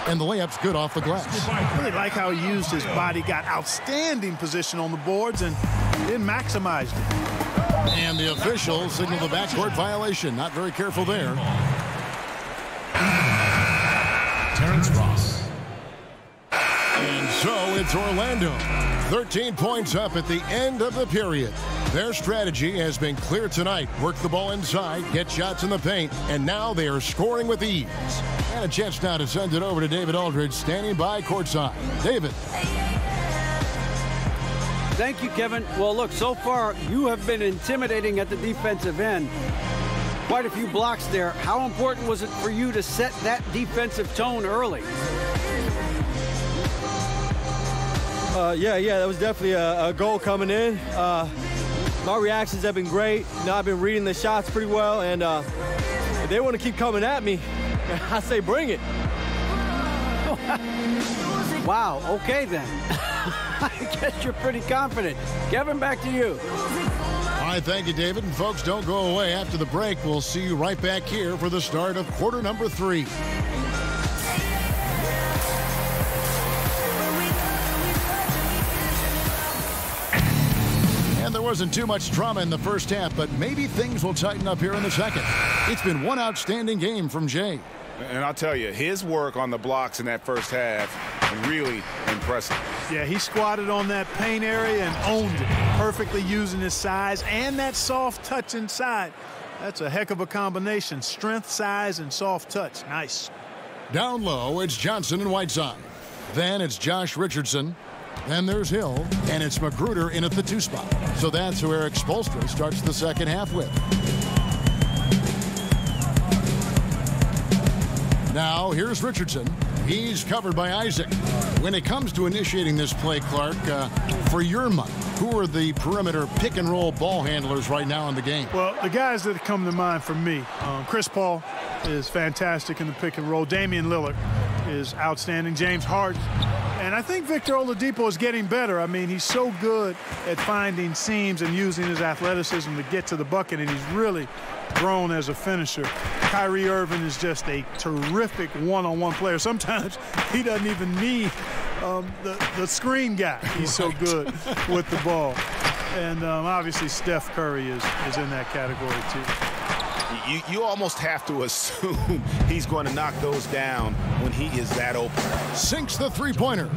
Speaker 8: And the layup's good off the glass.
Speaker 14: I really like how he used his body, got outstanding position on the boards, and then maximized it.
Speaker 8: And the official signaled the backcourt violation. Not very careful there.
Speaker 11: Terrence Ross.
Speaker 8: And so it's Orlando. 13 points up at the end of the period. Their strategy has been clear tonight. Work the ball inside, get shots in the paint, and now they are scoring with ease. And a chance now to send it over to David Aldridge, standing by courtside. David.
Speaker 2: Thank you, Kevin. Well, look, so far you have been intimidating at the defensive end. Quite a few blocks there. How important was it for you to set that defensive tone early?
Speaker 7: Yeah, that was definitely a goal coming in. My reactions have been great. You know, I've been reading the shots pretty well, and if they want to keep coming at me, I say bring it.
Speaker 2: Wow, okay then. I guess you're pretty confident. Kevin, back to you.
Speaker 8: All right, thank you, David. And folks, don't go away. After the break, we'll see you right back here for the start of quarter number 3. And there wasn't too much drama in the first half, but maybe things will tighten up here in the second. It's been one outstanding game from Jay.
Speaker 13: And I'll tell you, his work on the blocks in that first half, really impressive.
Speaker 14: Yeah, he squatted on that paint area and owned it, perfectly using his size and that soft touch inside. That's a heck of a combination. Strength, size, and soft touch. Nice.
Speaker 8: Down low, it's Johnson and Whiteside. Then it's Josh Richardson. Then there's Hill, and it's Magruder in at the 2 spot. So that's who Eric Spoelstra starts the second half with. Now, here's Richardson. He's covered by Isaac. When it comes to initiating this play, Clark, for your money, who are the perimeter pick-and-roll ball handlers right now in the game?
Speaker 14: Well, the guys that come to mind for me, Chris Paul is fantastic in the pick-and-roll. Damian Lillard is outstanding. James Harden. And I think Victor Oladipo is getting better. I mean, he's so good at finding seams and using his athleticism to get to the bucket, and he's really grown as a finisher. Kyrie Irving is just a terrific one-on-one player. Sometimes he doesn't even need the screen guy. He's so good with the ball. And obviously Steph Curry is in that category too.
Speaker 13: You almost have to assume he's going to knock those down when he is that open.
Speaker 8: Sinks the three-pointer.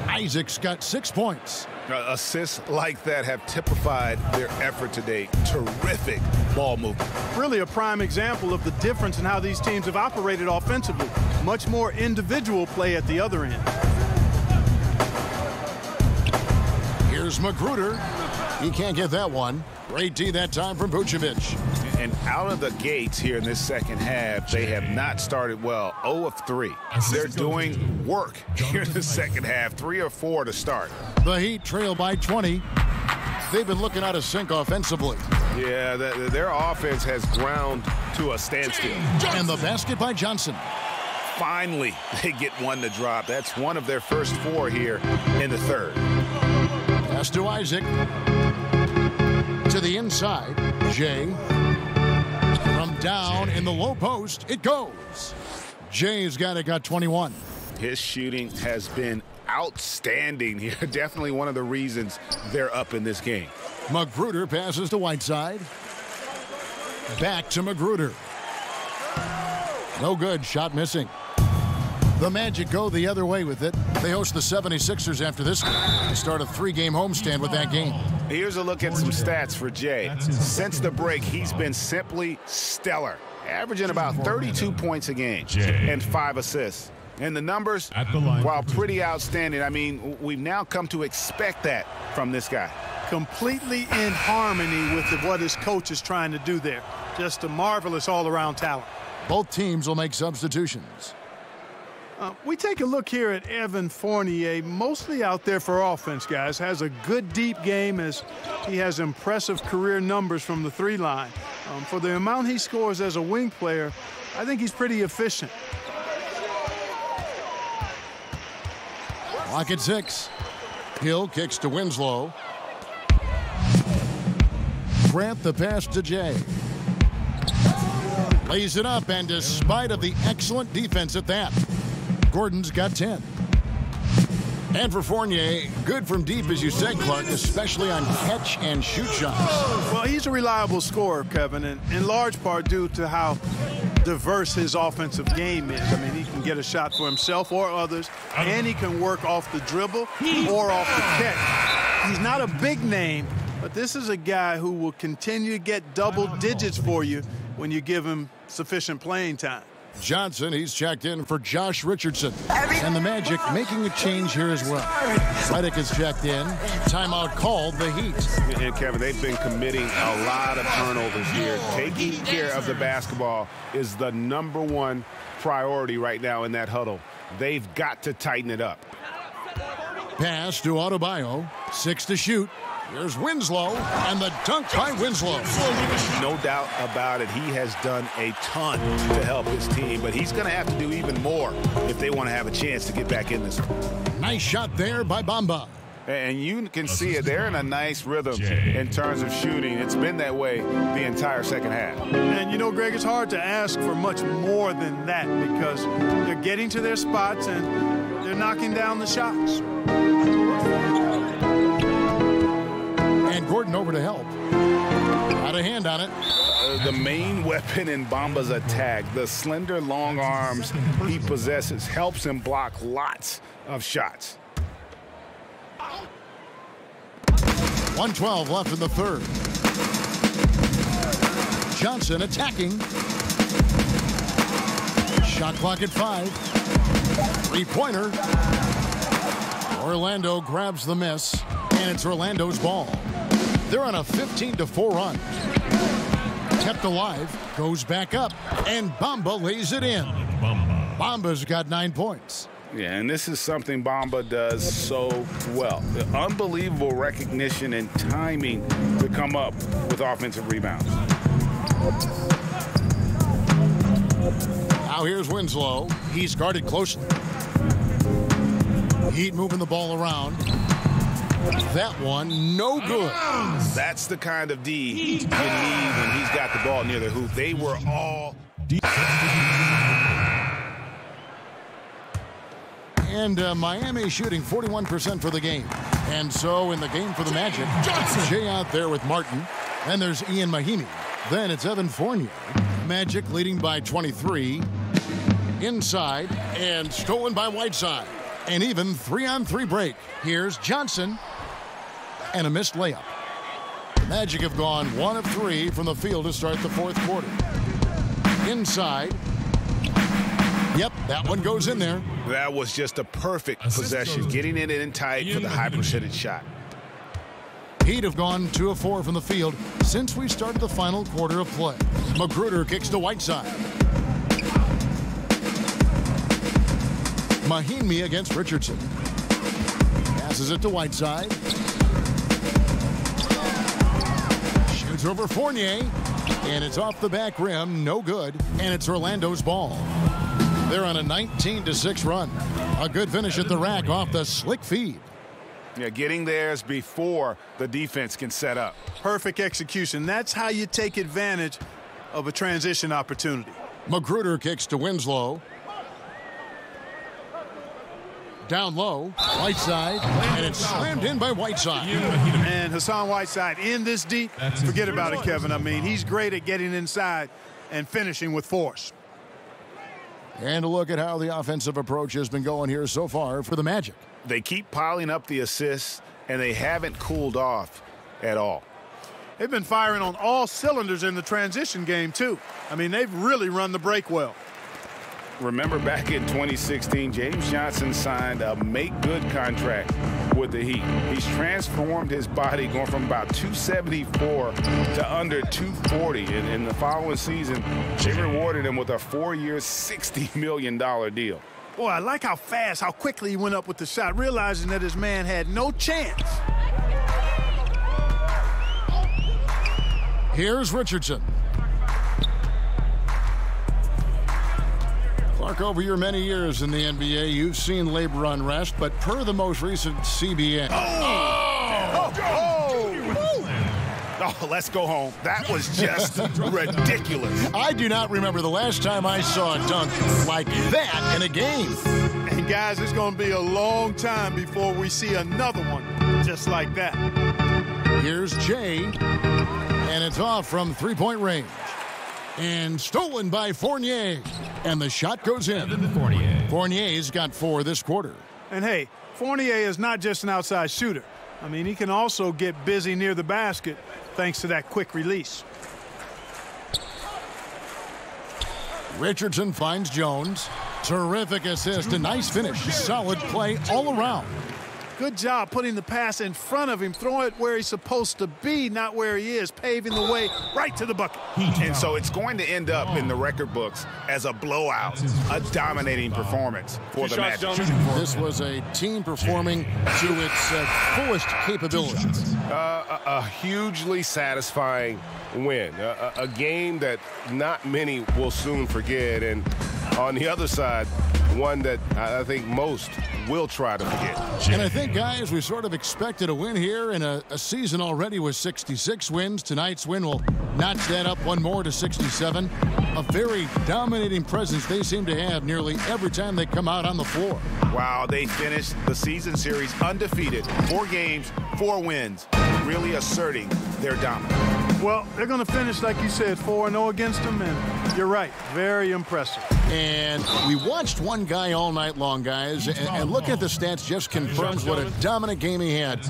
Speaker 8: Isaac's got 6 points.
Speaker 13: Assists like that have typified their effort today. Terrific ball movement.
Speaker 14: Really a prime example of the difference in how these teams have operated offensively. Much more individual play at the other end.
Speaker 8: Here's Magruder. He can't get that one. Great D that time from Vucevic.
Speaker 13: And out of the gates here in this second half, they have not started well. 0 of 3. They're doing work here in the second half. 3 or 4 to start.
Speaker 8: The Heat trail by 20. They've been looking out of sync offensively.
Speaker 13: Yeah, their offense has ground to a standstill.
Speaker 8: And the basket by Johnson.
Speaker 13: Finally, they get one to drop. That's one of their first 4 here in the third.
Speaker 8: Pass to Isaac. To the inside. Jay. From down in the low post, it goes. Jay's got 21.
Speaker 13: His shooting has been outstanding here. Definitely one of the reasons they're up in this game.
Speaker 8: Magruder passes to Whiteside. Back to Magruder. No good. Shot missing. The Magic go the other way with it. They host the 76ers after this game. They start a 3-game homestand with that game.
Speaker 13: Here's a look at some stats for Jay. Since the break, he's been simply stellar, averaging about 32 points a game and 5 assists. And the numbers, while pretty outstanding, I mean, we've now come to expect that from this guy.
Speaker 14: Completely in harmony with what his coach is trying to do there. Just a marvelous all-around talent.
Speaker 8: Both teams will make substitutions.
Speaker 14: We take a look here at Evan Fournier, mostly out there for offense, guys. Has a good deep game as he has impressive career numbers from the 3-line. For the amount he scores as a wing player, I think he's pretty efficient.
Speaker 8: Clock at 6. Hill kicks to Winslow. Grant the pass to Jay. Lays it up, and despite of the excellent defense at that, Gordon's got 10. And for Fournier, good from deep, as you said, Clark, especially on catch and shoot shots.
Speaker 14: Well, he's a reliable scorer, Kevin, and in large part due to how diverse his offensive game is. I mean, he can get a shot for himself or others, and he can work off the dribble or off the catch. He's not a big name, but this is a guy who will continue to get double digits for you when you give him sufficient playing time.
Speaker 8: Johnson, he's checked in for Josh Richardson. And the Magic making a change here as well. Redick is checked in. Timeout called, the Heat.
Speaker 15: And Kevin, they've been committing a lot of turnovers here. Taking care of the basketball is the #1 priority right now in that huddle. They've got to tighten it up.
Speaker 8: Pass to Adebayo. 6 to shoot. Here's Winslow, and the dunk by Winslow.
Speaker 13: No doubt about it. He has done a ton to help his team, but he's going to have to do even more if they want to have a chance to get back in this one.
Speaker 8: Nice shot there by Bamba.
Speaker 13: And you can see it. They're in a nice rhythm in terms of shooting. It's been that way the entire second half.
Speaker 14: And, you know, Greg, it's hard to ask for much more than that because they're getting to their spots and they're knocking down the shots.
Speaker 8: And Gordon over to help. Got a hand on it.
Speaker 13: The main weapon in Bamba's attack, the slender, long arms he possesses, helps him block lots of shots.
Speaker 8: 1:12 left in the third. Johnson attacking. Shot clock at 5. Three-pointer. Orlando grabs the miss, and it's Orlando's ball. They're on a 15-4 run. Kept alive, goes back up, and Bamba lays it in. Bamba's got 9 points.
Speaker 13: Yeah, and this is something Bamba does so well. The unbelievable recognition and timing to come up with offensive rebounds.
Speaker 8: Now here's Winslow. He's guarded closely. Heat moving the ball around. That one, no good.
Speaker 13: That's the kind of D you need when he's got the ball near the hoop. They were all deep.
Speaker 8: And Miami shooting 41% for the game. And so in the game for the Magic, Jay out there with Martin. Then there's Ian Mahimi. Then it's Evan Fournier. Magic leading by 23. Inside and stolen by Whiteside. An even 3-on-3 break. Here's Johnson. And a missed layup. The Magic have gone 1 of 3 from the field to start the fourth quarter. Inside. Yep, that one goes in there.
Speaker 13: That was just a perfect possession, getting it in tight for the high percentage shot.
Speaker 8: Heat have gone 2 of 4 from the field since we started the final quarter of play. Magruder kicks to Whiteside. Mahimi against Richardson. Passes it to Whiteside. Shoots over Fournier. And it's off the back rim. No good. And it's Orlando's ball. They're on a 19-6 run. A good finish at the rack off the slick feed.
Speaker 13: Yeah, getting theirs before the defense can set up.
Speaker 14: Perfect execution. That's how you take advantage of a transition opportunity.
Speaker 8: Magruder kicks to Winslow. Down low, Whiteside, and it's slammed in by Whiteside.
Speaker 14: And Hassan Whiteside in this deep, forget about it, Kevin. I mean, he's great at getting inside and finishing with force.
Speaker 8: And a look at how the offensive approach has been going here so far for the Magic.
Speaker 13: They keep piling up the assists, and they haven't cooled off at all.
Speaker 14: They've been firing on all cylinders in the transition game, too. I mean, they've really run the break well.
Speaker 13: Remember back in 2016, James Johnson signed a make-good contract with the Heat. He's transformed his body, going from about 274 to under 240. And in the following season, they rewarded him with a 4-year, $60 million deal.
Speaker 14: Boy, I like how fast, how quickly he went up with the shot, realizing that his man had no chance.
Speaker 8: Here's Richardson. Clark, over your many years in the NBA, you've seen labor unrest, but per the most recent CBN.
Speaker 13: Oh, let's go home. That was just ridiculous.
Speaker 8: I do not remember the last time I saw a dunk like that in a game.
Speaker 14: And guys, it's going to be a long time before we see another one just like that.
Speaker 8: Here's Jay, and it's off from three-point range. And stolen by Fournier. And the shot goes in. Fournier's got 4 this quarter.
Speaker 14: And hey, Fournier is not just an outside shooter. I mean, he can also get busy near the basket thanks to that quick release.
Speaker 8: Richardson finds Jones. Terrific assist, a nice finish. Solid play all around.
Speaker 14: Good job putting the pass in front of him, throwing it where he's supposed to be, not where he is, paving the way right to the bucket.
Speaker 13: And so it's going to end up in the record books as a blowout, a dominating performance for the Magic.
Speaker 8: This was a team performing to its fullest capabilities.
Speaker 15: A hugely satisfying win, a game that not many will soon forget, and on the other side, one that I think most will try to forget.
Speaker 8: And I think, guys, we sort of expected a win here in a season already with 66 wins. Tonight's win will notch that up one more to 67. A very dominating presence they seem to have nearly every time they come out on the floor.
Speaker 13: Wow, they finished the season series undefeated. 4 games, 4 wins, really asserting their dominance.
Speaker 14: Well, they're going to finish, like you said, 4-0 against them, and you're right, very impressive.
Speaker 8: And we watched one guy all night long, guys, and look at the stats, just confirms what a dominant game he had.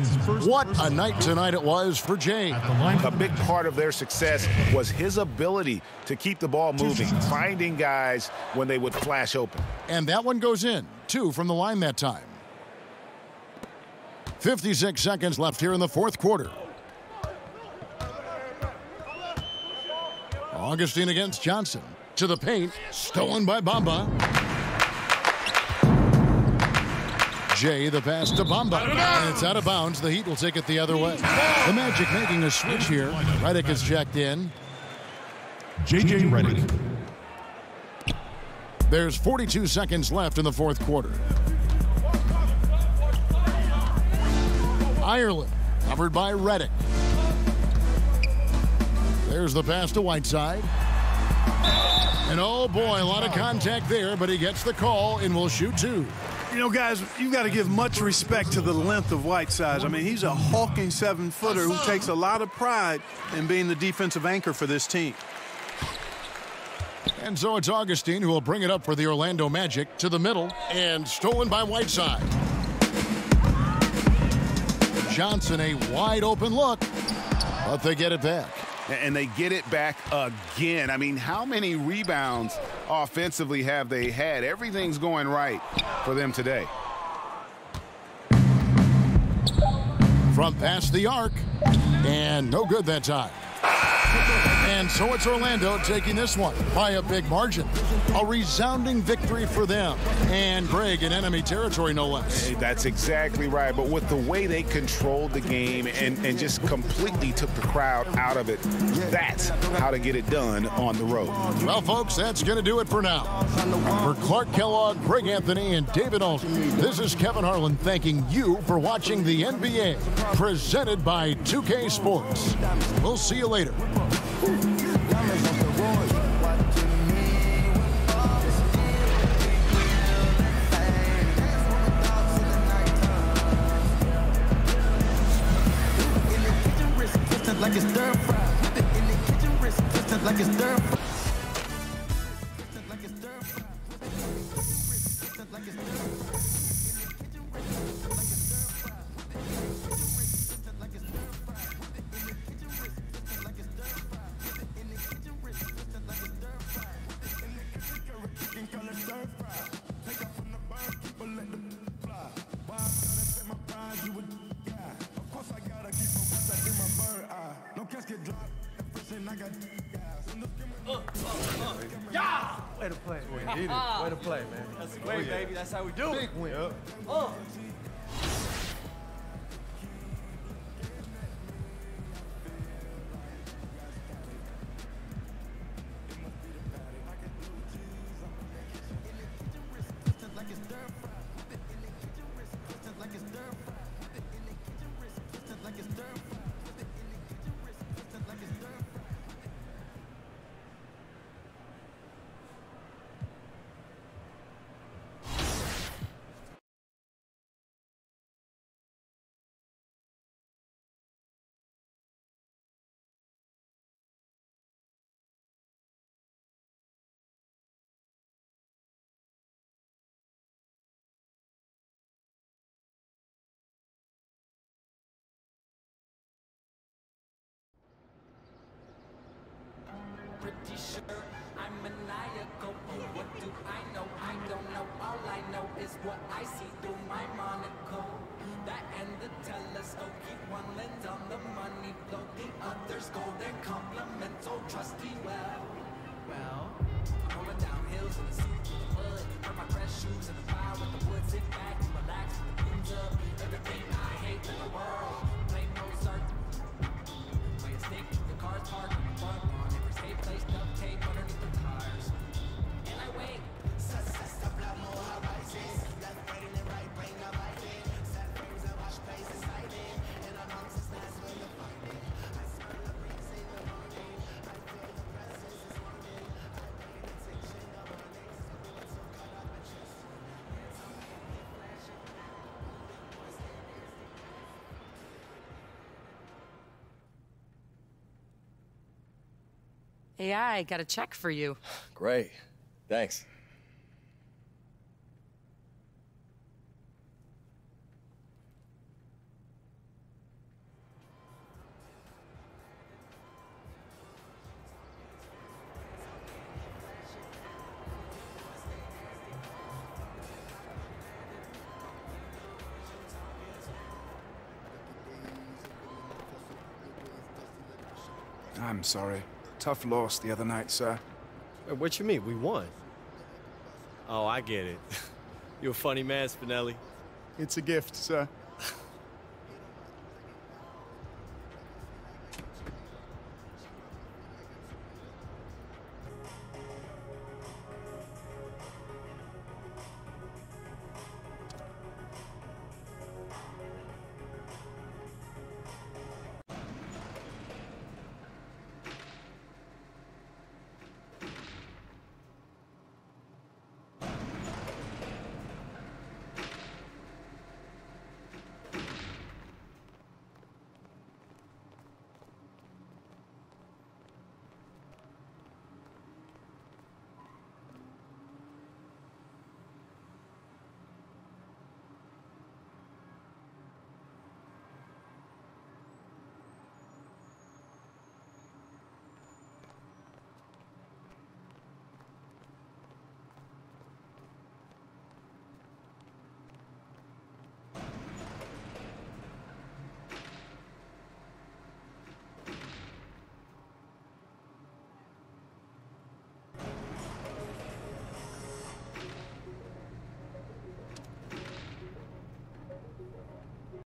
Speaker 8: What a night tonight it was for Jay.
Speaker 13: A big part of their success was his ability to keep the ball moving, finding guys when they would flash open.
Speaker 8: And that one goes in, 2 from the line that time. 56 seconds left here in the fourth quarter. Augustine against Johnson. To the paint, stolen by Bamba. Jay, the pass to Bamba, and it's out of bounds. The Heat will take it the other way. The Magic making a switch here. Redick is checked in.
Speaker 11: J.J. Redick.
Speaker 8: There's 42 seconds left in the fourth quarter. Ireland, covered by Redick. There's the pass to Whiteside. And oh boy, a lot of contact there, but he gets the call and will shoot 2.
Speaker 14: You know, guys, you've got to give much respect to the length of Whiteside. I mean, he's a hulking 7-footer who takes a lot of pride in being the defensive anchor for this team.
Speaker 8: And so it's Augustine who will bring it up for the Orlando Magic to the middle, and stolen by Whiteside. Johnson, a wide open look, but they get it back.
Speaker 13: And they get it back again. I mean, how many rebounds offensively have they had? Everything's going right for them today.
Speaker 8: From past the arc, and no good that time. And so it's Orlando taking this one by a big margin. A resounding victory for them. And Greg in enemy territory, no less.
Speaker 13: Hey, that's exactly right. But with the way they controlled the game and just completely took the crowd out of it, that's how to get it done on the road.
Speaker 8: Well, folks, that's going to do it for now. For Clark Kellogg, Greg Anthony, and David Alton, this is Kevin Harlan thanking you for watching the NBA, presented by 2K Sports. We'll see you later.
Speaker 6: Like it's stir fry. In the kitchen, wrist twisted like it's stir fry.
Speaker 7: Way to play, man. Way to play, man.
Speaker 16: That's a great, baby. That's how we do it.
Speaker 7: Big win.
Speaker 6: t-shirt. I'm maniacal, but what do I know? I don't know. All I know is what I see through my monocle. That and the telescope keep one lens on the money flow. The others go their compliments. Oh, trust me well. Well, I'm rolling down hills in a suit with the mud. Wear my dress shoes in the fire with the wood. Sit back and relax with the blues up. Everything I hate in the world. Play Mozart. Play a stick with the cars parked in the front lawn. Neighbors hate place duct tape underneath the tires. And I wait.
Speaker 12: AI, got a check for you.
Speaker 21: Great. Thanks.
Speaker 18: I'm sorry. Tough loss the other night, sir.
Speaker 7: What you mean? We won. Oh, I get it. You're a funny man, Spinelli.
Speaker 18: It's a gift, sir.